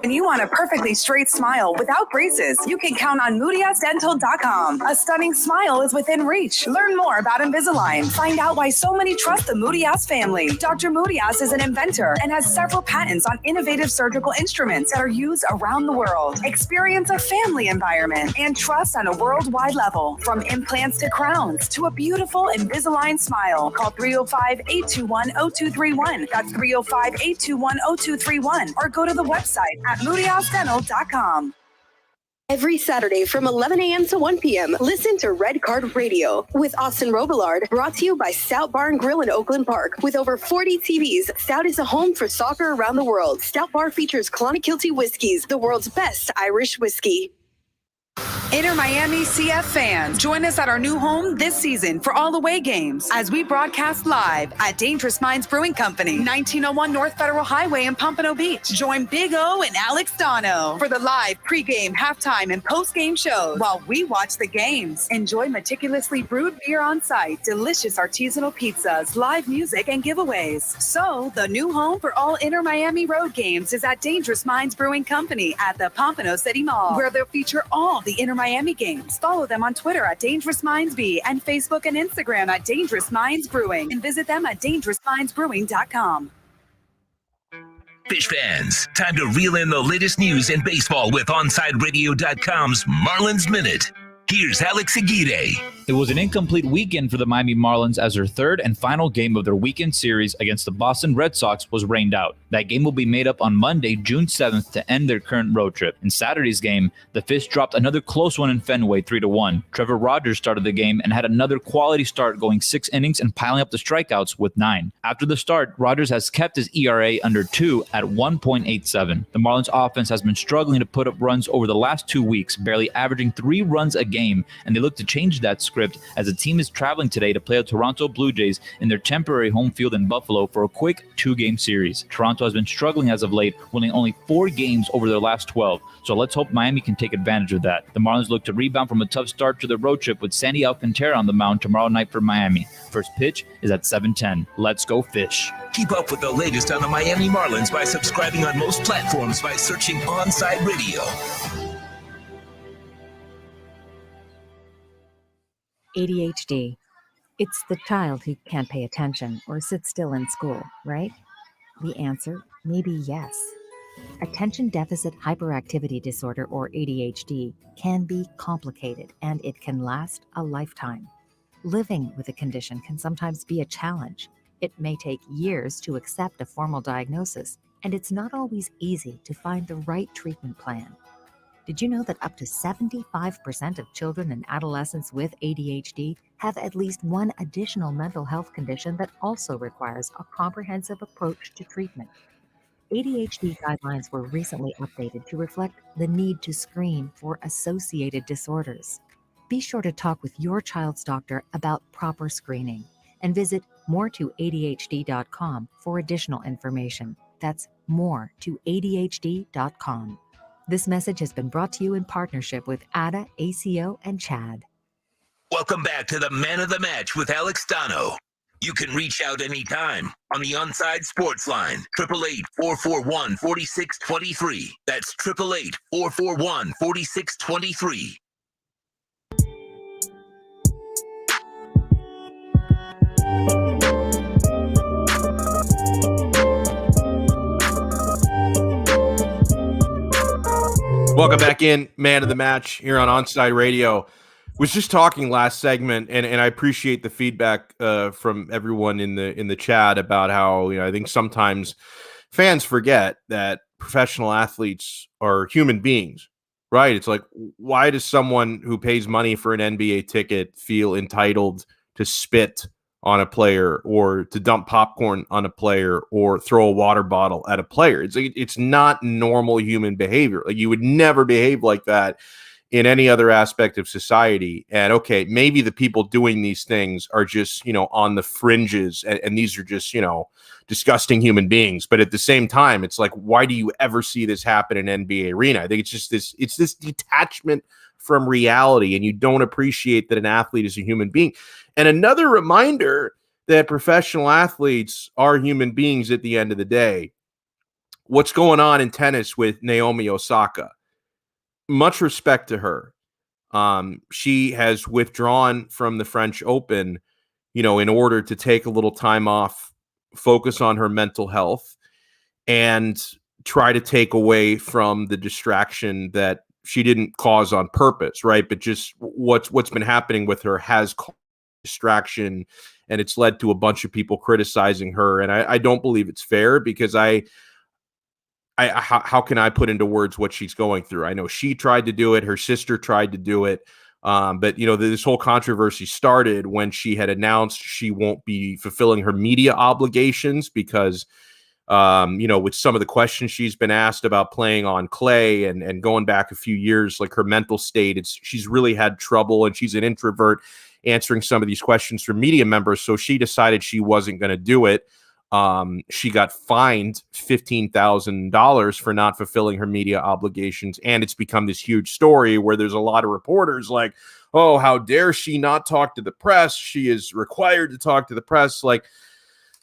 When you want a perfectly straight smile without braces, you can count on MoodyAsDental.com. A stunning smile is within reach. Learn more about Invisalign. Find out why so many trust the Moody-Ass family. Dr. Moody-Ass is an inventor and has several patents on innovative surgical instruments that are used around the world. Experience a family environment and trust on a worldwide level. From implants to crowns to a beautiful Invisalign smile. Call 305-821-0231. That's 305-821-0231. Or go to the website at MoodyAsDental.com. Every Saturday from 11 a.m. to 1 p.m., listen to Red Card Radio with Austin Robillard, brought to you by Stout Bar and Grill in Oakland Park. With over 40 TVs, Stout is a home for soccer around the world. Stout Bar features Clonakilty whiskeys, the world's best Irish whiskey. Inter Miami CF fans, join us at our new home this season for all away games as we broadcast live at Dangerous Minds Brewing Company, 1901 North Federal Highway in Pompano Beach. Join Big O and Alex Donno for the live pregame, halftime, and postgame shows while we watch the games. Enjoy meticulously brewed beer on site, delicious artisanal pizzas, live music, and giveaways. So, the new home for all Inter Miami road games is at Dangerous Minds Brewing Company at the Pompano City Mall, where they'll feature all the Inter Miami games. Follow them on Twitter at Dangerous Minds B and Facebook and Instagram at Dangerous Minds Brewing, and visit them at dangerousmindsbrewing.com. Fish fans, time to reel in the latest news in baseball with OnSideRadio.com's Marlins Minute. Here's Alex Aguirre. It was an incomplete weekend for the Miami Marlins as their third and final game of their weekend series against the Boston Red Sox was rained out. That game will be made up on Monday, June 7th to end their current road trip. In Saturday's game, the Fish dropped another close one in Fenway 3-1. Trevor Rogers started the game and had another quality start, going 6 innings and piling up the strikeouts with 9. After the start, Rogers has kept his ERA under 2 at 1.87. The Marlins offense has been struggling to put up runs over the last 2 weeks, barely averaging 3 runs a game, and they look to change that script as the team is traveling today to play the Toronto Blue Jays in their temporary home field in Buffalo for a quick 2-game series. Toronto has been struggling as of late, winning only 4 games over their last 12, so let's hope Miami can take advantage of that. The Marlins look to rebound from a tough start to their road trip with Sandy Alcantara on the mound tomorrow night for Miami. First pitch is at 7:10. Let's go Fish. Keep up with the latest on the Miami Marlins by subscribing on most platforms by searching Onside Radio. ADHD. It's the child who can't pay attention or sit still in school, right? The answer may be yes. Attention Deficit Hyperactivity Disorder, or ADHD, can be complicated and it can last a lifetime. Living with a condition can sometimes be a challenge. It may take years to accept a formal diagnosis, and it's not always easy to find the right treatment plan. Did you know that up to 75% of children and adolescents with ADHD have at least one additional mental health condition that also requires a comprehensive approach to treatment? ADHD guidelines were recently updated to reflect the need to screen for associated disorders. Be sure to talk with your child's doctor about proper screening and visit more2adhd.com for additional information. That's more2adhd.com. This message has been brought to you in partnership with ADA, ACO, and CHAD. Welcome back to the Man of the Match with Alex Donno. You can reach out anytime on the Onside Sports Line, 888-441-4623. That's 888-441-4623. Welcome back in, Man of the Match, here on Onside Radio. Was just talking last segment, and I appreciate the feedback from everyone in the chat about how, I think sometimes fans forget that professional athletes are human beings, right? It's like, why does someone who pays money for an NBA ticket feel entitled to spit on a player or to dump popcorn on a player or throw a water bottle at a player? It's not normal human behavior. Like, you would never behave like that in any other aspect of society. And okay, maybe the people doing these things are just, on the fringes, and these are just, disgusting human beings. But at the same time, it's like, why do you ever see this happen in NBA arena? I think it's just this detachment from reality, and you don't appreciate that an athlete is a human being. And another reminder that professional athletes are human beings at the end of the day. what's going on in tennis with Naomi Osaka. Much respect to her. She has withdrawn from the French Open, in order to take a little time off, focus on her mental health, and try to take away from the distraction that she didn't cause on purpose, right? But just what's been happening with her has caused distraction, and it's led to a bunch of people criticizing her. And I don't believe it's fair, because how can I put into words what she's going through? I know she tried to do it. Her sister tried to do it. But this whole controversy started when she had announced she won't be fulfilling her media obligations because, with some of the questions she's been asked about playing on clay and going back a few years, like her mental state, she's really had trouble, and she's an introvert answering some of these questions from media members. So she decided she wasn't going to do it. She got fined $15,000 for not fulfilling her media obligations. And it's become this huge story where there's a lot of reporters like, oh, how dare she not talk to the press? She is required to talk to the press. Like,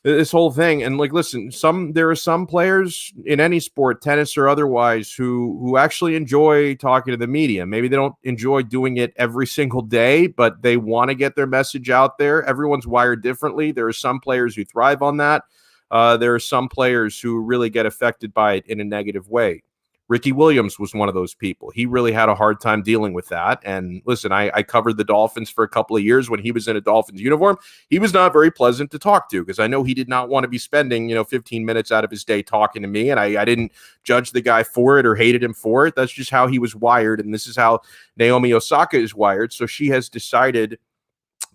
this whole thing. And like, listen, there are some players in any sport, tennis or otherwise, who actually enjoy talking to the media. Maybe they don't enjoy doing it every single day, but they want to get their message out there. Everyone's wired differently. There are some players who thrive on that. There are some players who really get affected by it in a negative way. Ricky Williams was one of those people. He really had a hard time dealing with that. And listen, I covered the Dolphins for a couple of years when he was in a Dolphins uniform. He was not very pleasant to talk to, because I know he did not want to be spending, 15 minutes out of his day talking to me. And I didn't judge the guy for it or hated him for it. That's just how he was wired. And this is how Naomi Osaka is wired. So she has decided,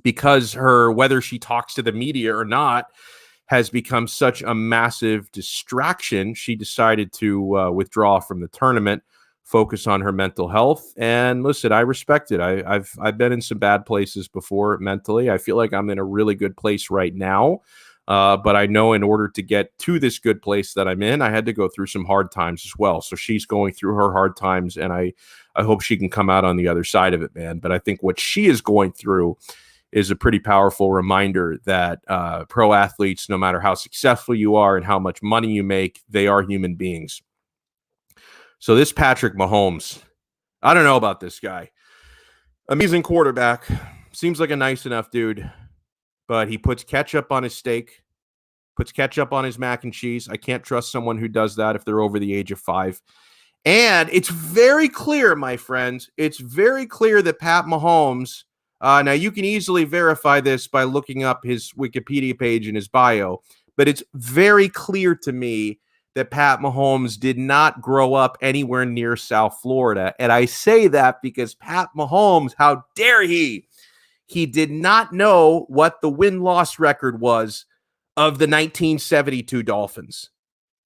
because whether she talks to the media or not has become such a massive distraction, she decided to withdraw from the tournament, focus on her mental health. And listen, I respect it. I've been in some bad places before mentally. I feel like I'm in a really good place right now. But I know in order to get to this good place that I'm in, I had to go through some hard times as well. So she's going through her hard times, and I hope she can come out on the other side of it, man. But I think what she is going through is a pretty powerful reminder that pro athletes, no matter how successful you are and how much money you make, they are human beings. So this Patrick Mahomes, I don't know about this guy. Amazing quarterback. Seems like a nice enough dude, but he puts ketchup on his steak, puts ketchup on his mac and cheese. I can't trust someone who does that if they're over the age of 5. And it's very clear, my friends, it's very clear that Pat Mahomes, now, you can easily verify this by looking up his Wikipedia page and his bio, but it's very clear to me that Pat Mahomes did not grow up anywhere near South Florida. And I say that because Pat Mahomes, how dare he? He did not know what the win-loss record was of the 1972 Dolphins.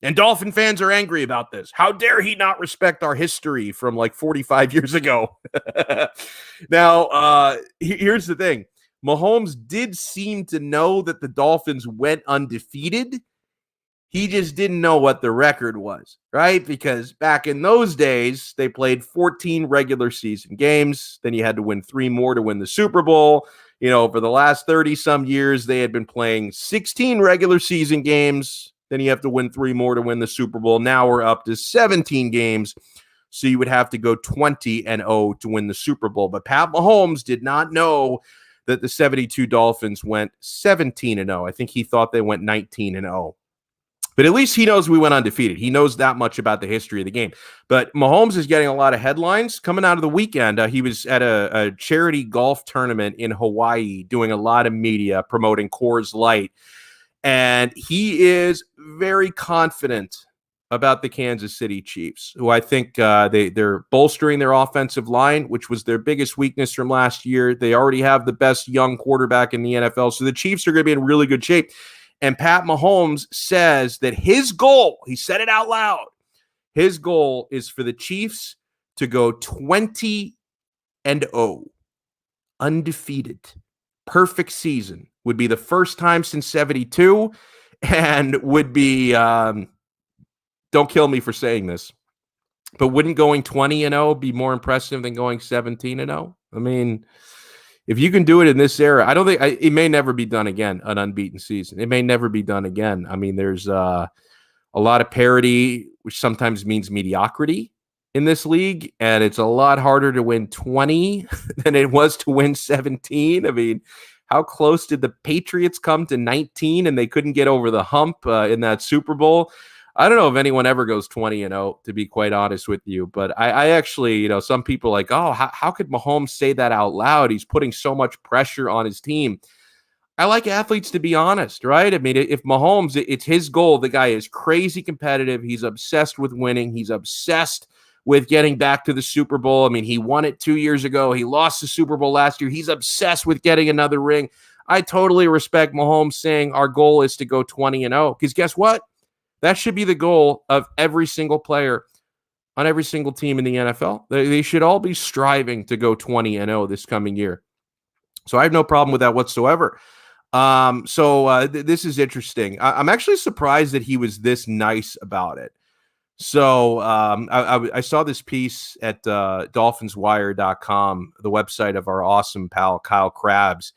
And Dolphin fans are angry about this. How dare he not respect our history from like 45 years ago? Now, here's the thing. Mahomes did seem to know that the Dolphins went undefeated. He just didn't know what the record was, right? Because back in those days, they played 14 regular season games. Then you had to win 3 more to win the Super Bowl. For the last 30-some years, they had been playing 16 regular season games. Then you have to win 3 more to win the Super Bowl. Now we're up to 17 games. So you would have to go 20-0 to win the Super Bowl. But Pat Mahomes did not know that the 72 Dolphins went 17-0. I think he thought they went 19-0. But at least he knows we went undefeated. He knows that much about the history of the game. But Mahomes is getting a lot of headlines coming out of the weekend. He was at a charity golf tournament in Hawaii doing a lot of media promoting Coors Light. And he is very confident about the Kansas City Chiefs, who I think they're bolstering their offensive line, which was their biggest weakness from last year. They already have the best young quarterback in the NFL. So the Chiefs are going to be in really good shape. And Pat Mahomes says that his goal, he said it out loud, his goal is for the Chiefs to go 20-0, undefeated. Perfect season. Would be the first time since 72, and would be, don't kill me for saying this, but wouldn't going 20-0 be more impressive than going 17-0? I mean, if you can do it in this era, I don't think it may never be done again, an unbeaten season. It may never be done again. I mean, there's a lot of parity, which sometimes means mediocrity in this league. And it's a lot harder to win 20 than it was to win 17. I mean, how close did the Patriots come to 19 and they couldn't get over the hump in that Super Bowl? I don't know if anyone ever goes 20-0, to be quite honest with you. But I actually, some people are like, oh, how could Mahomes say that out loud? He's putting so much pressure on his team. I like athletes to be honest, right? I mean, if Mahomes, it's his goal. The guy is crazy competitive. He's obsessed with winning. He's obsessed with getting back to the Super Bowl. I mean, he won it 2 years ago. He lost the Super Bowl last year. He's obsessed with getting another ring. I totally respect Mahomes saying our goal is to go 20-0, because guess what? That should be the goal of every single player on every single team in the NFL. They should all be striving to go 20-0 this coming year. So I have no problem with that whatsoever. This is interesting. I'm actually surprised that he was this nice about it. So I saw this piece at dolphinswire.com, the website of our awesome pal Kyle Krabs.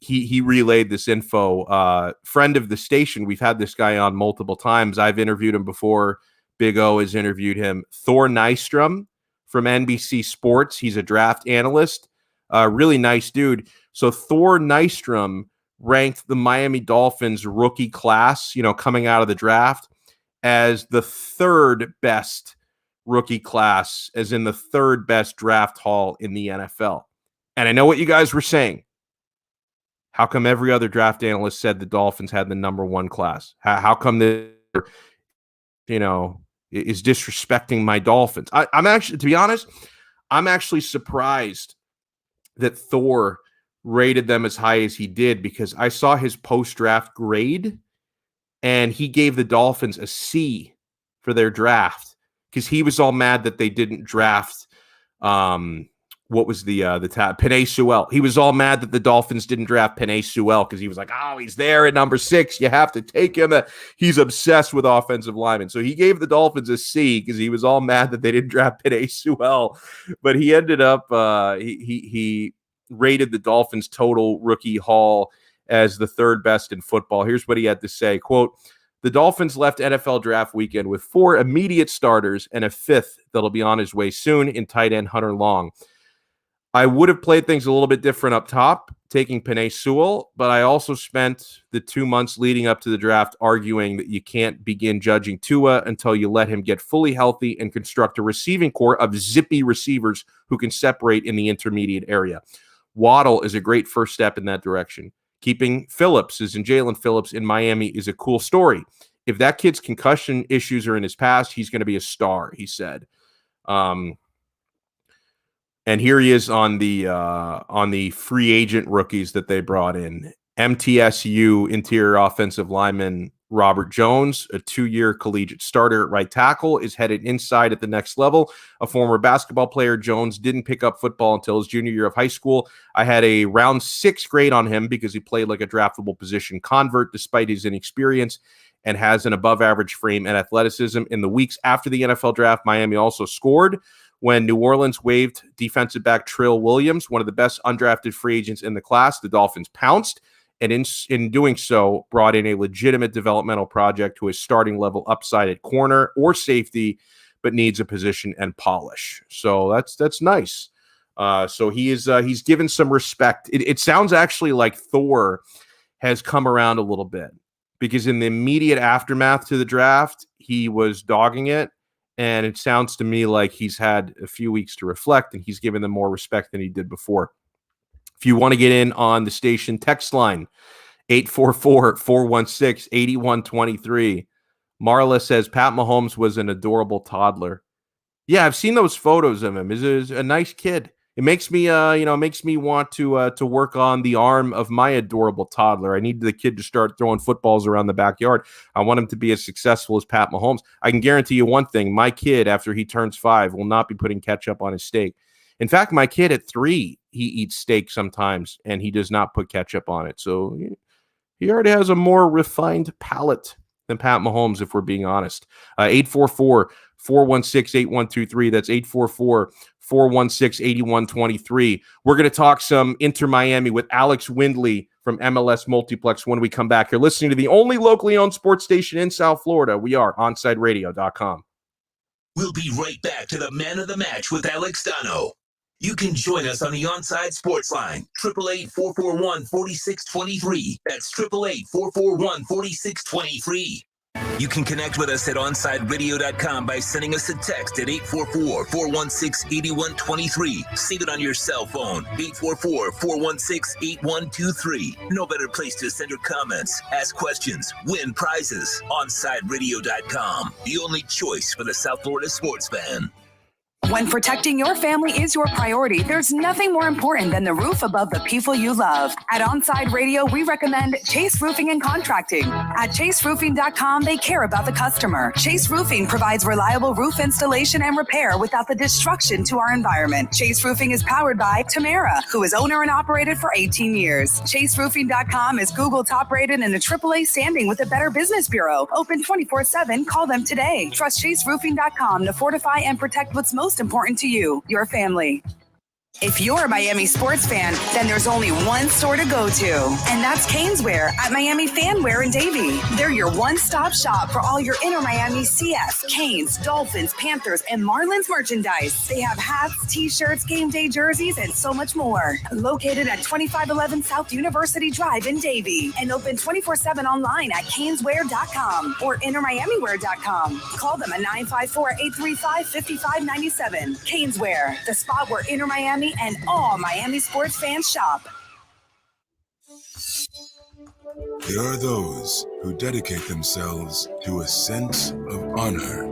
He relayed this info. Friend of the station, we've had this guy on multiple times. I've interviewed him before. Big O has interviewed him. Thor Nystrom from NBC Sports. He's a draft analyst. Really nice dude. So Thor Nystrom ranked the Miami Dolphins rookie class, coming out of the draft, as the third best rookie class, as in the third best draft haul in the NFL. And I know what you guys were saying. How come every other draft analyst said the Dolphins had the number one class? How come this, is disrespecting my Dolphins? I'm actually, to be honest, I'm actually surprised that Thor rated them as high as he did, because I saw his post-draft grade and he gave the Dolphins a C for their draft, because he was all mad that they didn't draft what was the Penei Sewell. He was all mad that the Dolphins didn't draft Penei Sewell, because he was like, oh, he's there at number 6. You have to take him. He's obsessed with offensive linemen. So he gave the Dolphins a C because he was all mad that they didn't draft Penei Sewell. But he ended up, he rated the Dolphins total rookie haul as the third best in football. Here's what he had to say, quote, "The Dolphins left NFL draft weekend with 4 immediate starters and a 5th that'll be on his way soon in tight end Hunter Long. I would have played things a little bit different up top, taking Penei Sewell, but I also spent the 2 months leading up to the draft arguing that you can't begin judging Tua until you let him get fully healthy and construct a receiving core of zippy receivers who can separate in the intermediate area. Waddle is a great first step in that direction. Keeping Phillips, as in Jalen Phillips, in Miami is a cool story. If that kid's concussion issues are in his past, he's going to be a star," he said. And here he is on the free agent rookies that they brought in. MTSU interior offensive lineman Robert Jones, a 2-year collegiate starter at right tackle, is headed inside at the next level. A former basketball player, Jones didn't pick up football until his junior year of high school. I had a round 6 grade on him because he played like a draftable position convert despite his inexperience, and has an above average frame and athleticism. In the weeks after the NFL draft, Miami also scored when New Orleans waived defensive back Trill Williams, one of the best undrafted free agents in the class. The Dolphins pounced, and in doing so, brought in a legitimate developmental project who is starting level upside at corner or safety, but needs a position and polish. So that's nice. So he's given some respect. It sounds actually like Thor has come around a little bit, because in the immediate aftermath to the draft, he was dogging it. And it sounds to me like he's had a few weeks to reflect, and he's given them more respect than he did before. If you want to get in on the station text line, 844-416-8123. Marla says, Pat Mahomes was an adorable toddler. Yeah, I've seen those photos of him. He's a nice kid. It makes me, makes me want to work on the arm of my adorable toddler. I need the kid to start throwing footballs around the backyard. I want him to be as successful as Pat Mahomes. I can guarantee you one thing: my kid, after he turns 5, will not be putting ketchup on his steak. In fact, my kid at 3, he eats steak sometimes, and he does not put ketchup on it. So he already has a more refined palate than Pat Mahomes, if we're being honest. 844 844-416-8123. That's 844-416-8123. We're going to talk some Inter Miami with Alex Windley from MLS Multiplex when we come back. You're listening to the only locally owned sports station in South Florida. We are OnsideRadio.com. We'll be right back to the Man of the Match with Alex Donno. You can join us on the Onside Sports Line, 888-441-4623. That's 888-441-4623. You can connect with us at OnsideRadio.com by sending us a text at 844-416-8123. Save it on your cell phone, 844-416-8123. No better place to send your comments, ask questions, win prizes. OnsideRadio.com, the only choice for the South Florida sports fan. When protecting your family is your priority, there's nothing more important than the roof above the people you love. At Onside Radio, we recommend Chase Roofing and Contracting. At chaseroofing.com, they care about the customer. Chase Roofing provides reliable roof installation and repair without the destruction to our environment. Chase Roofing is powered by Tamara, who is owner and operated for 18 years. Chaseroofing.com is Google top rated and a AAA standing with the Better Business Bureau. Open 24/7. Call them today. Trust chaseroofing.com to fortify and protect what's most important to you, your family. If you're a Miami sports fan, then there's only one store to go to, and that's Caneswear at Miami Fanwear in Davie. They're your one-stop shop for all your Inter Miami CF, Canes, Dolphins, Panthers, and Marlins merchandise. They have hats, t-shirts, game day jerseys, and so much more. Located at 2511 South University Drive in Davie, and open 24/7 online at caneswear.com or intermiamiwear.com. Call them at 954-835-5597. Caneswear, the spot where Inter Miami and all Miami sports fans shop. There are those who dedicate themselves to a sense of honor,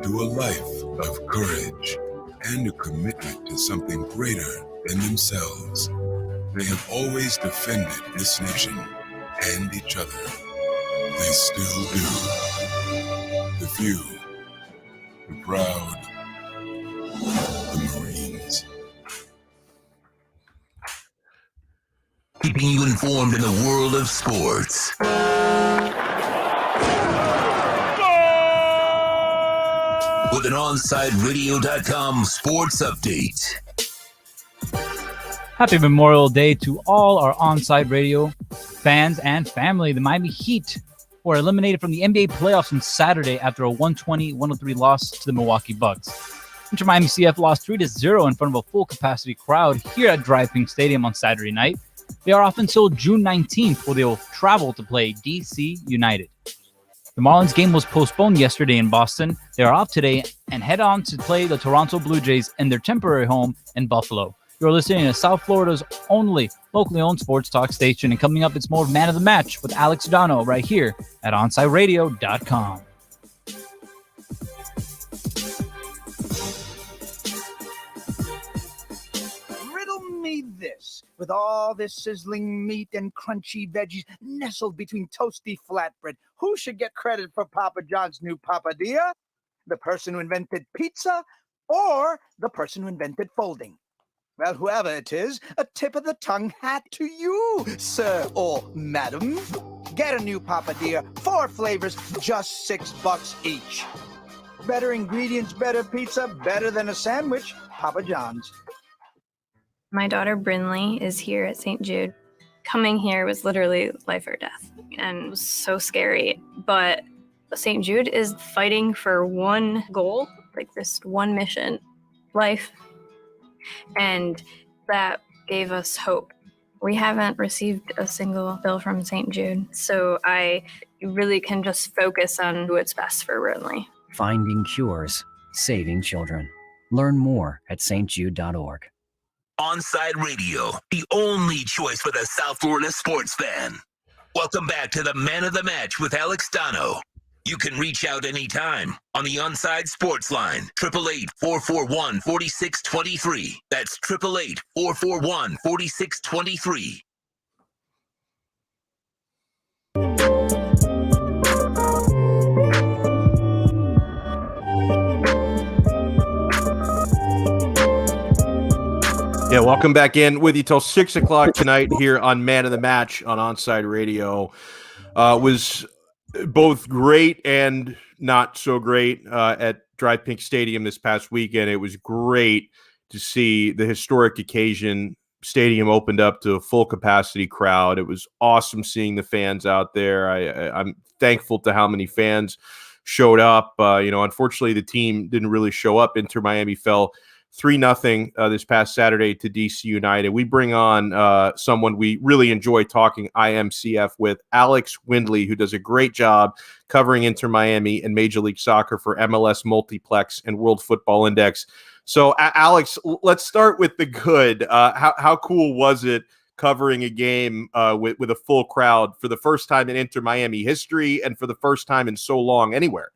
to a life of courage, and a commitment to something greater than themselves. They have always defended this nation and each other. They still do. The few, the proud, the Marines. Keeping you informed in the world of sports. With an OnsideRadio.com sports update. Happy Memorial Day to all our Onside Radio fans and family. The Miami Heat were eliminated from the NBA playoffs on Saturday after a 120-103 loss to the Milwaukee Bucks. Inter Miami CF lost 3-0 in front of a full capacity crowd here at Drive Pink Stadium on Saturday night. They are off until June 19th, where they will travel to play DC United. The Marlins game was postponed yesterday in Boston. They are off today and head on to play the Toronto Blue Jays in their temporary home in Buffalo. You're listening to South Florida's only locally owned sports talk station, and coming up, it's more Man of the Match with Alex Donno right here at OnsideRadio.com. Me this, with all this sizzling meat and crunchy veggies nestled between toasty flatbread, who should get credit for Papa John's new papadilla? The person who invented pizza or the person who invented folding? Well, whoever it is, a tip of the tongue hat to you, sir or madam. Get a new papadilla, 4 flavors, just $6 each. Better ingredients, better pizza, better than a sandwich, Papa John's. My daughter Brinley is here at St. Jude. Coming here was literally life or death, and it was so scary. But St. Jude is fighting for one goal, like this one mission, life. And that gave us hope. We haven't received a single bill from St. Jude, so I really can just focus on what's best for Brinley. Finding cures, saving children. Learn more at stjude.org. Onside Radio, the only choice for the South Florida sports fan. Welcome back to the Man of the Match with Alex Donno. You can reach out anytime on the Onside Sports Line, 888-441-4623. That's 888-441-4623. Yeah, welcome back in with you till 6 o'clock tonight here on Man of the Match on Onside Radio. Was both great and not so great at Drive Pink Stadium this past weekend. It was great to see the historic occasion. Stadium opened up to a full capacity crowd. It was awesome seeing the fans out there. I'm thankful to how many fans showed up. Unfortunately, the team didn't really show up. Inter Miami fell 3-0 this past Saturday to DC United. We bring on someone we really enjoy talking IMCF with, Alex Windley, who does a great job covering Inter Miami and Major League Soccer for MLS Multiplex and World Football Index. So, Alex, let's start with the good. How cool was it covering a game with a full crowd for the first time in Inter Miami history and for the first time in so long anywhere?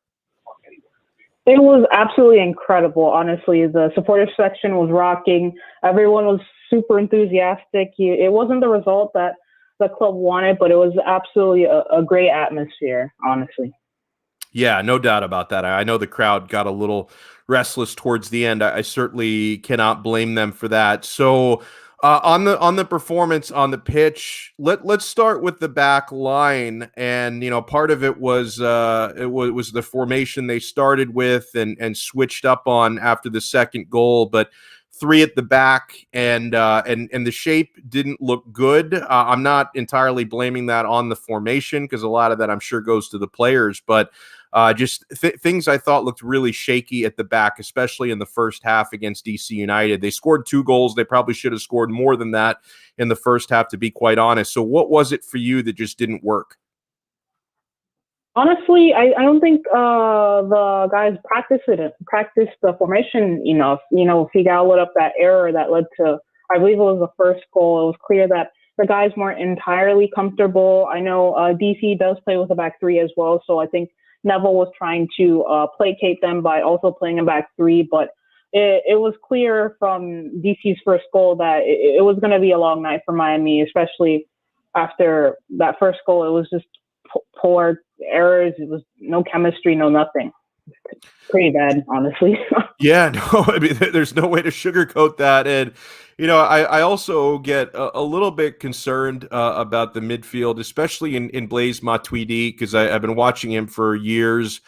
It was absolutely incredible, honestly. The supporter section was rocking. Everyone was super enthusiastic. It wasn't the result that the club wanted, but it was absolutely a great atmosphere, honestly. Yeah, no doubt about that. I know the crowd got a little restless towards the end. I certainly cannot blame them for that. So on the performance on the pitch, let's start with the back line. And part of it was the formation they started with and switched up on after the second goal, but three at the back and the shape didn't look good. I'm not entirely blaming that on the formation because a lot of that I'm sure goes to the players, but just things I thought looked really shaky at the back, especially in the first half against DC United. They scored 2 goals. They probably should have scored more than that in the first half, to be quite honest. So what was it for you that just didn't work? Honestly, I don't think the guys practiced the formation enough. Figal lit up that error that led to, I believe it was the first goal. It was clear that the guys weren't entirely comfortable. I know DC does play with a back three as well, so I think Neville was trying to placate them by also playing a back three, but it was clear from DC's first goal that it was going to be a long night for Miami, especially after that first goal. It was just poor errors. It was no chemistry, no nothing. Pretty bad, honestly. Yeah, no, I mean, there's no way to sugarcoat that. And, I also get a little bit concerned about the midfield, especially in Blaise Matuidi, because I've been watching him for years.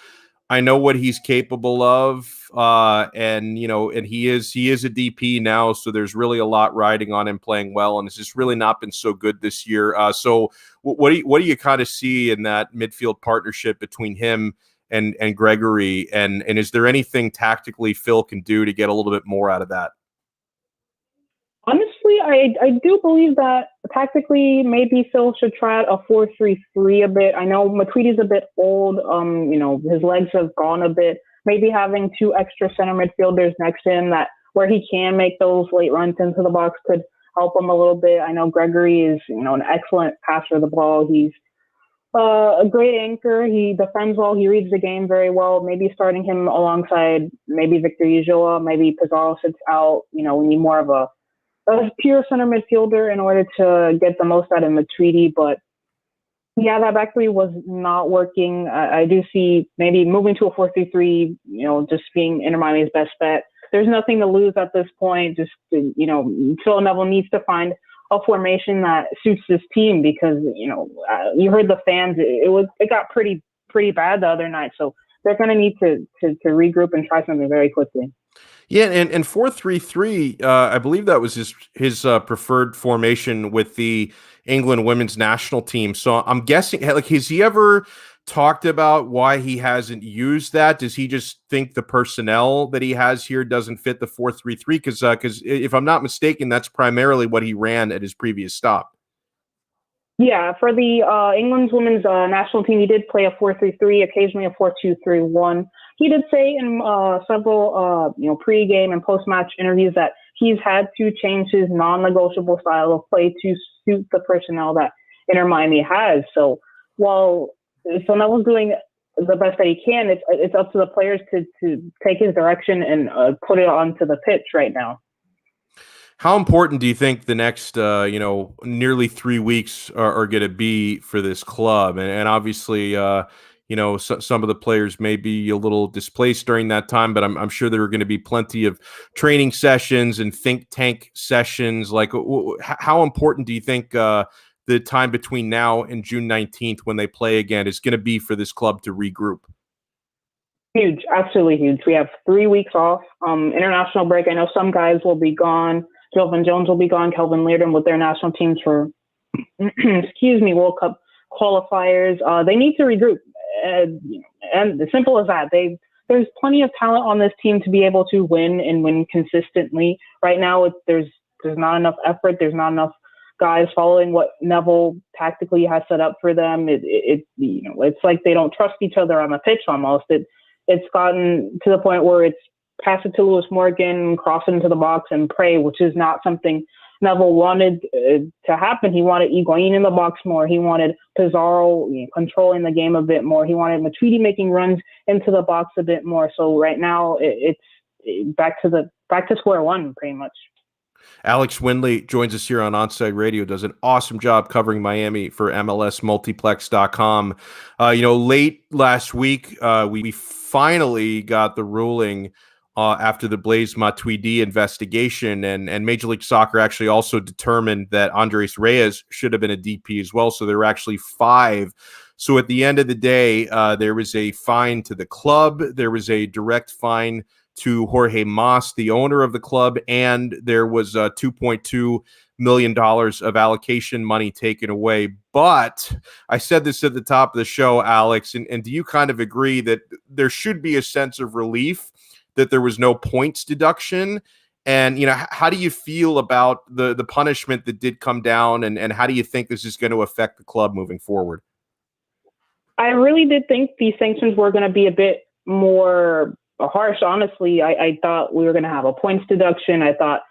I know what he's capable of, and he is a DP now, so there's really a lot riding on him playing well, and it's just really not been so good this year. So what do you kind of see in that midfield partnership between him and Gregory, and is there anything tactically Phil can do to get a little bit more out of that? Honestly, I do believe that tactically maybe Phil should try out a 4-3-3 a bit. I know Matuidi's a bit old. His legs have gone a bit. Maybe having 2 extra center midfielders next to him where he can make those late runs into the box could help him a little bit. I know Gregory is, an excellent passer of the ball. He's a great anchor. He defends well. He reads the game very well. Maybe starting him alongside maybe Victor Ulloa, maybe Pizarro sits out. We need more of a pure center midfielder in order to get the most out of Matuidi. But yeah, that back three was not working. I do see maybe moving to a 4-3-3, just being Inter Miami's best bet. There's nothing to lose at this point. Just, Phil Neville needs to find a formation that suits this team because, you heard the fans. It got pretty bad the other night. So they're going to need to regroup and try something very quickly. Yeah, and 4-3-3, I believe that was his preferred formation with the England women's national team. So I'm guessing, has he ever talked about why he hasn't used that? Does he just think the personnel that he has here doesn't fit the 4-3-3? Because if I'm not mistaken, that's primarily what he ran at his previous stop. Yeah, for the England's women's national team, he did play a 4-3-3, occasionally a 4-2-3-1. He did say in several pre-game and post-match interviews that he's had to change his non-negotiable style of play to suit the personnel that Inter Miami has. So while Neville's doing the best that he can, it's up to the players to take his direction and put it onto the pitch right now. How important do you think the next, nearly 3 weeks are going to be for this club? And obviously, some of the players may be a little displaced during that time, but I'm sure there are going to be plenty of training sessions and think tank sessions. Like, how important do you think the time between now and June 19th when they play again is going to be for this club to regroup? Huge, absolutely huge. We have 3 weeks off. International break. I know some guys will be gone. Jovan Jones will be gone. Kelvin Leardon with their national teams for, World Cup qualifiers. They need to regroup, and as simple as that. There's plenty of talent on this team to be able to win and win consistently. Right now, there's not enough effort. There's not enough guys following what Neville tactically has set up for them. It's like they don't trust each other on the pitch almost. It's gotten to the point where it's pass it to Lewis Morgan, cross it into the box and pray, which is not something Neville wanted to happen. He wanted Higuain in the box more. He wanted Pizarro controlling the game a bit more. He wanted Matuidi making runs into the box a bit more. So right now it's back to square one pretty much. Alex Windley joins us here on Onside Radio, does an awesome job covering Miami for MLSmultiplex.com. Late last week, we finally got the ruling after the Blaise Matuidi investigation, and Major League Soccer actually also determined that Andres Reyes should have been a DP as well. So there were actually 5. So at the end of the day, there was a fine to the club. There was a direct fine to Jorge Mas, the owner of the club, and there was $2.2 million of allocation money taken away. But I said this at the top of the show, Alex, and do you kind of agree that there should be a sense of relief that there was no points deduction? And, how do you feel about the punishment that did come down, and how do you think this is going to affect the club moving forward? I really did think these sanctions were going to be a bit more harsh. Honestly, I thought we were going to have a points deduction. I thought,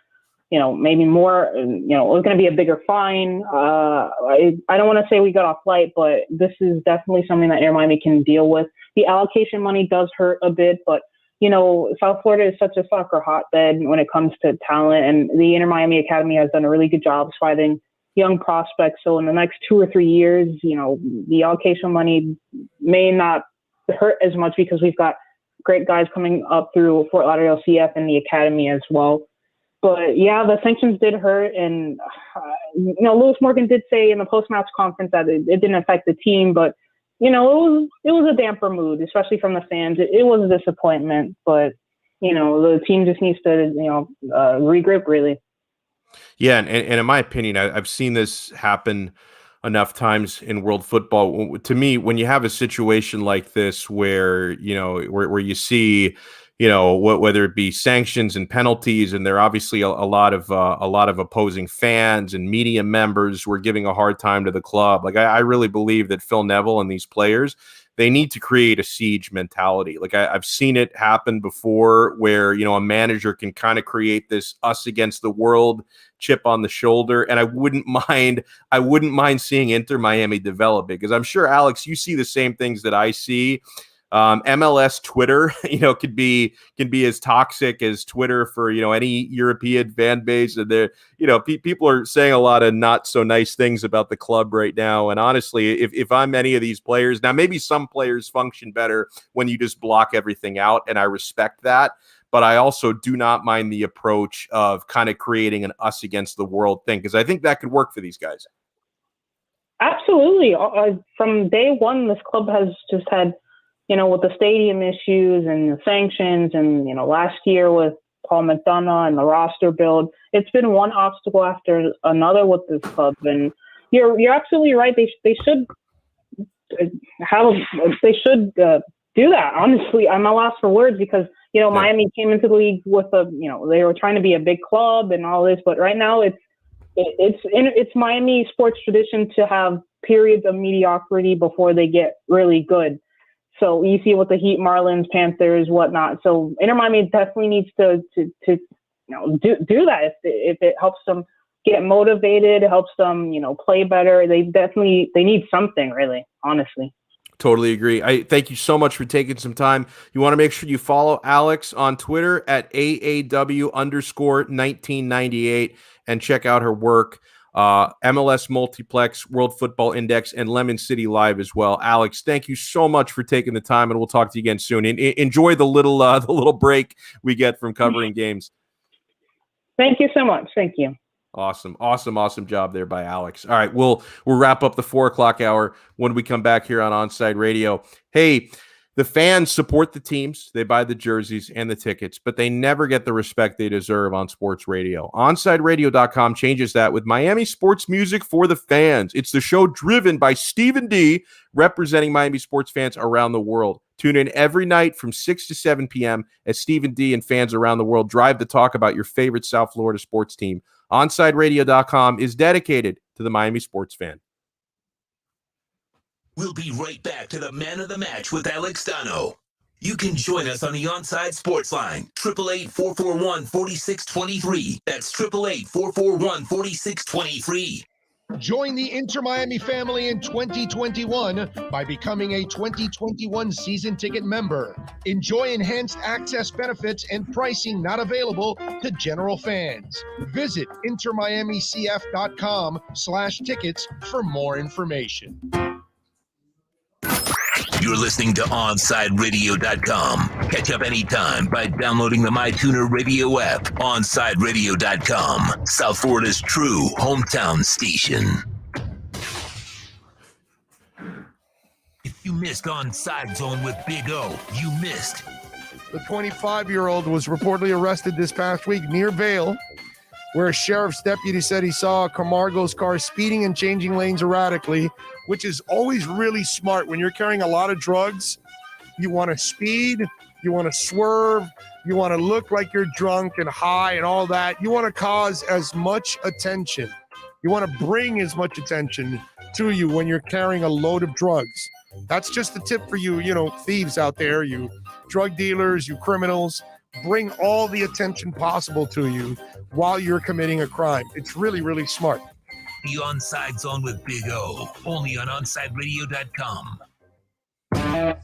maybe more, it was going to be a bigger fine. I don't want to say we got off light, but this is definitely something that Inter Miami can deal with. The allocation money does hurt a bit, but South Florida is such a soccer hotbed when it comes to talent, and the Inter Miami Academy has done a really good job finding young prospects. So in the next 2 or 3 years, the allocation money may not hurt as much because we've got great guys coming up through Fort Lauderdale CF and the academy as well. But yeah, the sanctions did hurt. And, Lewis Morgan did say in the post-match conference that it didn't affect the team, but, it was a damper mood, especially from the fans. It was a disappointment, but, the team just needs to, regroup really. Yeah. And in my opinion, I've seen this happen enough times in world football. To me, when you have a situation like this where you see, whether it be sanctions and penalties, and there are obviously a lot of opposing fans and media members who are giving a hard time to the club. Like I really believe that Phil Neville and these players, they need to create a siege mentality. Like I've seen it happen before where, a manager can kind of create this us against the world chip on the shoulder. And I wouldn't mind seeing Inter Miami develop it, because I'm sure, Alex, you see the same things that I see. MLS Twitter, can be as toxic as Twitter for, any European fan base. And there, people are saying a lot of not so nice things about the club right now. And honestly, if I'm any of these players, now maybe some players function better when you just block everything out, and I respect that. But I also do not mind the approach of kind of creating an us against the world thing, because I think that could work for these guys. Absolutely. From day one, this club has just had, with the stadium issues and the sanctions, and, last year with Paul McDonough and the roster build, it's been one obstacle after another with this club. And you're absolutely right. They should do that. Honestly, I'm at a loss for words, because Miami came into the league with they were trying to be a big club and all this, but right now it's Miami sports tradition to have periods of mediocrity before they get really good. So you see with the Heat, Marlins, Panthers, whatnot. So Inter Miami definitely needs to do that if it helps them get motivated, helps them play better. They need something, really, honestly. Totally agree. I thank you so much for taking some time. You want to make sure you follow Alex on Twitter at AAW_1998 and check out her work. MLS Multiplex, World Football Index, and Lemon City Live as well. Alex, thank you so much for taking the time, and we'll talk to you again soon. Enjoy the little break we get from covering games. Thank you so much. Thank you. Awesome job there by Alex. All right, we'll wrap up the 4 o'clock hour when we come back here on Onside Radio. Hey, The fans support the teams. They buy the jerseys and the tickets, but they never get the respect they deserve on sports radio. OnsideRadio.com changes that with Miami sports music for the fans. It's the show driven by Stephen D, representing Miami sports fans around the world. Tune in every night from 6 to 7 p.m. as Stephen D and fans around the world drive the talk about your favorite South Florida sports team. OnsideRadio.com is dedicated to the Miami sports fan. We'll be right back to the Man of the Match with Alex Donno. You can join us on the Onside Sports Line, 888-441-4623. That's 888-441-4623. Join the Inter Miami family in 2021 by becoming a 2021 season ticket member. Enjoy enhanced access benefits and pricing not available to general fans. Visit intermiamicf.com/tickets for more information. You're listening to OnsideRadio.com. Catch up anytime by downloading the MyTuner Radio app. OnsideRadio.com, South Florida's true hometown station. If you missed Onside Zone with Big O, you missed. The 25-year-old was reportedly arrested this past week near Vail, where a sheriff's deputy said he saw Camargo's car speeding and changing lanes erratically, which is always really smart. When you're carrying a lot of drugs, you want to speed, you want to swerve, you want to look like you're drunk and high and all that. You want to cause as much attention. You want to bring as much attention to you when you're carrying a load of drugs. That's just the tip for you, thieves out there, you drug dealers, you criminals. Bring all the attention possible to you while you're committing a crime. It's really, really smart. The Onside Zone with Big O, only on OnsideRadio.com.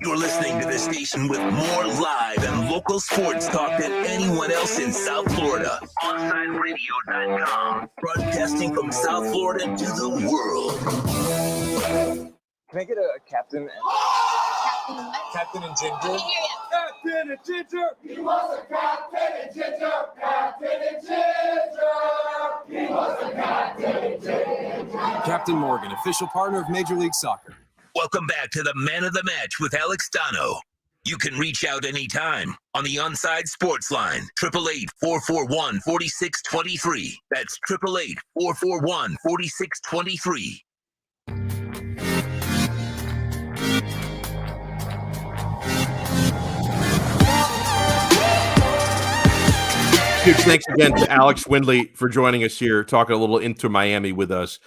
You're listening to the station with more live and local sports talk than anyone else in South Florida. OnsideRadio.com, broadcasting from South Florida to the world. Can I get a captain? Captain and Ginger? Captain and Ginger! He was a Captain and Ginger! Captain and Ginger! He was a Captain and Ginger! Captain Morgan, official partner of Major League Soccer. Welcome back to the Man of the Match with Alex Donno. You can reach out anytime on the Onside Sports Line, 888-441-4623. That's 888-441-4623. Huge thanks again to Alex Windley for joining us here, talking a little Inter Miami with us.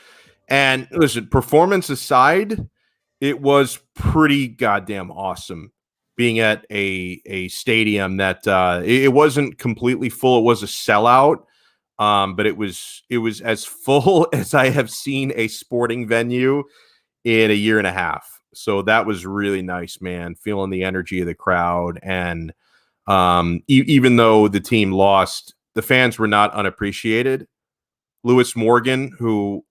And listen, performance aside, it was pretty goddamn awesome being at a stadium that it wasn't completely full. It was a sellout, but it was as full as I have seen a sporting venue in a year and a half. So that was really nice, man. Feeling the energy of the crowd. And even though the team lost, the fans were not unappreciated. Lewis Morgan, who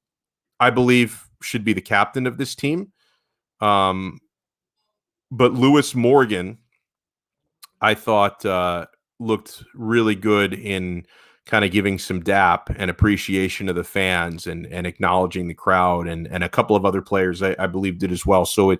I believe should be the captain of this team, but Lewis Morgan, I thought looked really good in kind of giving some dap and appreciation of the fans and acknowledging the crowd, and a couple of other players I believe did as well. So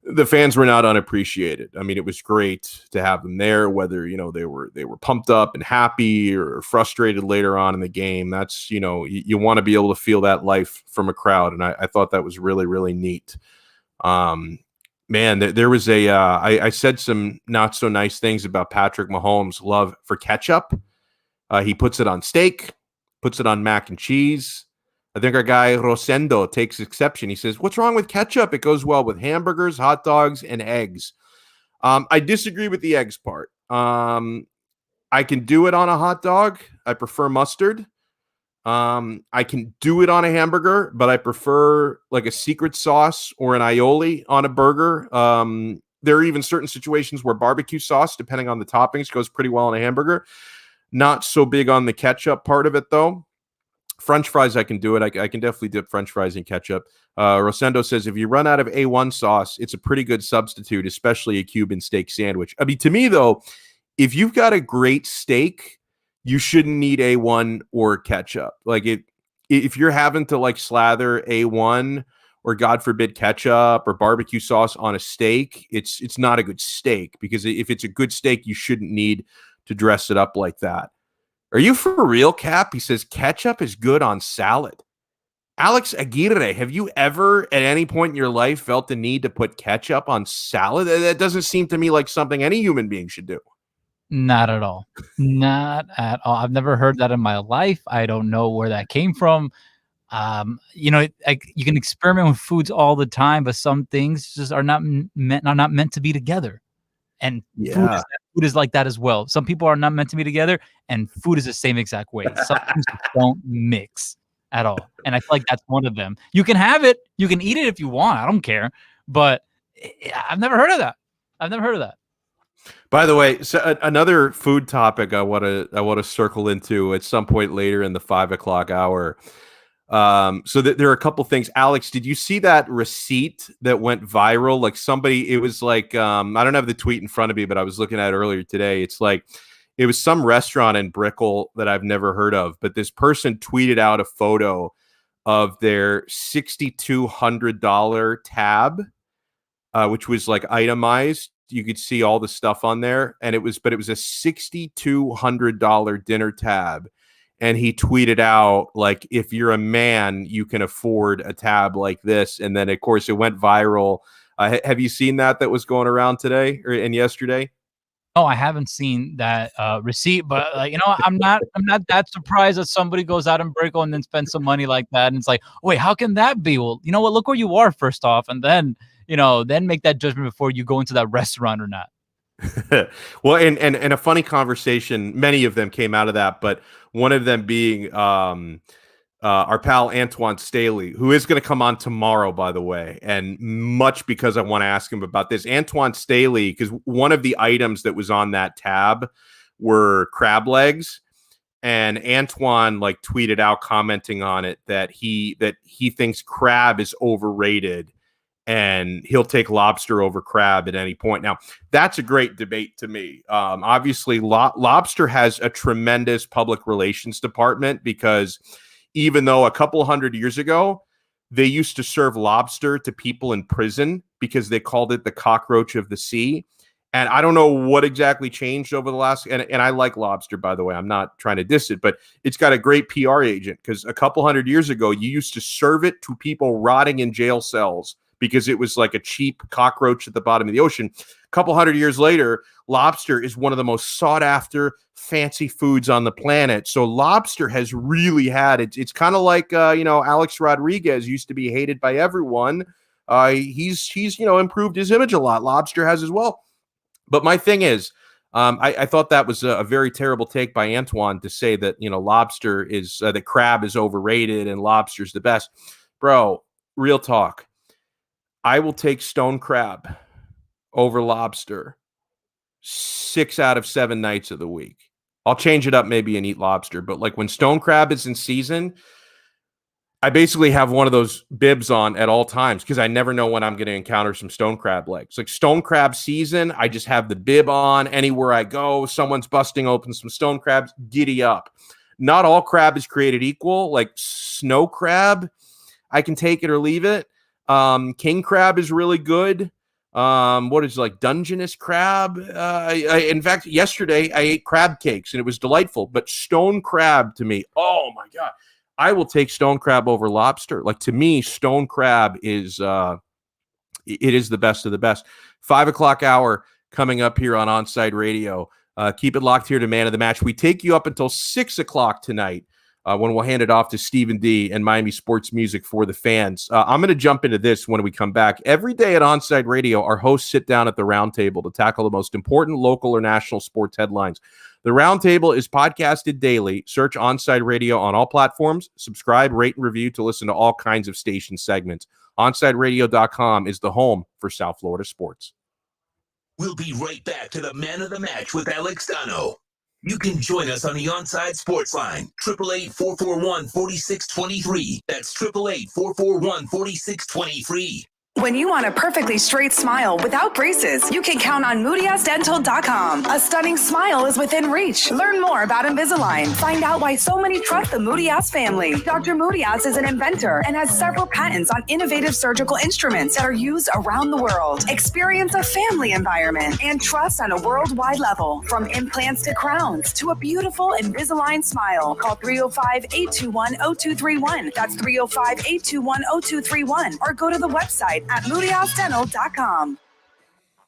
the fans were not unappreciated. I mean, it was great to have them there, whether, they were pumped up and happy or frustrated later on in the game. That's, you want to be able to feel that life from a crowd. And I thought that was really, really neat. Man, there was I said some not so nice things about Patrick Mahomes' love for ketchup. He puts it on steak, puts it on mac and cheese. I think our guy Rosendo takes exception. He says, "What's wrong with ketchup? It goes well with hamburgers, hot dogs, and eggs." I disagree with the eggs part. I can do it on a hot dog. I prefer mustard. I can do it on a hamburger, but I prefer like a secret sauce or an aioli on a burger. There are even certain situations where barbecue sauce, depending on the toppings, goes pretty well on a hamburger. Not so big on the ketchup part of it, though. French fries, I can do it. I can definitely dip French fries in ketchup. Rosendo says, if you run out of A1 sauce, it's a pretty good substitute, especially a Cuban steak sandwich. I mean, to me, though, if you've got a great steak, you shouldn't need A1 or ketchup. Like, if you're having to, like, slather A1 or God forbid ketchup or barbecue sauce on a steak, it's not a good steak, because if it's a good steak, you shouldn't need to dress it up like that. Are you for real, Cap? He says ketchup is good on salad. Alex Aguirre, have you ever at any point in your life felt the need to put ketchup on salad? That doesn't seem to me like something any human being should do. Not at all. Not at all. I've never heard that in my life. I don't know where that came from. You know, you can experiment with foods all the time, but some things just are not meant to be together. And food is like that as well. Some people are not meant to be together, and food is the same exact way. Some things don't mix at all. And I feel like that's one of them. You can have it, you can eat it if you want. I don't care. But I've never heard of that. I've never heard of that. By the way, so another food topic I want to circle into at some point later in the 5 o'clock hour. So there are a couple things. Alex, did you see that receipt that went viral? Like it was like, I don't have the tweet in front of me, but I was looking at it earlier today. It's like, it was some restaurant in Brickell that I've never heard of, but this person tweeted out a photo of their $6,200 tab, which was like itemized. You could see all the stuff on there, and it was a $6,200 dinner tab. And he tweeted out, like, if you're a man, you can afford a tab like this. And then, of course, it went viral. Have you seen that was going around today and yesterday? Oh, I haven't seen that receipt, but I'm not that surprised that somebody goes out in Brickell and then spends some money like that. And it's like, wait, how can that be? Well, you know what? Look where you are first off, and then then make that judgment before you go into that restaurant or not. Well, and a funny conversation, many of them came out of that, but one of them being our pal Antoine Staley, who is going to come on tomorrow, by the way, and much because I want to ask him about this. Antoine Staley, because one of the items that was on that tab were crab legs, and Antoine tweeted out, commenting on it, that he thinks crab is overrated and he'll take lobster over crab at any point. Now, that's a great debate to me. Obviously, lobster has a tremendous public relations department, because even though a couple hundred years ago, they used to serve lobster to people in prison because they called it the cockroach of the sea. And I don't know what exactly changed over the last, and I like lobster, by the way, I'm not trying to diss it, but it's got a great PR agent, because a couple hundred years ago, you used to serve it to people rotting in jail cells because it was like a cheap cockroach at the bottom of the ocean. A couple hundred years later, lobster is one of the most sought after fancy foods on the planet. So lobster has really had it's kind of like Alex Rodriguez used to be hated by everyone. He's improved his image a lot. Lobster has as well. But my thing is, I thought that was a very terrible take by Antoine to say that lobster is that crab is overrated and lobster's the best. Bro, real talk. I will take stone crab over lobster 6 out of 7 nights of the week. I'll change it up maybe and eat lobster, but when stone crab is in season, I basically have one of those bibs on at all times, because I never know when I'm going to encounter some stone crab legs. Like stone crab season, I just have the bib on anywhere I go. Someone's busting open some stone crabs, giddy up. Not all crab is created equal. Like snow crab, I can take it or leave it. King crab is really good. What is Dungeness crab? In fact, yesterday I ate crab cakes and it was delightful, but stone crab to me, oh my God, I will take stone crab over lobster. To me, stone crab is, it is the best of the best. 5 o'clock hour coming up here on Onside Radio. Keep it locked here to Man of the Match. We take you up until 6 o'clock tonight. When we'll hand it off to Stephen D and Miami Sports Music for the fans. I'm going to jump into this when we come back. Every day at Onside Radio, our hosts sit down at the round table to tackle the most important local or national sports headlines. The round table is podcasted daily. Search Onside Radio on all platforms. Subscribe, rate, and review to listen to all kinds of station segments. OnsideRadio.com is the home for South Florida sports. We'll be right back to the Man of the Match with Alex Donno. You can join us on the Onside Sports Line, 888-441-4623. That's 888-441-4623. When you want a perfectly straight smile without braces, you can count on MoodyAssDental.com. A stunning smile is within reach. Learn more about Invisalign. Find out why so many trust the Moody Ass family. Dr. Moody Ass is an inventor and has several patents on innovative surgical instruments that are used around the world. Experience a family environment and trust on a worldwide level. From implants to crowns to a beautiful Invisalign smile. Call 305-821-0231. That's 305-821-0231. Or go to the website at MoodyAssDental.com.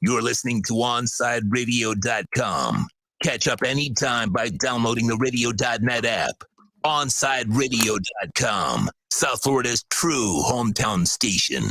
You're listening to OnsideRadio.com. Catch up anytime by downloading the Radio.net app. OnsideRadio.com, South Florida's true hometown station.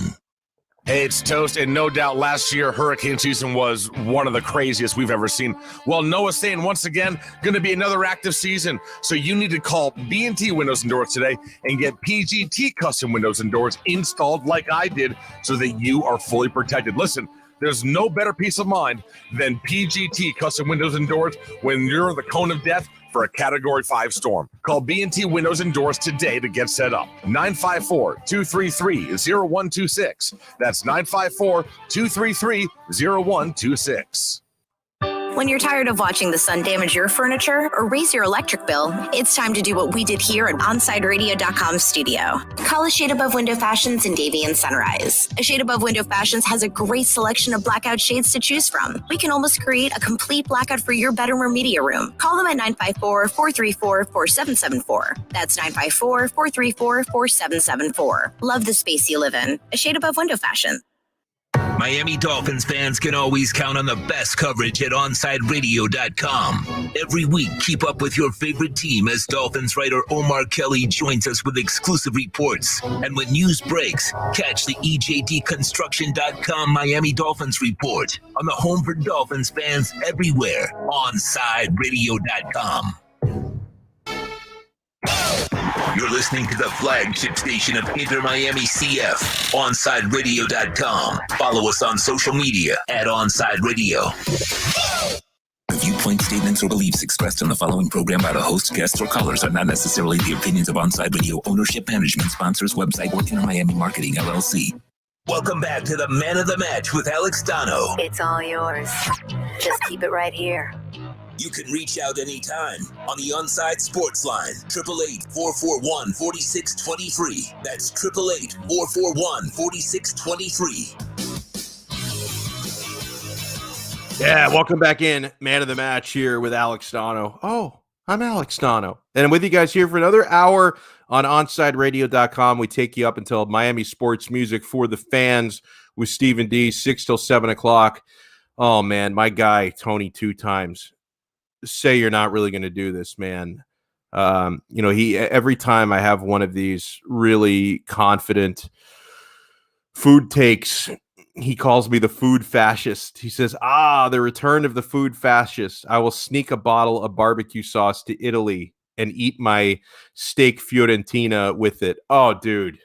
Hey, it's Toast, and no doubt last year hurricane season was one of the craziest we've ever seen. Well, Noah's saying once again, going to be another active season. So you need to call B&T Windows and Doors today and get PGT custom windows and doors installed like I did so that you are fully protected. Listen, there's no better peace of mind than PGT custom windows and doors when you're the cone of death for a Category 5 storm. Call B&T Windows and Doors today to get set up. 954-233-0126. That's 954-233-0126. When you're tired of watching the sun damage your furniture or raise your electric bill, it's time to do what we did here at OnsideRadio.com studio. Call A Shade Above Window Fashions in Davie and Sunrise. A Shade Above Window Fashions has a great selection of blackout shades to choose from. We can almost create a complete blackout for your bedroom or media room. Call them at 954-434-4774. That's 954-434-4774. Love the space you live in. A Shade Above Window Fashion. Miami Dolphins fans can always count on the best coverage at OnsideRadio.com. Every week, keep up with your favorite team as Dolphins writer Omar Kelly joins us with exclusive reports. And when news breaks, catch the EJDConstruction.com Miami Dolphins report on the home for Dolphins fans everywhere, OnsideRadio.com. You're listening to the flagship station of Inter Miami CF, OnsideRadio.com. Follow us on social media at Onside Radio. The viewpoint, statements, or beliefs expressed on the following program by the host, guests, or callers are not necessarily the opinions of Onside Radio ownership, management, sponsors, website, or Inter Miami Marketing, LLC. Welcome back to the Man of the Match with Alex Donno. It's all yours. Just keep it right here. You can reach out anytime on the Onside Sports Line, 888-441-4623. That's 888-441-4623. Yeah, welcome back in. Man of the Match here with Alex Donno. Oh, I'm Alex Donno. And I'm with you guys here for another hour on OnsideRadio.com. We take you up until Miami sports music for the fans with Stephen D, 6 till 7 o'clock. Oh, man, my guy, Tony, 2 times. Say you're not really going to do this, man. He every time I have one of these really confident food takes, he calls me the food fascist. He says, the return of the food fascist. I will sneak a bottle of barbecue sauce to Italy and eat my steak Fiorentina with it. Oh, dude,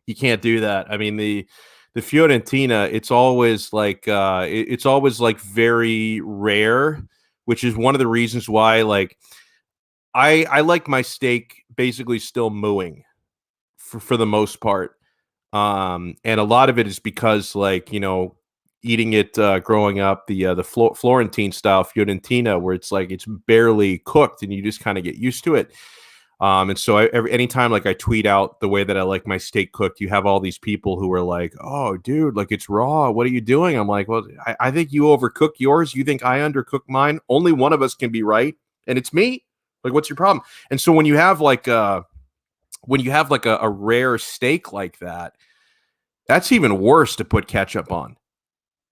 you can't do that. I mean, the Fiorentina, it's always like very rare, which is one of the reasons why, like, I like my steak basically still mooing for the most part. And a lot of it is because, like, eating it growing up, the Florentine style Fiorentina, where it's like it's barely cooked and you just kind of get used to it. And so anytime like I tweet out the way that I like my steak cooked, you have all these people who are like, "Oh, dude, like it's raw. What are you doing?" I'm like, "Well, I think you overcook yours. You think I undercook mine. Only one of us can be right, and it's me. Like, what's your problem?" And so when you have like a rare steak like that, that's even worse to put ketchup on.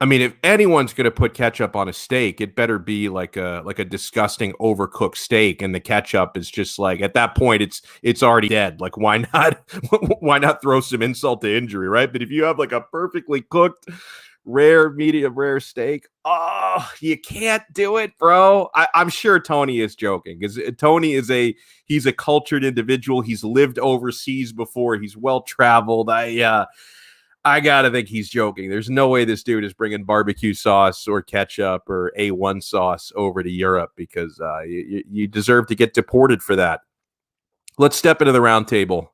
I mean, if anyone's going to put ketchup on a steak, it better be like a disgusting overcooked steak, and the ketchup is just like, at that point it's already dead. Like, why not throw some insult to injury, right? But if you have like a perfectly cooked medium rare steak, you can't do it, bro. I'm sure Tony is joking, because Tony he's a cultured individual. He's lived overseas before. He's well traveled. I gotta think he's joking. There's no way this dude is bringing barbecue sauce or ketchup or A1 sauce over to Europe, because you deserve to get deported for that. Let's step into the round table.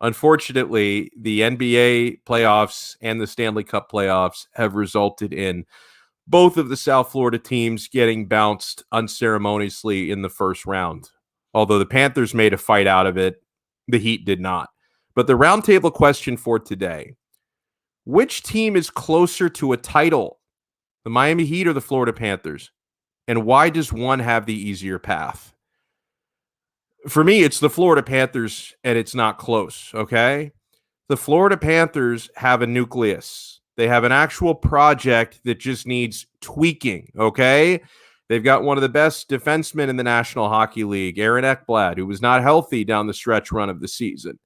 Unfortunately, the NBA playoffs and the Stanley Cup playoffs have resulted in both of the South Florida teams getting bounced unceremoniously in the first round. Although the Panthers made a fight out of it, the Heat did not. But the roundtable question for today, which team is closer to a title, the Miami Heat or the Florida Panthers? And why does one have the easier path? For me, it's the Florida Panthers, and it's not close, okay? The Florida Panthers have a nucleus. They have an actual project that just needs tweaking, okay? They've got one of the best defensemen in the National Hockey League, Aaron Ekblad, who was not healthy down the stretch run of the season.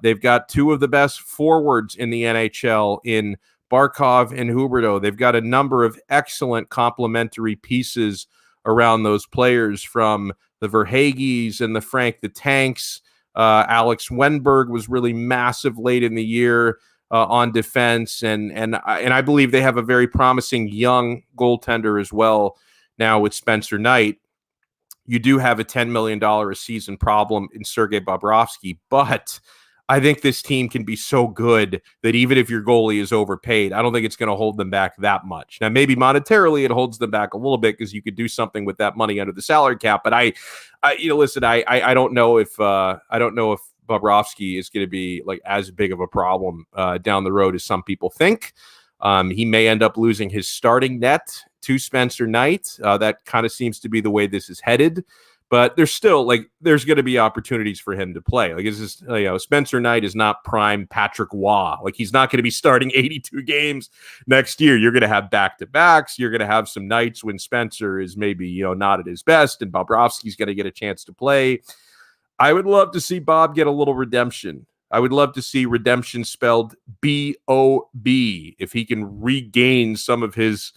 They've got two of the best forwards in the NHL in Barkov and Huberdeau. They've got a number of excellent complementary pieces around those players, from the Verhaeghes and the Frank the Tanks. Alex Wenberg was really massive late in the year on defense, and I believe they have a very promising young goaltender as well now with Spencer Knight. You do have a $10 million a season problem in Sergei Bobrovsky, but I think this team can be so good that even if your goalie is overpaid, I don't think it's going to hold them back that much. Now, maybe monetarily it holds them back a little bit because you could do something with that money under the salary cap. But I don't know if Bobrovsky is going to be like as big of a problem down the road as some people think. He may end up losing his starting net to Spencer Knight. That kind of seems to be the way this is headed. But there's still there's going to be opportunities for him to play. Like, it's just, Spencer Knight is not prime Patrick Waugh. Like, he's not going to be starting 82 games next year. You're going to have back-to-backs. You're going to have some nights when Spencer is maybe, not at his best, and Bobrovsky's going to get a chance to play. I would love to see Bob get a little redemption. I would love to see redemption spelled B-O-B if he can regain some of his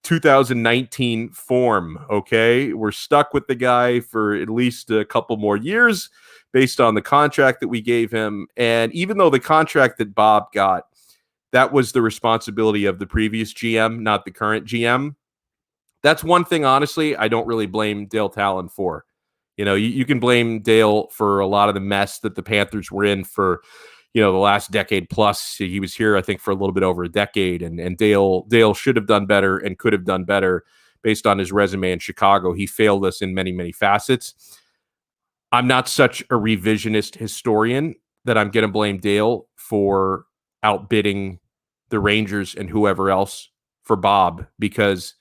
2019 form. Okay, we're stuck with the guy for at least a couple more years based on the contract that we gave him. And even though the contract that Bob got, that was the responsibility of the previous GM, not the current GM. That's one thing, honestly, I don't really blame Dale Talon for. You can blame Dale for a lot of the mess that the Panthers were in for the last decade plus. He was here, I think, for a little bit over a decade, and Dale should have done better and could have done better based on his resume in Chicago. He failed us in many, many facets. I'm not such a revisionist historian that I'm going to blame Dale for outbidding the Rangers and whoever else for Bob, because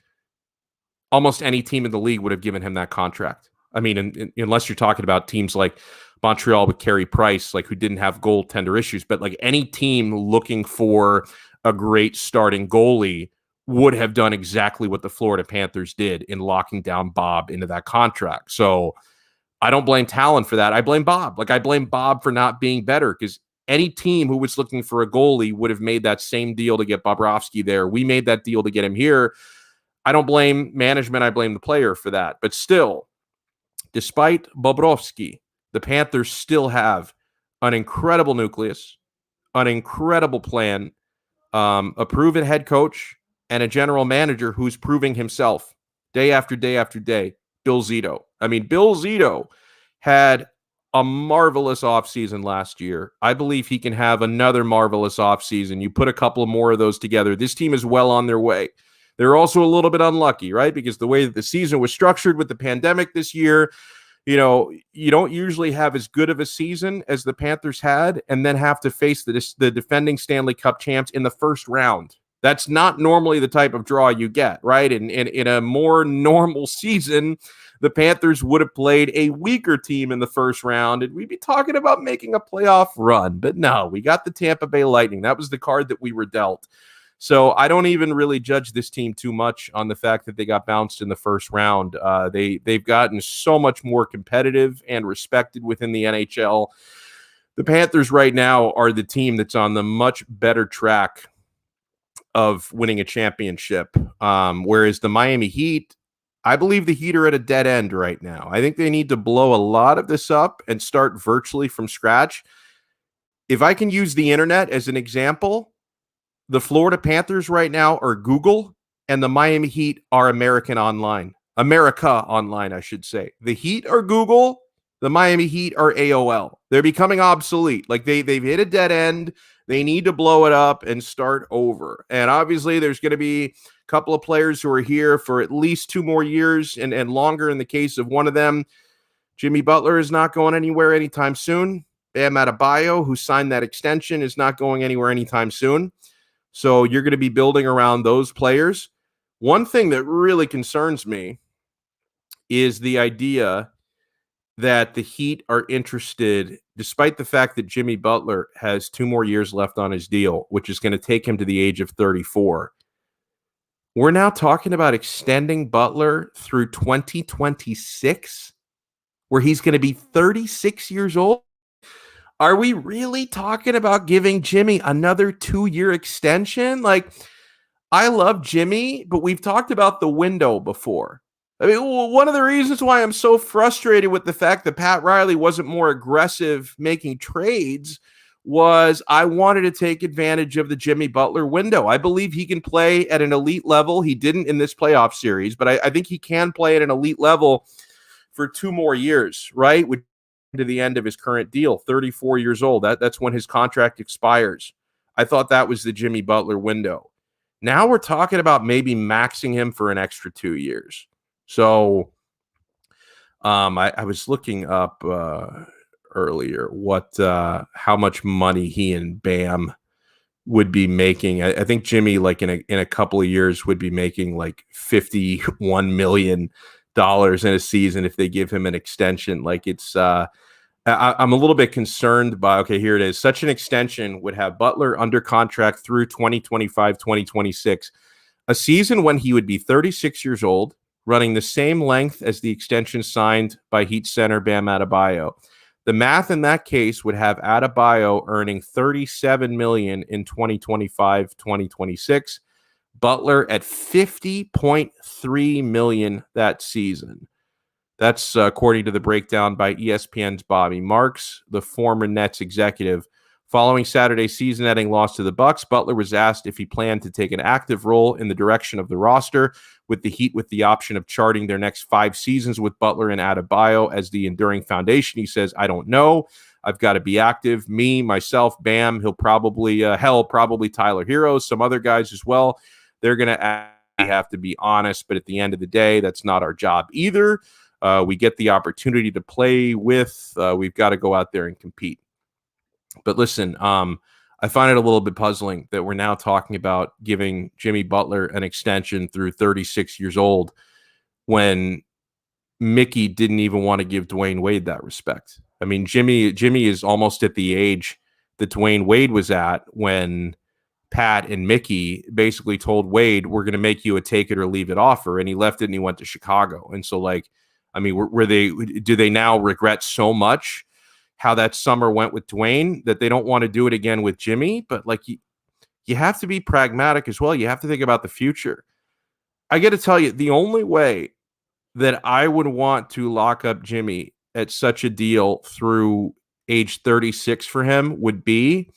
almost any team in the league would have given him that contract. I mean, unless you're talking about teams like Montreal with Carey Price, who didn't have goaltender issues, but any team looking for a great starting goalie would have done exactly what the Florida Panthers did in locking down Bob into that contract. So I don't blame Talon for that. I blame Bob. I blame Bob for not being better, because any team who was looking for a goalie would have made that same deal to get Bobrovsky there. We made that deal to get him here. I don't blame management. I blame the player for that. But still, despite Bobrovsky, the Panthers still have an incredible nucleus, an incredible plan, a proven head coach, and a general manager who's proving himself day after day after day, Bill Zito. I mean, Bill Zito had a marvelous offseason last year. I believe he can have another marvelous offseason. You put a couple more of those together, this team is well on their way. They're also a little bit unlucky, right? Because the way that the season was structured with the pandemic this year, you don't usually have as good of a season as the Panthers had and then have to face the defending Stanley Cup champs in the first round. That's not normally the type of draw you get, right? In a more normal season, the Panthers would have played a weaker team in the first round, and we'd be talking about making a playoff run. But no, we got the Tampa Bay Lightning. That was the card that we were dealt. So I don't even really judge this team too much on the fact that they got bounced in the first round. They've gotten so much more competitive and respected within the NHL. The Panthers right now are the team that's on the much better track of winning a championship, whereas the Miami Heat, I believe the Heat are at a dead end right now. I think they need to blow a lot of this up and start virtually from scratch. If I can use the internet as an example, the Florida Panthers right now are Google, and the Miami Heat are America Online, I should say. The Heat are Google, The Miami Heat are AOL. They're becoming obsolete. Like they've hit a dead end. They need to blow it up and start over. And obviously there's going to be a couple of players who are here for at least 2 more years and longer in the case of one of them. Jimmy Butler is not going anywhere anytime soon. Bam Adebayo, who signed that extension, is not going anywhere anytime soon. So you're going to be building around those players. One thing that really concerns me is the idea that the Heat are interested, despite the fact that Jimmy Butler has 2 more years left on his deal, which is going to take him to the age of 34. We're now talking about extending Butler through 2026, where he's going to be 36 years old. Are we really talking about giving Jimmy another 2-year extension? Like, I love Jimmy, but we've talked about the window before. I mean, one of the reasons why I'm so frustrated with the fact that Pat Riley wasn't more aggressive making trades was I wanted to take advantage of the Jimmy Butler window. I believe he can play at an elite level. He didn't in this playoff series, but I think he can play at an elite level for 2 more years, right? To the end of his current deal, 34 years old. That's when his contract expires. I thought that was the Jimmy Butler window. Now we're talking about maybe maxing him for an extra 2 years. So I was looking up earlier how much money he and Bam would be making. I think Jimmy, like in a couple of years, would be making like $51 million in a season if they give him an extension. Like it's I'm a little bit concerned by, okay, here it is. Such an extension would have Butler under contract through 2025, 2026, a season when he would be 36 years old, running the same length as the extension signed by Heat center Bam Adebayo. The math in that case would have Adebayo earning $37 million in 2025, 2026, Butler at $50.3 million that season. That's according to the breakdown by ESPN's Bobby Marks, the former Nets executive. Following Saturday's season-ending loss to the Bucks, Butler was asked if he planned to take an active role in the direction of the roster, with the Heat with the option of charting their next 5 seasons with Butler and Adebayo as the enduring foundation. He says, I don't know. I've got to be active. Me, myself, Bam, he'll probably, probably Tyler Hero, some other guys as well. They're going to have to be honest, but at the end of the day, that's not our job either. We get the opportunity to play with. We've got to go out there and compete. But listen, I find it a little bit puzzling that we're now talking about giving Jimmy Butler an extension through 36 years old when Mickey didn't even want to give Dwayne Wade that respect. I mean, Jimmy is almost at the age that Dwayne Wade was at when Pat and Mickey basically told Wade, we're going to make you a take it or leave it offer. And he left it and he went to Chicago. And so, like, I mean, do they now regret so much how that summer went with Dwayne that they don't want to do it again with Jimmy? But like, you have to be pragmatic as well. You have to think about the future. I got to tell you, the only way that I would want to lock up Jimmy at such a deal through age 36 for him would be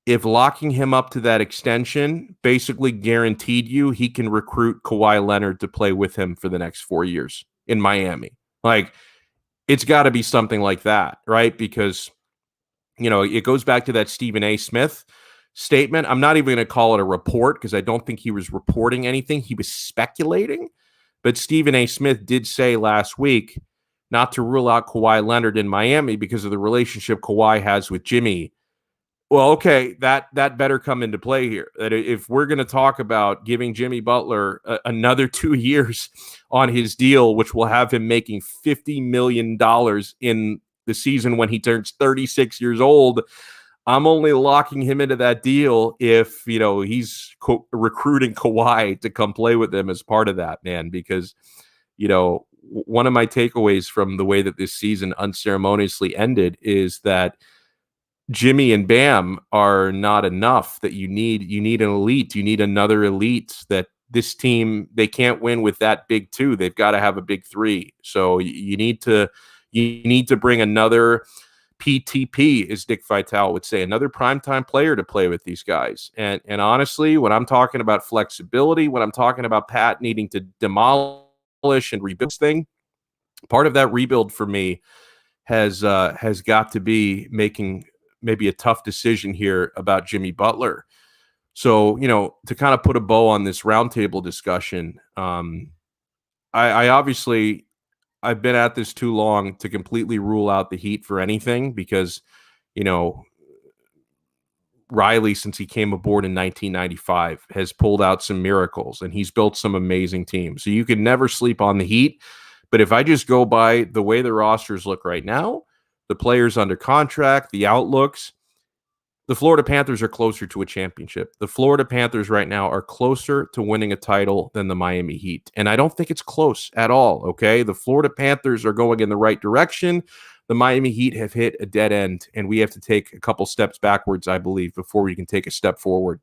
if locking him up to that extension basically guaranteed you he can recruit Kawhi Leonard to play with him for the next 4 years in Miami. Like, it's got to be something like that, right? Because, you know, it goes back to that Stephen A. Smith statement. I'm not even going to call it a report because I don't think he was reporting anything. He was speculating. But Stephen A. Smith did say last week not to rule out Kawhi Leonard in Miami because of the relationship Kawhi has with Jimmy. Well, okay, that better come into play here. That if we're going to talk about giving Jimmy Butler another 2 years on his deal, which will have him making $50 million in the season when he turns 36 years old, I'm only locking him into that deal if, you know, he's recruiting Kawhi to come play with him as part of that, man, because, you know, one of my takeaways from the way that this season unceremoniously ended is that Jimmy and Bam are not enough, that you need an elite. You need another elite. That this team, they can't win with that big 2. They've got to have a big 3. So you need to bring another PTP, as Dick Vitale would say, another primetime player to play with these guys. And honestly, when I'm talking about flexibility, when I'm talking about Pat needing to demolish and rebuild this thing, part of that rebuild for me has got to be making maybe a tough decision here about Jimmy Butler. So, to kind of put a bow on this roundtable discussion, I obviously I've been at this too long to completely rule out the Heat for anything because, Riley, since he came aboard in 1995, has pulled out some miracles and he's built some amazing teams. So you can never sleep on the Heat. But if I just go by the way the rosters look right now, the players under contract, the outlooks, the Florida Panthers are closer to a championship. The Florida Panthers right now are closer to winning a title than the Miami Heat. And I don't think it's close at all, okay? The Florida Panthers are going in the right direction. The Miami Heat have hit a dead end, and we have to take a couple steps backwards, I believe, before we can take a step forward.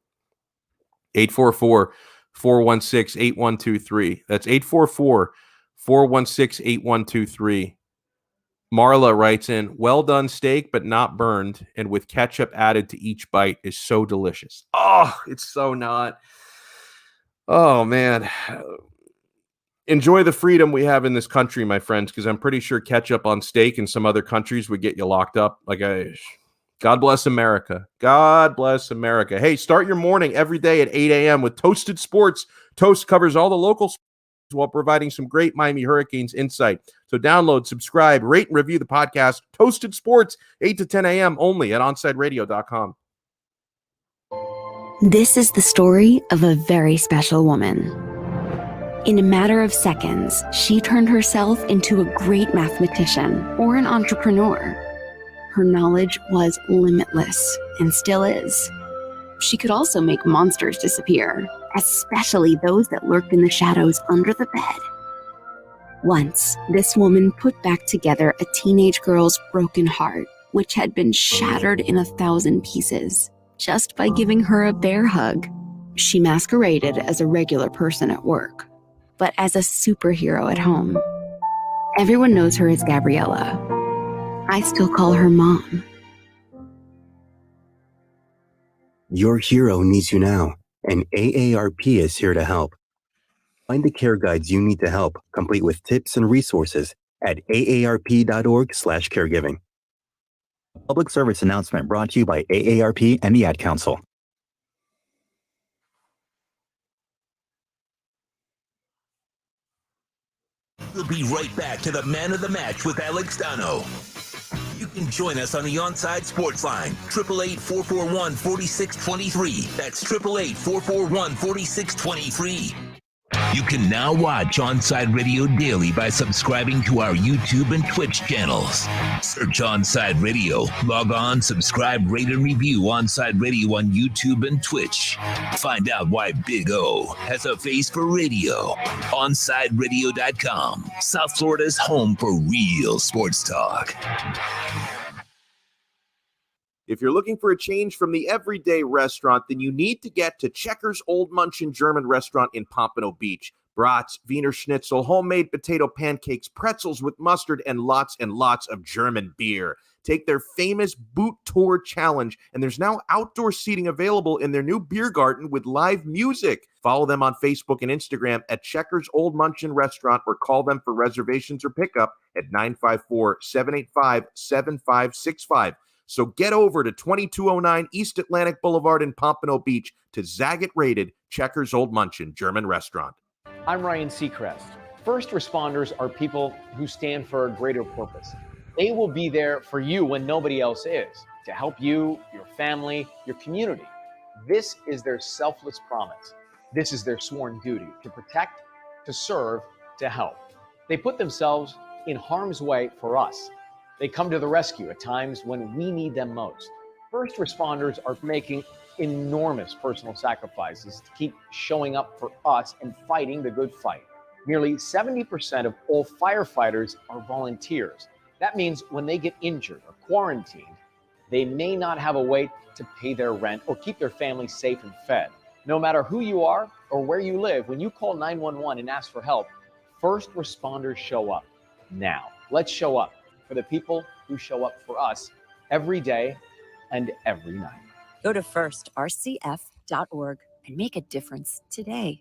844-416-8123. That's 844-416-8123. Marla writes in, well done steak, but not burned, and with ketchup added to each bite is so delicious. Oh, it's so not. Oh, man. Enjoy the freedom we have in this country, my friends, because I'm pretty sure ketchup on steak in some other countries would get you locked up. God bless America. God bless America. Hey, start your morning every day at 8 a.m. with Toasted Sports. Toast covers all the local sports while providing some great Miami Hurricanes insight. So download, subscribe, rate, and review the podcast Toasted Sports, 8 to 10 a.m. only at OnSideRadio.com. This is the story of a very special woman. In a matter of seconds, she turned herself into a great mathematician or an entrepreneur. Her knowledge was limitless and still is. She could also make monsters disappear, especially those that lurked in the shadows under the bed. Once, this woman put back together a teenage girl's broken heart, which had been shattered in 1,000 pieces, just by giving her a bear hug. She masqueraded as a regular person at work, but as a superhero at home. Everyone knows her as Gabriella. I still call her Mom. Your hero needs you now, and AARP is here to help. Find the care guides you need to help, complete with tips and resources at aarp.org/caregiving. A public service announcement brought to you by AARP and the Ad Council. We'll be right back to the Man of the Match with Alex Donno. You can join us on the Onside Sports Line, 888-441-4623. That's 888-441-4623. You can now watch Onside Radio daily by subscribing to our YouTube and Twitch channels. Search Onside Radio. Log on, subscribe, rate, and review Onside Radio on YouTube and Twitch. Find out why Big O has a face for radio. OnSideRadio.com, South Florida's home for real sports talk. If you're looking for a change from the everyday restaurant, then you need to get to Checkers Old Munchin German Restaurant in Pompano Beach. Brats, Wiener Schnitzel, homemade potato pancakes, pretzels with mustard, and lots of German beer. Take their famous Boot Tour Challenge, and there's now outdoor seating available in their new beer garden with live music. Follow them on Facebook and Instagram at Checkers Old Munchin Restaurant or call them for reservations or pickup at 954-785-7565. So get over to 2209 East Atlantic Boulevard in Pompano Beach to Zagat-rated Checkers Old Munchin German Restaurant. I'm Ryan Seacrest. First responders are people who stand for a greater purpose. They will be there for you when nobody else is, to help you, your family, your community. This is their selfless promise. This is their sworn duty to protect, to serve, to help. They put themselves in harm's way for us. They come to the rescue at times when we need them most. First responders are making enormous personal sacrifices to keep showing up for us and fighting the good fight. Nearly 70% of all firefighters are volunteers. That means when they get injured or quarantined, they may not have a way to pay their rent or keep their family safe and fed. No matter who you are or where you live, when you call 911 and ask for help, first responders show up now. Let's show up for the people who show up for us every day and every night. Go to firstrcf.org and make a difference today.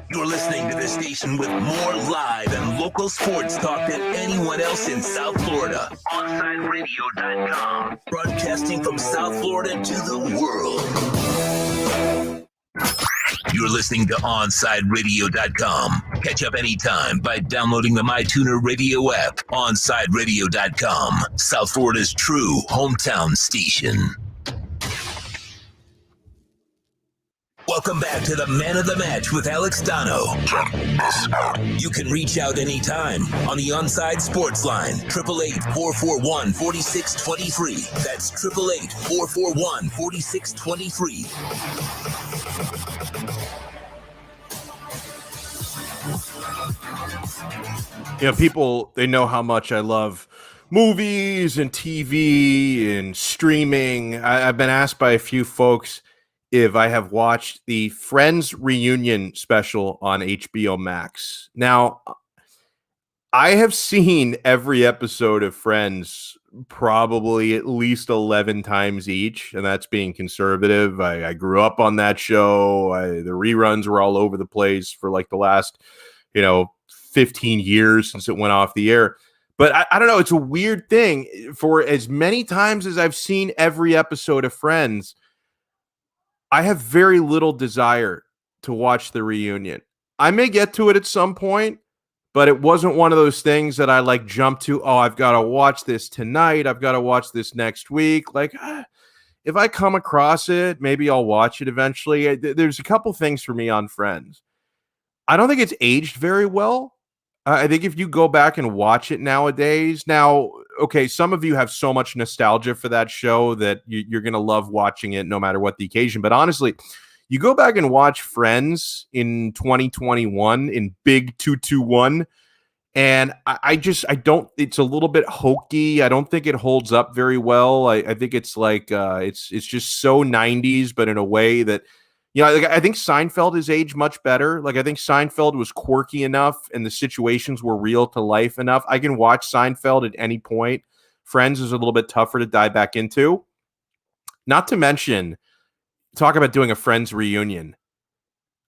You're listening to the station with more live and local sports talk than anyone else in South Florida. OnSideRadio.com. Broadcasting from South Florida to the world. You're listening to OnSideRadio.com. Catch up anytime by downloading the MyTuner Radio app. OnSideRadio.com. South Florida's true hometown station. Welcome back to the Man of the Match with Alex Donno. You can reach out anytime on the Onside Sports Line, 888-441-4623. That's 888-441-4623. You know, people, they know how much I love movies and TV and streaming. I've been asked by a few folks if I have watched the Friends reunion special on HBO Max. Now, I have seen every episode of Friends probably at least 11 times each, and that's being conservative. I grew up on that show. The reruns were all over the place for like the last, 15 years since it went off the air. But I don't know. It's a weird thing. For as many times as I've seen every episode of Friends, I have very little desire to watch the reunion. I may get to it at some point, but it wasn't one of those things that I like jump to. Oh, I've got to watch this tonight. I've got to watch this next week. Like, if I come across it, maybe I'll watch it eventually. There's a couple things for me on Friends. I don't think it's aged very well. I think if you go back and watch it nowadays, okay, some of you have so much nostalgia for that show that you're going to love watching it no matter what the occasion. But honestly, you go back and watch Friends in 2021 in Big 221, and I don't, it's a little bit hokey. I don't think it holds up very well. I think it's like, it's just so 90s, but in a way that, I think Seinfeld has aged much better. Like, I think Seinfeld was quirky enough and the situations were real to life enough. I can watch Seinfeld at any point. Friends is a little bit tougher to dive back into. Not to mention, talk about doing a Friends reunion.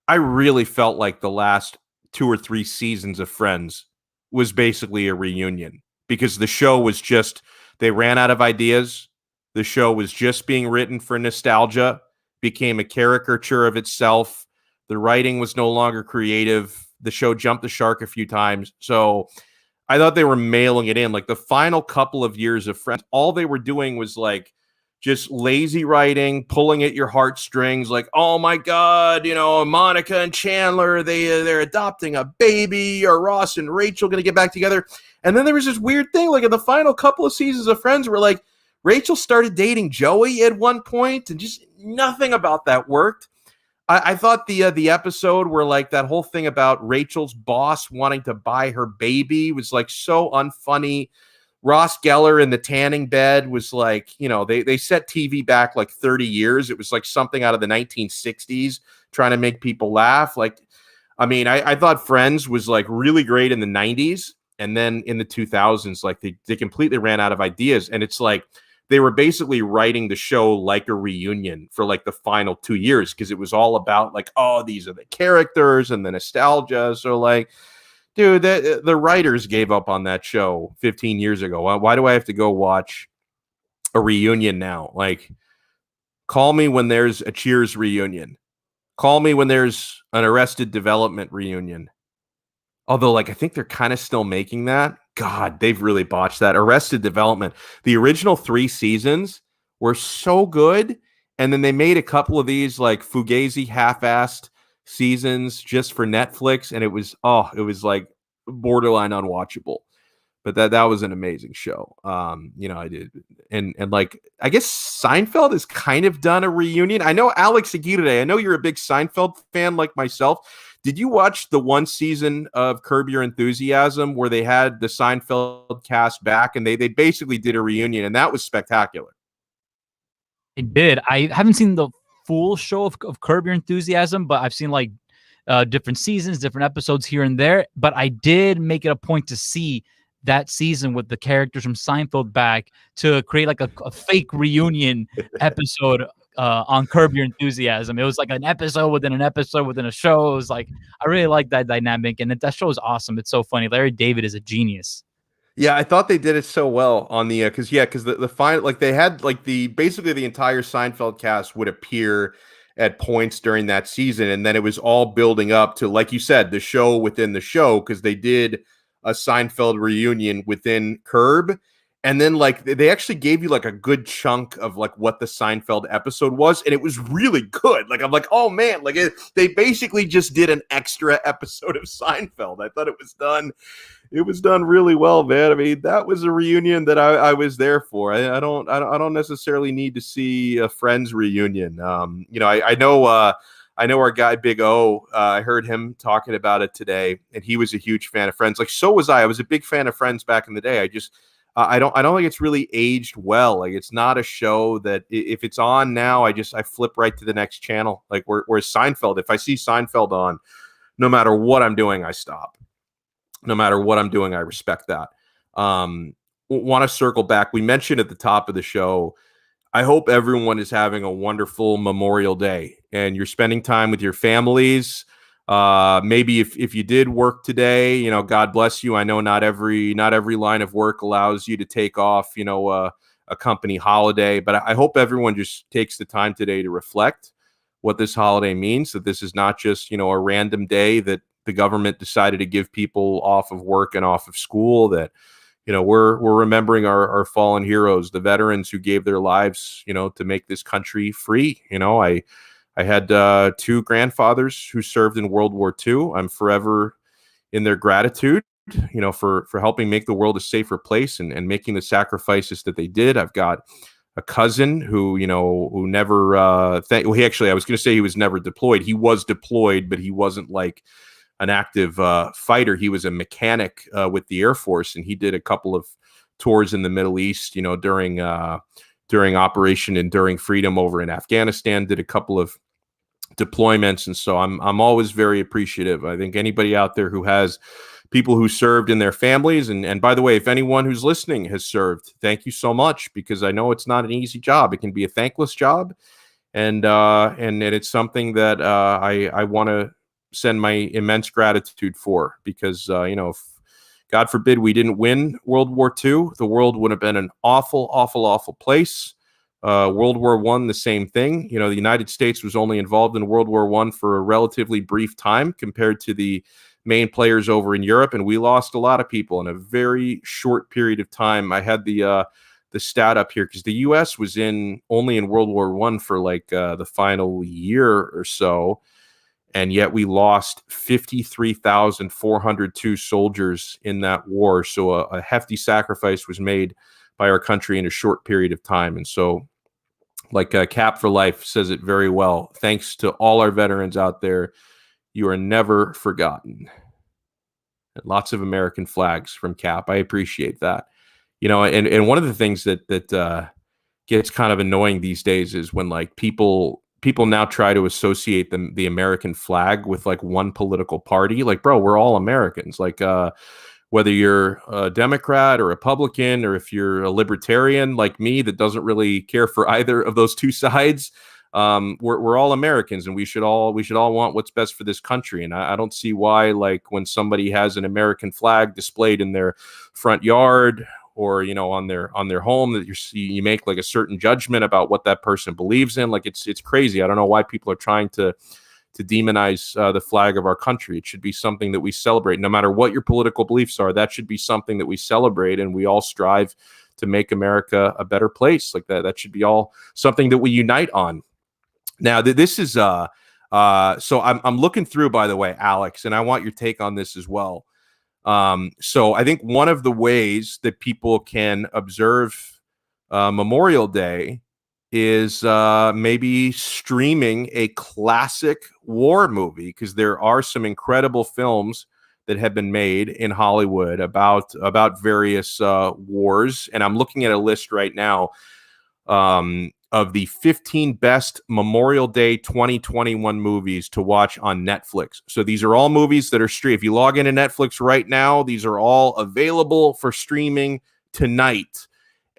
I really felt like the last 2 or 3 seasons of Friends was basically a reunion because the show was just, they ran out of ideas. The show was just being written for nostalgia. Became a caricature of itself. The writing was no longer creative. The show jumped the shark a few times. So I thought they were mailing it in. Like the final couple of years of Friends, all they were doing was like just lazy writing, pulling at your heartstrings. Like, oh my God, Monica and Chandler, they're adopting a baby. Are Ross and Rachel going to get back together? And then there was this weird thing. Like in the final couple of seasons of Friends, where like Rachel started dating Joey at one point, and just nothing about that worked. I thought the episode where like that whole thing about Rachel's boss wanting to buy her baby was like so unfunny. Ross Geller in the tanning bed was like, they set TV back like 30 years. It was like something out of the 1960s trying to make people laugh. Like, I mean, I thought Friends was like really great in the 90s. And then in the 2000s, like they completely ran out of ideas. And it's like, they were basically writing the show like a reunion for like the final 2 years because it was all about like, oh, these are the characters and the nostalgia. So like, dude, the writers gave up on that show 15 years ago. Why do I have to go watch a reunion now? Like, call me when there's a Cheers reunion. Call me when there's an Arrested Development reunion. Although, like, I think they're kind of still making that. God, they've really botched that. Arrested Development. The original 3 seasons were so good. And then they made a couple of these, like, Fugazi half-assed seasons just for Netflix. And it was like borderline unwatchable. But that was an amazing show. I did. And like, I guess Seinfeld has kind of done a reunion. I know, Alex Aguirre, I know you're a big Seinfeld fan like myself. Did you watch the one season of Curb Your Enthusiasm where they had the Seinfeld cast back and they basically did a reunion, and that was spectacular? I did. I haven't seen the full show of Curb Your Enthusiasm, but I've seen like different seasons, different episodes here and there. But I did make it a point to see that season with the characters from Seinfeld back to create like a fake reunion episode on Curb Your Enthusiasm. It was like an episode within an episode within a show. It was like, I really like that dynamic, and that show is awesome. It's so funny. Larry David is a genius. Yeah, I thought they did it so well on the because the final, like they had like basically the entire Seinfeld cast would appear at points during that season, and then it was all building up to, like you said, the show within the show, because they did a Seinfeld reunion within Curb, and then like they actually gave you like a good chunk of like what the Seinfeld episode was, and it was really good. Like I'm like, oh man, like they basically just did an extra episode of Seinfeld. I thought it was done. It was done really well, man. I mean, that was a reunion that I was there for. I don't necessarily need to see a Friends reunion. I know our guy Big O. I heard him talking about it today, and he was a huge fan of Friends. Like, so was I. I was a big fan of Friends back in the day. I don't think it's really aged well. Like, it's not a show that if it's on now, I flip right to the next channel. Like, whereas Seinfeld, if I see Seinfeld on, no matter what I'm doing, I stop. No matter what I'm doing, I respect that. Want to circle back. We mentioned at the top of the show, I hope everyone is having a wonderful Memorial Day and you're spending time with your families. Maybe if you did work today, God bless you. I know not every line of work allows you to take off, a company holiday, but I hope everyone just takes the time today to reflect what this holiday means, that this is not just, a random day that the government decided to give people off of work and off of school, that, we're remembering our fallen heroes, the veterans who gave their lives, to make this country free. I had 2 grandfathers who served in World War II. I'm forever in their gratitude, for helping make the world a safer place and making the sacrifices that they did. I've got a cousin who never, I was going to say he was never deployed. He was deployed, but he wasn't like an active fighter. He was a mechanic with the Air Force, and he did a couple of tours in the Middle East, during Operation Enduring Freedom over in Afghanistan, did a couple of deployments. And so I'm always very appreciative. I think anybody out there who has people who served in their families, and by the way, if anyone who's listening has served, thank you so much, because I know it's not an easy job. It can be a thankless job. And it's something that I want to send my immense gratitude for, because if God forbid we didn't win World War II, the world would have been an awful, awful, awful place. World War I, the same thing. The United States was only involved in World War I for a relatively brief time compared to the main players over in Europe, and we lost a lot of people in a very short period of time. I had the stat up here because the U.S. was only in World War I for like the final year or so. And yet we lost 53,402 soldiers in that war. So a hefty sacrifice was made by our country in a short period of time. And so, like Cap for Life says it very well, thanks to all our veterans out there, you are never forgotten. And lots of American flags from Cap. I appreciate that. And one of the things that gets kind of annoying these days is when like people now try to associate the American flag with like one political party. Like, bro, we're all Americans. Like, whether you're a Democrat or Republican, or if you're a libertarian like me that doesn't really care for either of those two sides, we're all Americans, and we should all want what's best for this country. And I don't see why, like, when somebody has an American flag displayed in their front yard, or on their home, that you make like a certain judgment about what that person believes in. Like, it's crazy. I don't know why people are trying to demonize the flag of our country. It should be something that we celebrate, no matter what your political beliefs are. That should be something that we celebrate, and we all strive to make America a better place. Like that should be all something that we unite on. Now, this is so I'm looking through, by the way, Alex, and I want your take on this as well. So I think one of the ways that people can observe Memorial Day is maybe streaming a classic war movie, because there are some incredible films that have been made in Hollywood about various wars. And I'm looking at a list right now of the 15 best Memorial Day 2021 movies to watch on Netflix. So these are all movies that are streamed. If you log into Netflix right now, these are all available for streaming tonight.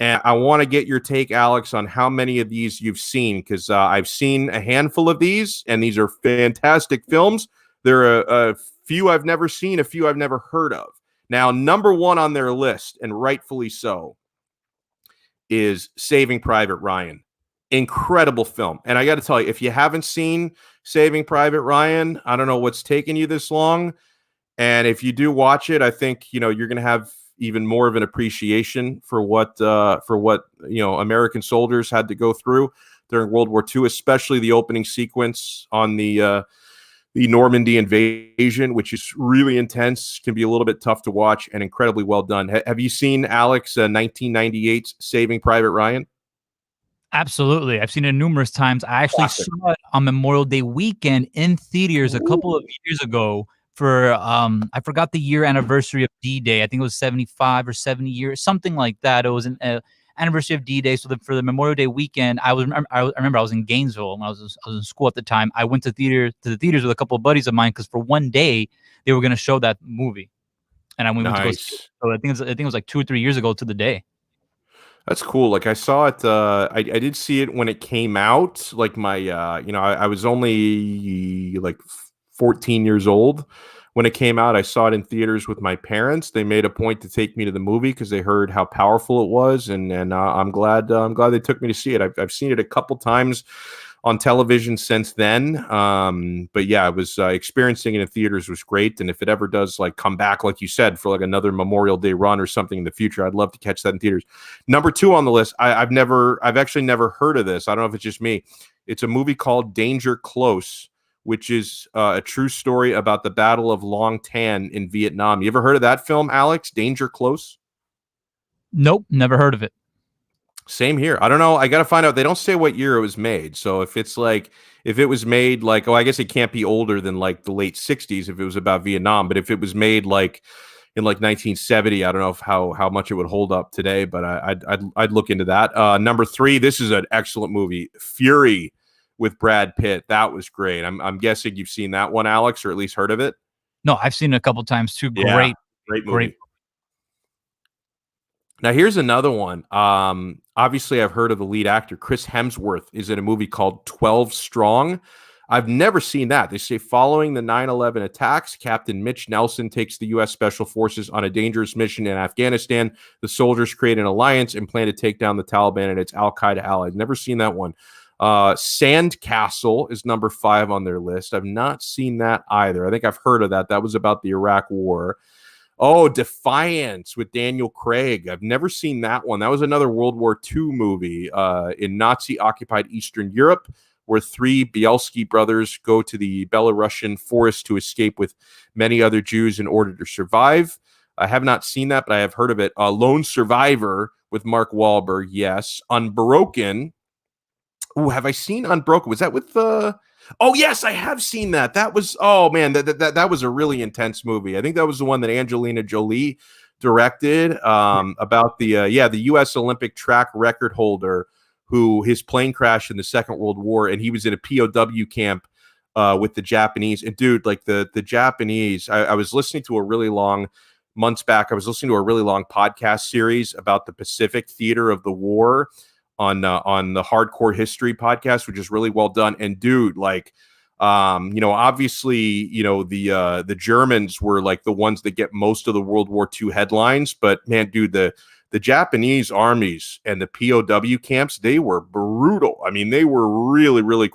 And I want to get your take, Alex, on how many of these you've seen, because I've seen a handful of these, and these are fantastic films. There are a few I've never seen, a few I've never heard of. Now, number one on their list, and rightfully so, is Saving Private Ryan. Incredible film. And I got to tell you, if you haven't seen Saving Private Ryan, I don't know what's taking you this long. And if you do watch it, I think, you're going to have even more of an appreciation for what American soldiers had to go through during World War II, especially the opening sequence on the Normandy invasion, which is really intense, can be a little bit tough to watch, and incredibly well done. Have you seen, Alex, 1998's Saving Private Ryan? Absolutely. I've seen it numerous times. I actually saw it on Memorial Day weekend in theaters a couple of years ago for, I forgot the year anniversary of D-Day. I think it was 75 or 70 years, something like that. It was an anniversary of D-Day. So for the Memorial Day weekend, I remember I was in Gainesville and I was in school at the time. I went to the theaters with a couple of buddies of mine because for one day they were going to show that movie, and we went to go see it. So I think it was like 2 or 3 years ago to the day. That's cool. Like I saw it. I did see it when it came out. Like I was only like 14 years old when it came out. I saw it in theaters with my parents. They made a point to take me to the movie because they heard how powerful it was, and I'm glad they took me to see it. I've seen it a couple times on television since then. But yeah, I was experiencing it in theaters was great. And if it ever does like come back, like you said, for like another Memorial Day run or something in the future, I'd love to catch that in theaters. Number two on the list, I've actually never heard of this. I don't know if it's just me. It's a movie called Danger Close, which is a true story about the Battle of Long Tan in Vietnam. You ever heard of that film, Alex? Danger Close? Nope, never heard of it. Same here. I don't know. I got to find out. They don't say what year it was made. So if it was made like, I guess it can't be older than like the late 60s if it was about Vietnam. But if it was made like in like 1970, I don't know how much it would hold up today. But I'd look into that. Number three, this is an excellent movie, Fury, with Brad Pitt. That was great. I'm guessing you've seen that one, Alex, or at least heard of it. No, I've seen it a couple times too. Yeah, great movie. Now here's another one. Obviously I've heard of the lead actor. Chris Hemsworth is in a movie called 12 Strong. I've never seen that. They say following the 9/11 attacks, Captain Mitch Nelson takes the U.S. Special Forces on a dangerous mission in Afghanistan. The soldiers create an alliance and plan to take down the Taliban and its Al-Qaeda allies. Never seen that one. Sandcastle is number 5 on their list. I've not seen that either. I think I've heard of that. That was about the Iraq War. Oh, Defiance with Daniel Craig. I've never seen that one. That was another World War II movie in Nazi-occupied Eastern Europe, where 3 Bielski brothers go to the Belarusian forest to escape with many other Jews in order to survive. I have not seen that, but I have heard of it. Lone Survivor with Mark Wahlberg, yes. Unbroken. Oh, have I seen Unbroken? Was that with Oh yes, I have seen that. That was that was a really intense movie. I think that was the one that Angelina Jolie directed about the U.S. Olympic track record holder who his plane crashed in the Second World War, and he was in a POW camp with the Japanese. And dude, like the Japanese, I was listening to a really long months back. I was listening to a really long podcast series about the Pacific theater of the war on the Hardcore History podcast, which is really well done. And dude, like, obviously, the Germans were like the ones that get most of the World War II headlines, but man, dude, the Japanese armies and the POW camps, they were brutal. I mean, they were really, really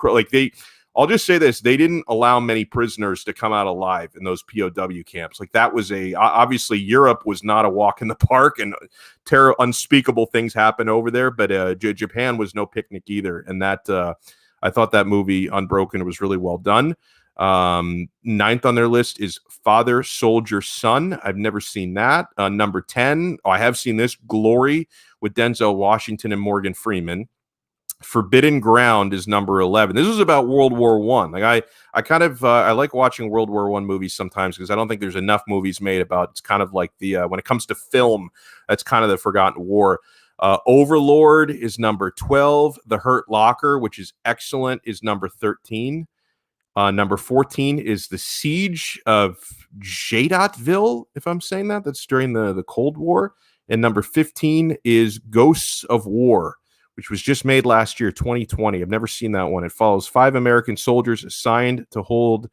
I'll just say this. They didn't allow many prisoners to come out alive in those POW camps. Like that was obviously Europe was not a walk in the park, and unspeakable things happen over there, but Japan was no picnic either. And that, I thought that movie Unbroken was really well done. 9th on their list is Father, Soldier, Son. I've never seen that. Number 10. I have seen this, Glory, with Denzel Washington and Morgan Freeman. Forbidden Ground is number 11. This is about World War I. Like I kind of I like watching World War I movies sometimes because I don't think there's enough movies made about. It's kind of like the when it comes to film, that's kind of the forgotten war. Overlord is number 12. The Hurt Locker, which is excellent, is number 13. Number 14 is The Siege of Jadotville, if I'm saying that. That's during the Cold War. And number 15 is Ghosts of War, which was just made last year, 2020. I've never seen that one. It follows 5 American soldiers assigned to hold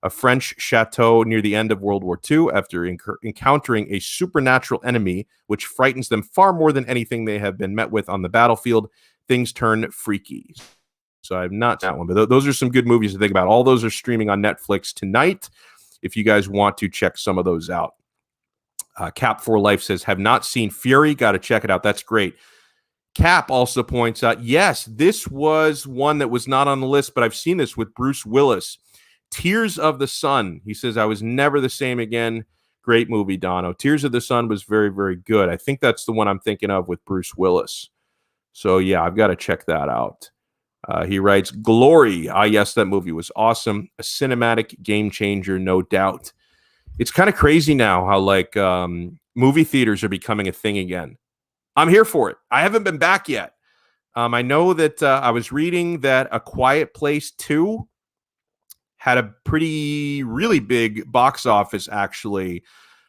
a French chateau near the end of World War II after encountering a supernatural enemy, which frightens them far more than anything they have been met with on the battlefield. Things turn freaky. So I've not seen that one, but those are some good movies to think about. All those are streaming on Netflix tonight if you guys want to check some of those out. Cap for Life says, have not seen Fury. Got to check it out. That's great. Cap also points out, yes, this was one that was not on the list, but I've seen this with Bruce Willis. Tears of the Sun. He says, I was never the same again. Great movie, Donno. Tears of the Sun was very, very good. I think that's the one I'm thinking of with Bruce Willis. So, yeah, I've got to check that out. He writes, Glory. Yes, that movie was awesome. A cinematic game changer, no doubt. It's kind of crazy now how, like, movie theaters are becoming a thing again. I'm here for it. I haven't been back yet. I know that I was reading that A Quiet Place 2 had a really big box office, actually.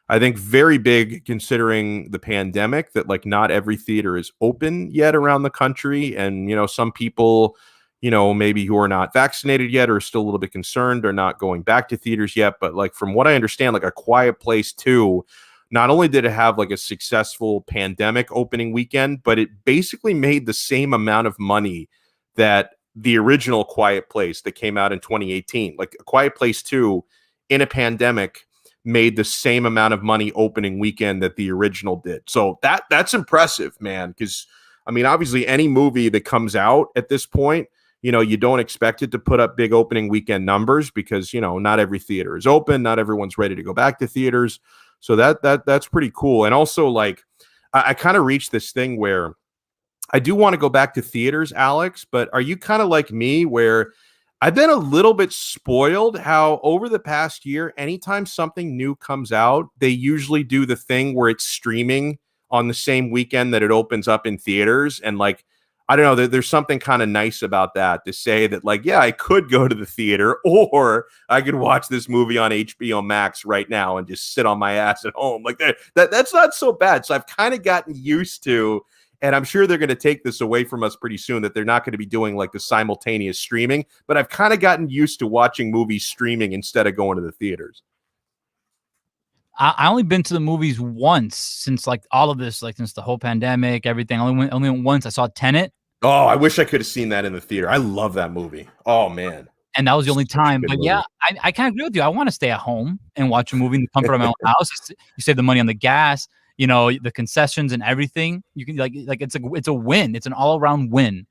I think very big considering the pandemic, that like not every theater is open yet around the country. And, you know, some people, you know, maybe who are not vaccinated yet or still a little bit concerned are not going back to theaters yet. But like from what I understand, like A Quiet Place 2, not only did it have like a successful pandemic opening weekend, but it basically made the same amount of money that the original Quiet Place that came out in 2018. Like A Quiet Place 2 in a pandemic made the same amount of money opening weekend that the original did. So that's impressive, man. Because I mean, obviously any movie that comes out at this point, you know, you don't expect it to put up big opening weekend numbers because, you know, not every theater is open. Not everyone's ready to go back to theaters. So that's pretty cool. And also, like, I kind of reached this thing where I do want to go back to theaters, Alex, but are you kind of like me where I've been a little bit spoiled how over the past year, anytime something new comes out, they usually do the thing where it's streaming on the same weekend that it opens up in theaters. And like, I don't know, there's something kind of nice about that to say that like, yeah, I could go to the theater or I could watch this movie on HBO Max right now and just sit on my ass at home. Like that's not so bad. So I've kind of gotten used to, and I'm sure they're going to take this away from us pretty soon, that they're not going to be doing like the simultaneous streaming, but I've kind of gotten used to watching movies streaming instead of going to the theaters. I only been to the movies once since like all of this, like since the whole pandemic, everything. I only went once. I saw Tenet. Oh, I wish I could have seen that in the theater. I love that movie. Oh man. And that was the only time. But movie. yeah, I kind of agree with you. I want to stay at home and watch a movie in the comfort of my own house. You save the money on the gas, you know, the concessions and everything. You can like it's a win. It's an all around win.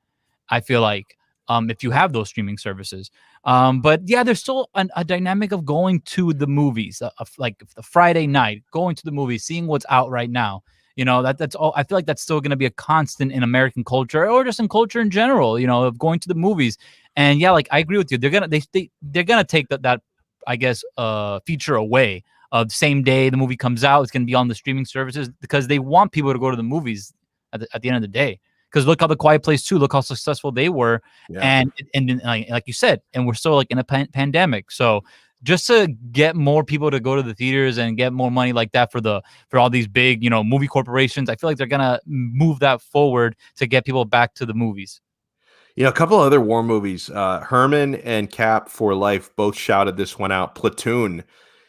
I feel like if you have those streaming services. But yeah, there's still a dynamic of going to the movies, like the Friday night, going to the movies, seeing what's out right now. You know, that's all. I feel like that's still going to be a constant in American culture or just in culture in general, you know, of going to the movies. And yeah, like I agree with you. They're going to take that I guess feature away of same day the movie comes out. It's going to be on the streaming services because they want people to go to the movies at the end of the day. Because look how The Quiet Place 2, look how successful they were. Yeah. And like you said, and we're still like in a pandemic. So just to get more people to go to the theaters and get more money like that for all these big, you know, movie corporations, I feel like they're going to move that forward to get people back to the movies. You know, a couple of other war movies, Herman and Cap for Life both shouted this one out. Platoon.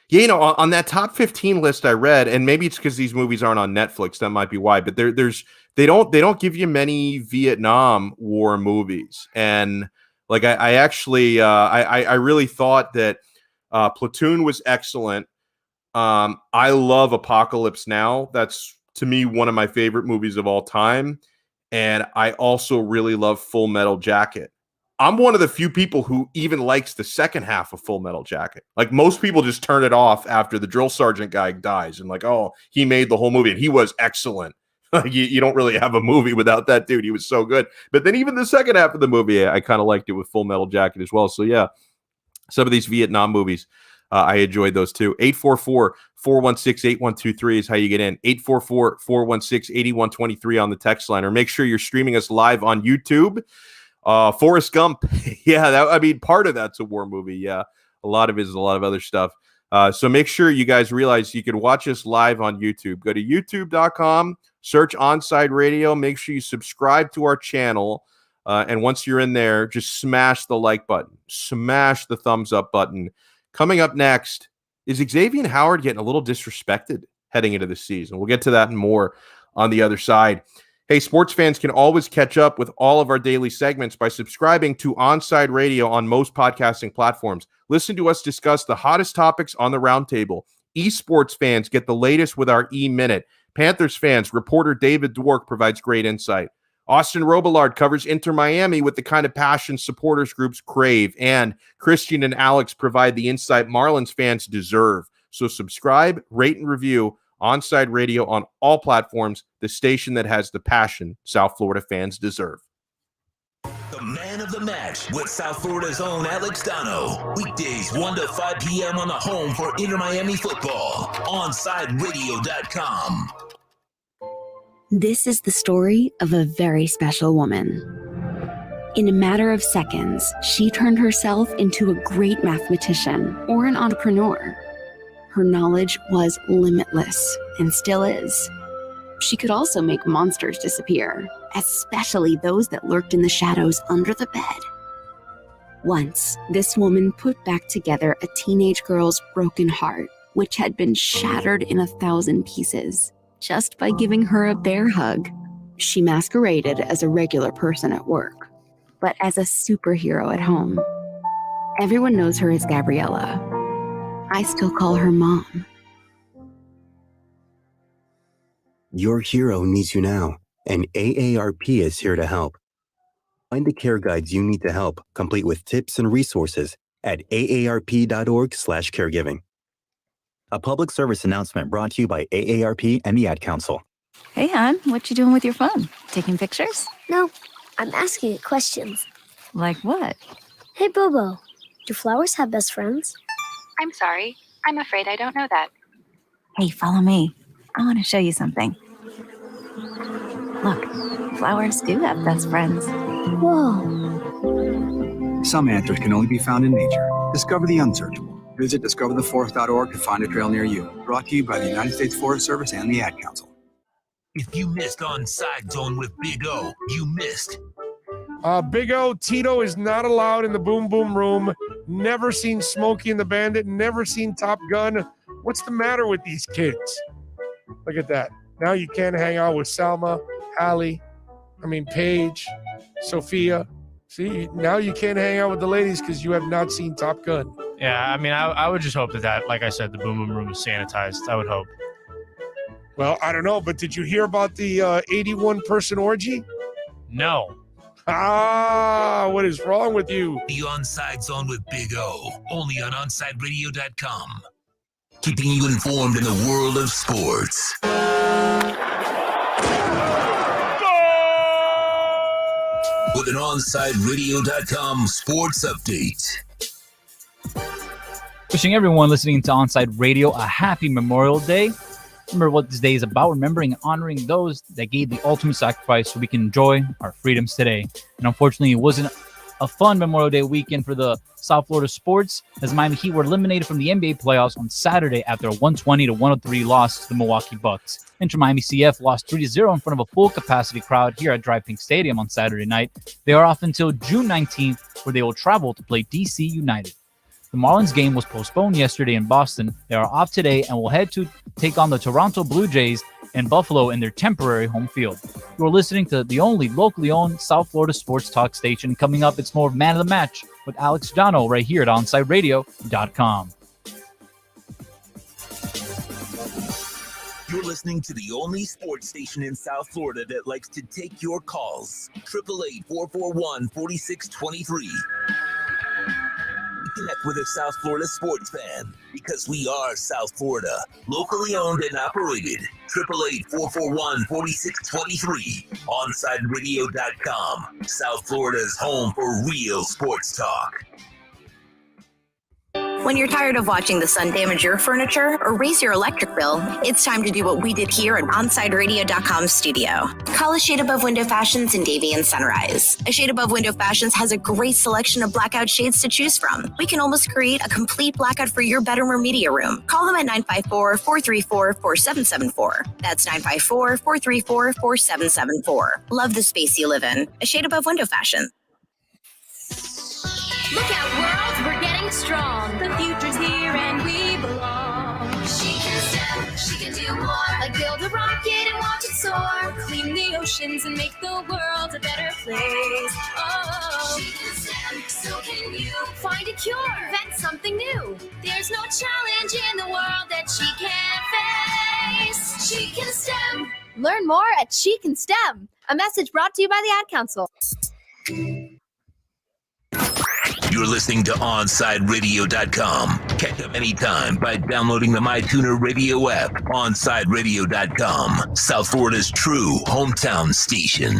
Yeah, you know, on that top 15 list I read, and maybe it's because these movies aren't on Netflix, that might be why, but they don't give you many Vietnam War movies. And like I actually I really thought that Platoon was excellent. I love Apocalypse Now. That's to me one of my favorite movies of all time. And I also really love Full Metal Jacket. I'm one of the few people who even likes the second half of Full Metal Jacket. Like most people just turn it off after the drill sergeant guy dies and like, oh, he made the whole movie and he was excellent. Like you don't really have a movie without that dude. He was so good. But then even the second half of the movie, I kind of liked it with Full Metal Jacket as well. So yeah, some of these Vietnam movies, I enjoyed those too. 844-416-8123 is how you get in. 844-416-8123 on the text line, or make sure you're streaming us live on YouTube. Forrest Gump. Yeah, I mean, part of that's a war movie. Yeah, a lot of it is a lot of other stuff. So make sure you guys realize you can watch us live on YouTube. Go to youtube.com, search Onside Radio. Make sure you subscribe to our channel. And once you're in there, just smash the like button, smash the thumbs up button. Coming up next, is Xavier Howard getting a little disrespected heading into the season? We'll get to that and more on the other side. Hey, sports fans can always catch up with all of our daily segments by subscribing to Onside Radio on most podcasting platforms. Listen to us discuss the hottest topics on the roundtable. Esports fans get the latest with our E-Minute. Panthers fans, reporter David Dwork provides great insight. Austin Robillard covers Inter Miami with the kind of passion supporters groups crave. And Christian and Alex provide the insight Marlins fans deserve. So subscribe, rate, and review Onside Radio on all platforms, the station that has the passion South Florida fans deserve. The man of the match with South Florida's own Alex Donno. Weekdays 1 to 5 p.m. on the home for Inter Miami football. OnsideRadio.com. This is the story of a very special woman. In a matter of seconds, she turned herself into a great mathematician or an entrepreneur. Her knowledge was limitless and still is. She could also make monsters disappear, especially those that lurked in the shadows under the bed. Once, this woman put back together a teenage girl's broken heart, which had been shattered in 1,000 pieces, just by giving her a bear hug. She masqueraded as a regular person at work, but as a superhero at home. Everyone knows her as Gabriella. I still call her Mom. Your hero needs you now, and AARP is here to help. Find the care guides you need to help, complete with tips and resources at aarp.org/caregiving. A public service announcement brought to you by AARP and the Ad Council. Hey, hon, what you doing with your phone? Taking pictures? No, I'm asking it questions. Like what? Hey, Bobo, do flowers have best friends? I'm sorry. I'm afraid I don't know that. Hey, follow me. I want to show you something. Look, flowers do have best friends. Whoa. Some answers can only be found in nature. Discover the unsearchable. Visit discovertheforest.org to find a trail near you. Brought to you by the United States Forest Service and the Ad Council. If you missed Onside Zone with Big O, you missed. Big O, Tito is not allowed in the Boom Boom Room. Never seen Smokey and the Bandit. Never seen Top Gun. What's the matter with these kids? Look at that. Now you can't hang out with Salma, Paige, Sophia. See, now you can't hang out with the ladies because you have not seen Top Gun. Yeah, I would just hope that, like I said, the Boom Boom Room is sanitized. I would hope. Well, I don't know, but did you hear about the 81-person orgy? No. What is wrong with you? The Onside Zone with Big O, only on OnsideRadio.com. Keeping you informed in the world of sports. With an OnsideRadio.com sports update. Wishing everyone listening to Onside Radio a happy Memorial Day. Remember what this day is about, remembering and honoring those that gave the ultimate sacrifice so we can enjoy our freedoms today. And unfortunately, it wasn't a fun Memorial Day weekend for the South Florida sports, as Miami Heat were eliminated from the NBA playoffs on Saturday after a 120-103 loss to the Milwaukee Bucks. Inter Miami CF lost 3-0 in front of a full-capacity crowd here at Dry Pink Stadium on Saturday night. They are off until June 19th, where they will travel to play DC United. The Marlins game was postponed yesterday in Boston. They are off today and will head to take on the Toronto Blue Jays in Buffalo in their temporary home field. You're listening to the only locally owned South Florida sports talk station. Coming up, it's more of Man of the Match with Alex Donno right here at OnsideRadio.com. You're listening to the only sports station in South Florida that likes to take your calls. 888-441-4623. Connect with a South Florida sports fan because we are South Florida, locally owned and operated. 888-441-4623. OnsideRadio.com, South Florida's home for real sports talk. When you're tired of watching the sun damage your furniture or raise your electric bill, it's time to do what we did here at OnSideRadio.com studio. Call A Shade Above Window Fashions in Davie and Sunrise. A Shade Above Window Fashions has a great selection of blackout shades to choose from. We can almost create a complete blackout for your bedroom or media room. Call them at 954-434-4774. That's 954-434-4774. Love the space you live in. A Shade Above Window Fashion. Look out, world, we're getting strong. The future's here and we belong. She can STEM, she can do more. Like build a rocket and watch it soar. Clean the oceans and make the world a better place. Oh, she can STEM, so can you. Find a cure, invent something new. There's no challenge in the world that she can't face. She can STEM. Learn more at She Can STEM. A message brought to you by the Ad Council. You're listening to OnSideRadio.com. Catch up anytime by downloading the MyTuner Radio app. OnSideRadio.com, South Florida's true hometown station.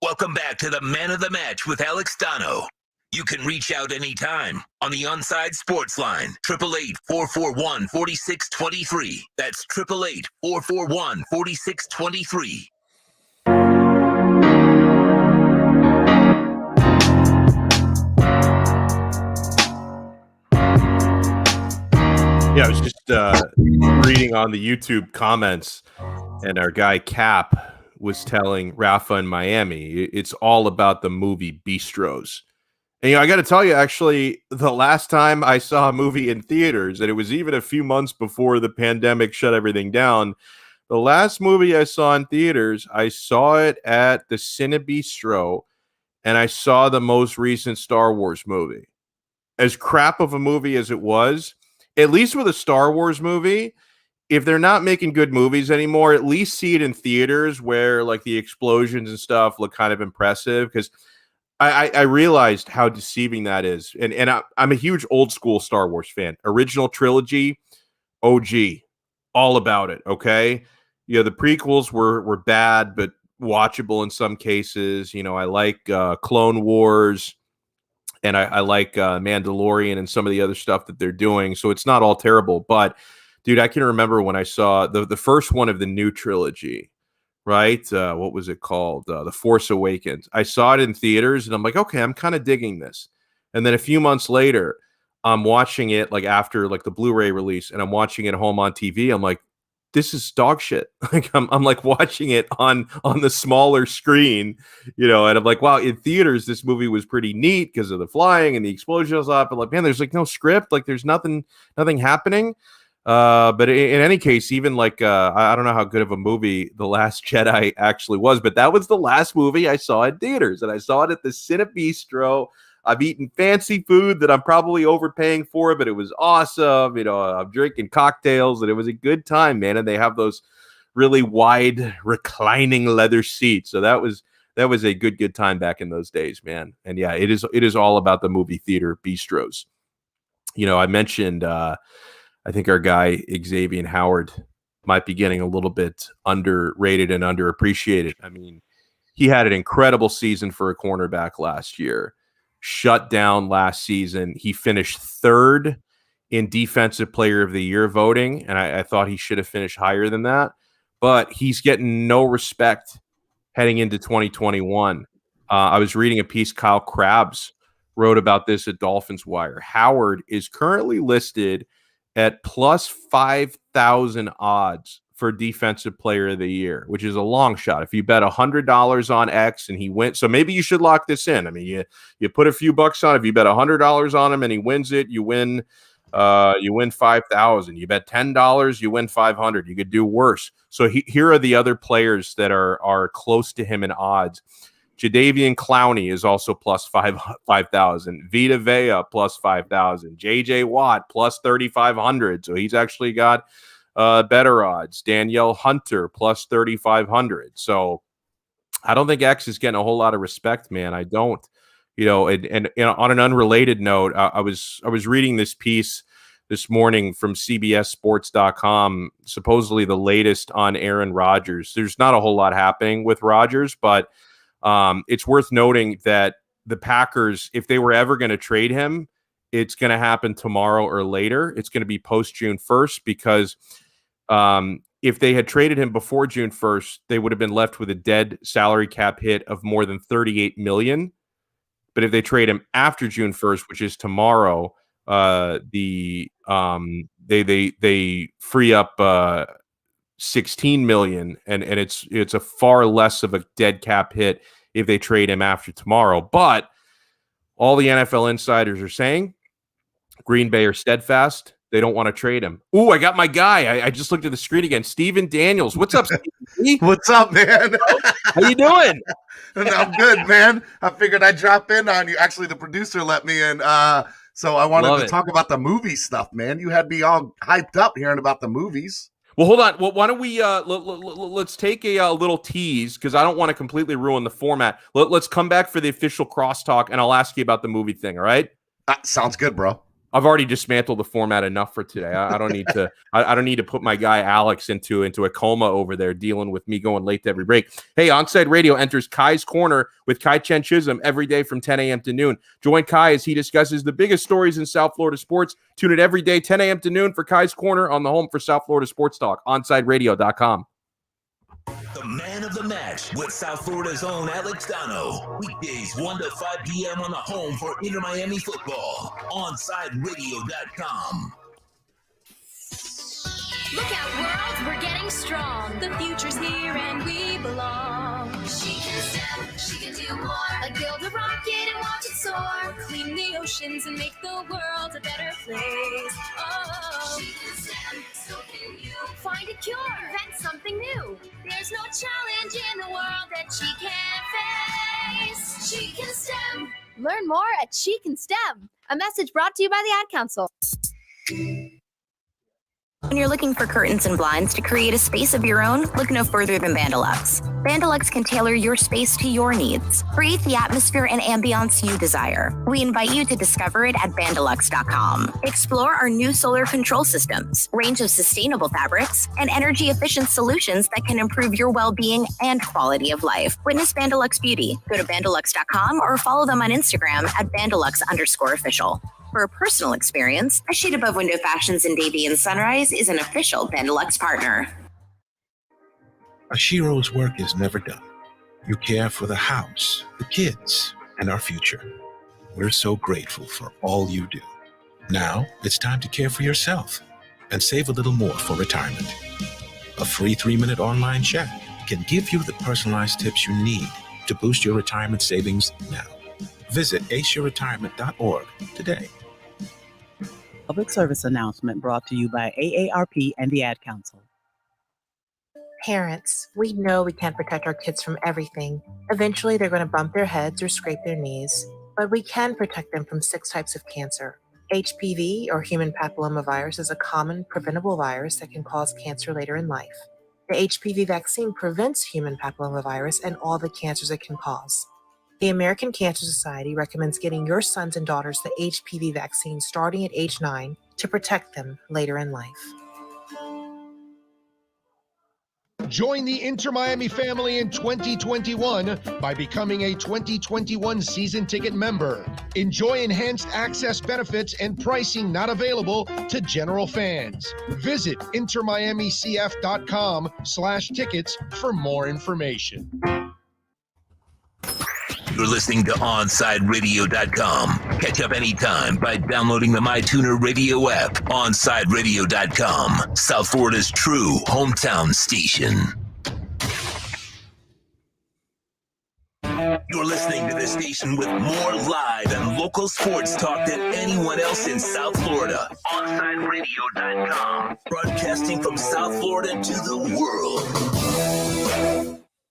Welcome back to the Man of the Match with Alex Donno. You can reach out anytime on the Onside Sports Line, 888-441-4623. That's 888-441-4623. Yeah, I was just reading on the YouTube comments, and our guy Cap was telling Rafa in Miami, it's all about the movie Bistros. And, I got to tell you, actually, the last time I saw a movie in theaters, and it was even a few months before the pandemic shut everything down, the last movie I saw in theaters, I saw it at the Cine Bistro, and I saw the most recent Star Wars movie. As crap of a movie as it was, at least with a Star Wars movie, if they're not making good movies anymore, at least see it in theaters where like the explosions and stuff look kind of impressive. Because I realized how deceiving that is. And I'm a huge old school Star Wars fan. Original trilogy, OG, all about it. Okay. The prequels were bad, but watchable in some cases. I like Clone Wars. And I like Mandalorian and some of the other stuff that they're doing. So it's not all terrible. But, dude, I can remember when I saw the first one of the new trilogy, right? What was it called? The Force Awakens. I saw it in theaters, and I'm like, okay, I'm kind of digging this. And then a few months later, I'm watching it, like, after, like, the Blu-ray release, and I'm watching it home on TV. I'm like, this is dog shit. Like I'm like watching it on the smaller screen, and I'm like, wow, in theaters, this movie was pretty neat because of the flying and the explosions up. But like, man, there's like no script, like there's nothing happening. But in any case, even like, I don't know how good of a movie The Last Jedi actually was, but that was the last movie I saw in theaters, and I saw it at the Cine Bistro. I've eaten fancy food that I'm probably overpaying for, but it was awesome. I'm drinking cocktails, and it was a good time, man. And they have those really wide reclining leather seats. So that was a good time back in those days, man. And yeah, it is all about the movie theater bistros. I mentioned, I think our guy Xavier Howard might be getting a little bit underrated and underappreciated. I mean, he had an incredible season for a cornerback last year. Shut down last season. He finished third in Defensive Player of the Year voting, and I thought he should have finished higher than that. But he's getting no respect heading into 2021. I was reading a piece Kyle Krabs wrote about this at Dolphins Wire. Howard is currently listed at plus 5,000 odds for Defensive Player of the Year, which is a long shot. If you bet $100 on X and he wins, so maybe you should lock this in. I mean, you put a few bucks on. If you bet $100 on him and he wins it, you win 5,000. You bet $10, you win 500. You could do worse. So here are the other players that are close to him in odds. Jadeveon Clowney is also plus 5,000. Vita Vea plus 5,000. JJ Watt plus 3,500. So he's actually got better odds. Danielle Hunter plus 3,500. So I don't think X is getting a whole lot of respect, man. I don't. And on an unrelated note, I was reading this piece this morning from CBSSports.com, supposedly the latest on Aaron Rodgers. There's not a whole lot happening with Rodgers, but it's worth noting that the Packers, if they were ever going to trade him, it's going to happen tomorrow or later. It's going to be post June 1st because if they had traded him before June 1st, they would have been left with a dead salary cap hit of more than $38 million. But if they trade him after June 1st, which is tomorrow, they free up $16 million, and it's a far less of a dead cap hit if they trade him after tomorrow. But all the NFL insiders are saying Green Bay are steadfast. They don't want to trade him. Ooh, I got my guy. I just looked at the screen again. Steven Daniels. What's up, Steve? What's up, man? How you doing? I'm good, man. I figured I'd drop in on you. Actually, the producer let me in. So I wanted to talk about the movie stuff, man. You had me all hyped up hearing about the movies. Well, hold on. Well, why don't we let's take a little tease because I don't want to completely ruin the format. Let's come back for the official crosstalk, and I'll ask you about the movie thing. All right? Sounds good, bro. I've already dismantled the format enough for today. I don't need to. I don't need to put my guy Alex into a coma over there dealing with me going late to every break. Hey, Onside Radio enters Kai's Corner with Kai Chen Chisholm every day from 10 a.m. to noon. Join Kai as he discusses the biggest stories in South Florida sports. Tune in every day, 10 a.m. to noon for Kai's Corner on the home for South Florida Sports Talk, OnsideRadio.com. The man of the match with South Florida's own Alex Donno. Weekdays 1 to 5 p.m. on the home for Inter Miami football. OnsideRadio.com. Look out, world, we're getting strong. The future's here and we belong. She can step, she can do more. Like build a rocket and watch it soar. Clean the oceans and make the world a better place. Oh, she can step, so can you. Find a cure, invent something new. There's no challenge in the world that she can't face. She can STEM. Learn more at She Can STEM. A message brought to you by the Ad Council. When you're looking for curtains and blinds to create a space of your own, look no further than Vandalux. Vandalux can tailor your space to your needs. Create the atmosphere and ambiance you desire. We invite you to discover it at Vandalux.com. Explore our new solar control systems, range of sustainable fabrics, and energy-efficient solutions that can improve your well-being and quality of life. Witness Vandalux Beauty. Go to Vandalux.com or follow them on Instagram at Vandalux_official. For a personal experience, A Shade Above Window Fashions in Davie and Sunrise is an official Vandalux partner. Ashiro's work is never done. You care for the house, the kids, and our future. We're so grateful for all you do. Now it's time to care for yourself and save a little more for retirement. A free 3-minute online chat can give you the personalized tips you need to boost your retirement savings now. Visit aceyourretirement.org today. Public service announcement brought to you by AARP and the Ad Council. Parents, we know we can't protect our kids from everything. Eventually, they're going to bump their heads or scrape their knees. But we can protect them from 6 types of cancer. HPV, or human papillomavirus, is a common preventable virus that can cause cancer later in life. The HPV vaccine prevents human papillomavirus and all the cancers it can cause. The American Cancer Society recommends getting your sons and daughters the HPV vaccine starting at age 9 to protect them later in life. Join the Inter Miami family in 2021 by becoming a 2021 season ticket member. Enjoy enhanced access benefits and pricing not available to general fans. Visit intermiamicf.com/tickets for more information. You're listening to OnsideRadio.com. Catch up anytime by downloading the MyTuner Radio app. OnsideRadio.com, South Florida's true hometown station. You're listening to the station with more live and local sports talk than anyone else in South Florida. OnsideRadio.com, broadcasting from South Florida to the world.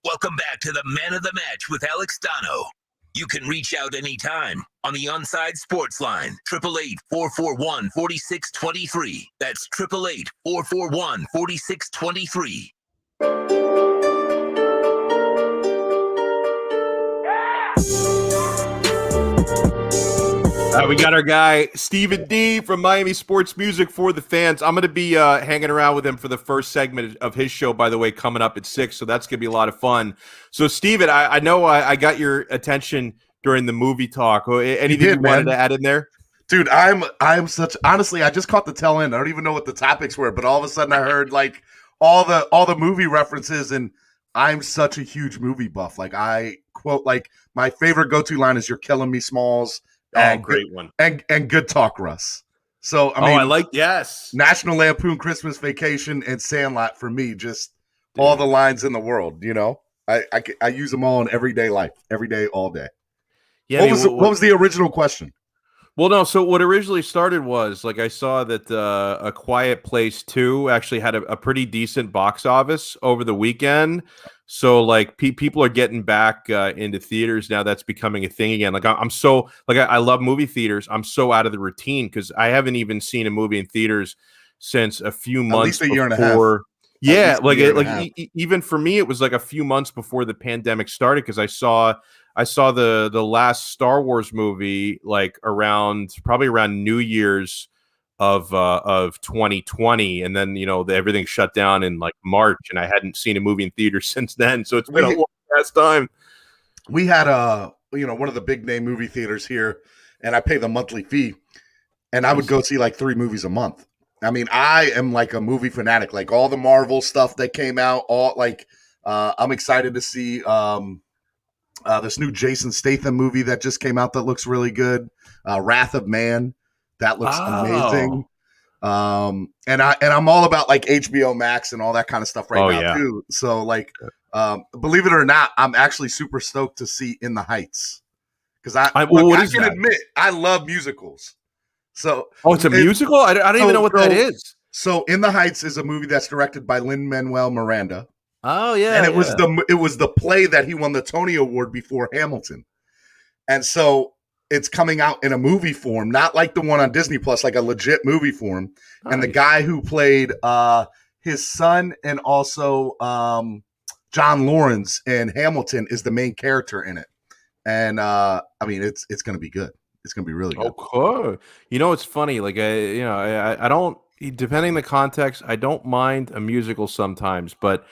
Welcome back to the Man of the Match with Alex Donno. You can reach out anytime on the Onside Sports Line, 888-441-4623. That's 888-441-4623. We got our guy, Stephen D. from Miami Sports Music for the Fans. I'm going to be hanging around with him for the first segment of his show, by the way, coming up at 6, so that's going to be a lot of fun. So, Stephen, I know I got your attention during the movie talk. Anything you wanted to add in there? Dude, I'm such honestly, I just caught the tail end. I don't even know what the topics were, but all of a sudden I heard like all the movie references, and I'm such a huge movie buff. Like I quote like my favorite go-to line is "You're killing me, Smalls." And great one. And good talk, Russ. So I mean, yes. National Lampoon Christmas Vacation and Sandlot for me, just all the lines in the world. You know, I use them all in everyday life, every day, all day. Yeah. What was the original question? Well, no. So what originally started was like I saw that A Quiet Place 2 actually had a pretty decent box office over the weekend. So like people are getting back into theaters now. That's becoming a thing again. Like I'm so like I love movie theaters. I'm so out of the routine because I haven't even seen a movie in theaters since a few months At least a year and a half. Yeah, even for me, it was like a few months before the pandemic started because I saw the last Star Wars movie like probably around New Year's of 2020, and then everything shut down in like March, and I hadn't seen a movie in theaters since then. So it's been a long past time. We had one of the big name movie theaters here, and I pay the monthly fee, and I would go see like 3 movies a month. I mean, I am like a movie fanatic. Like all the Marvel stuff that came out, I'm excited to see this new Jason Statham movie that just came out that looks really good. Wrath of Man, that looks amazing. And I'm all about like HBO Max and all that kind of stuff now too. So like, believe it or not, I'm actually super stoked to see In the Heights because I can admit I love musicals. So it's a musical? I don't even know what that is. So In the Heights is a movie that's directed by Lin-Manuel Miranda. Oh yeah, and it was the play that he won the Tony Award before Hamilton, and so it's coming out in a movie form, not like the one on Disney Plus, like a legit movie form. Nice. And the guy who played his son and also John Lawrence in Hamilton is the main character in it, and I mean it's going to be good. It's going to be really good. Oh, cool. It's funny. Like I don't, depending on the context, I don't mind a musical sometimes, but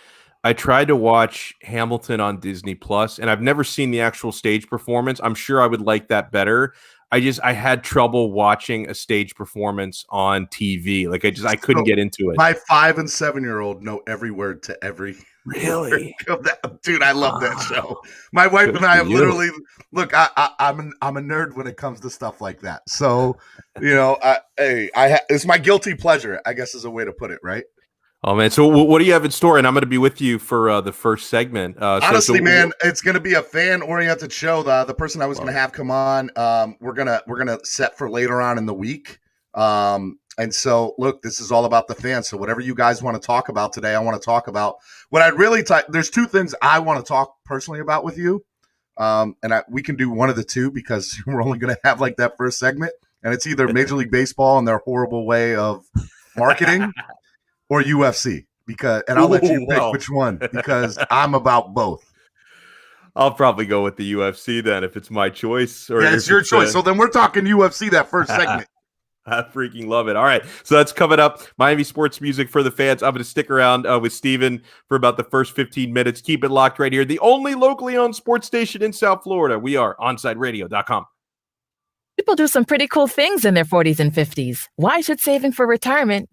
I tried to watch Hamilton on Disney Plus, and I've never seen the actual stage performance. I'm sure I would like that better. I had trouble watching a stage performance on TV. Like I couldn't get into it. My 5 and 7-year-old know every word to every really of that. Dude, I love that show. My wife and I have literally look. I'm a nerd when it comes to stuff like that. So it's my guilty pleasure, I guess is a way to put it, right? Oh man! So what do you have in store? And I'm going to be with you for the first segment. Honestly, man, it's going to be a fan-oriented show. The person I was going to have come on, we're gonna set for later on in the week. And so, look, this is all about the fans. So whatever you guys want to talk about today, I want to talk about. What I'd really there's 2 things I want to talk personally about with you, we can do one of the 2 because we're only going to have like that first segment, and it's either Major League Baseball and their horrible way of marketing. Or UFC, and I'll let you pick which one because I'm about both. I'll probably go with the UFC then if it's my choice. Or it's your choice. So then we're talking UFC that first segment. I freaking love it. All right, so that's coming up. Miami sports music for the fans. I'm going to stick around with Steven for about the first 15 minutes. Keep it locked right here. The only locally owned sports station in South Florida. We are OnSideRadio.com. People do some pretty cool things in their 40s and 50s. Why should saving for retirement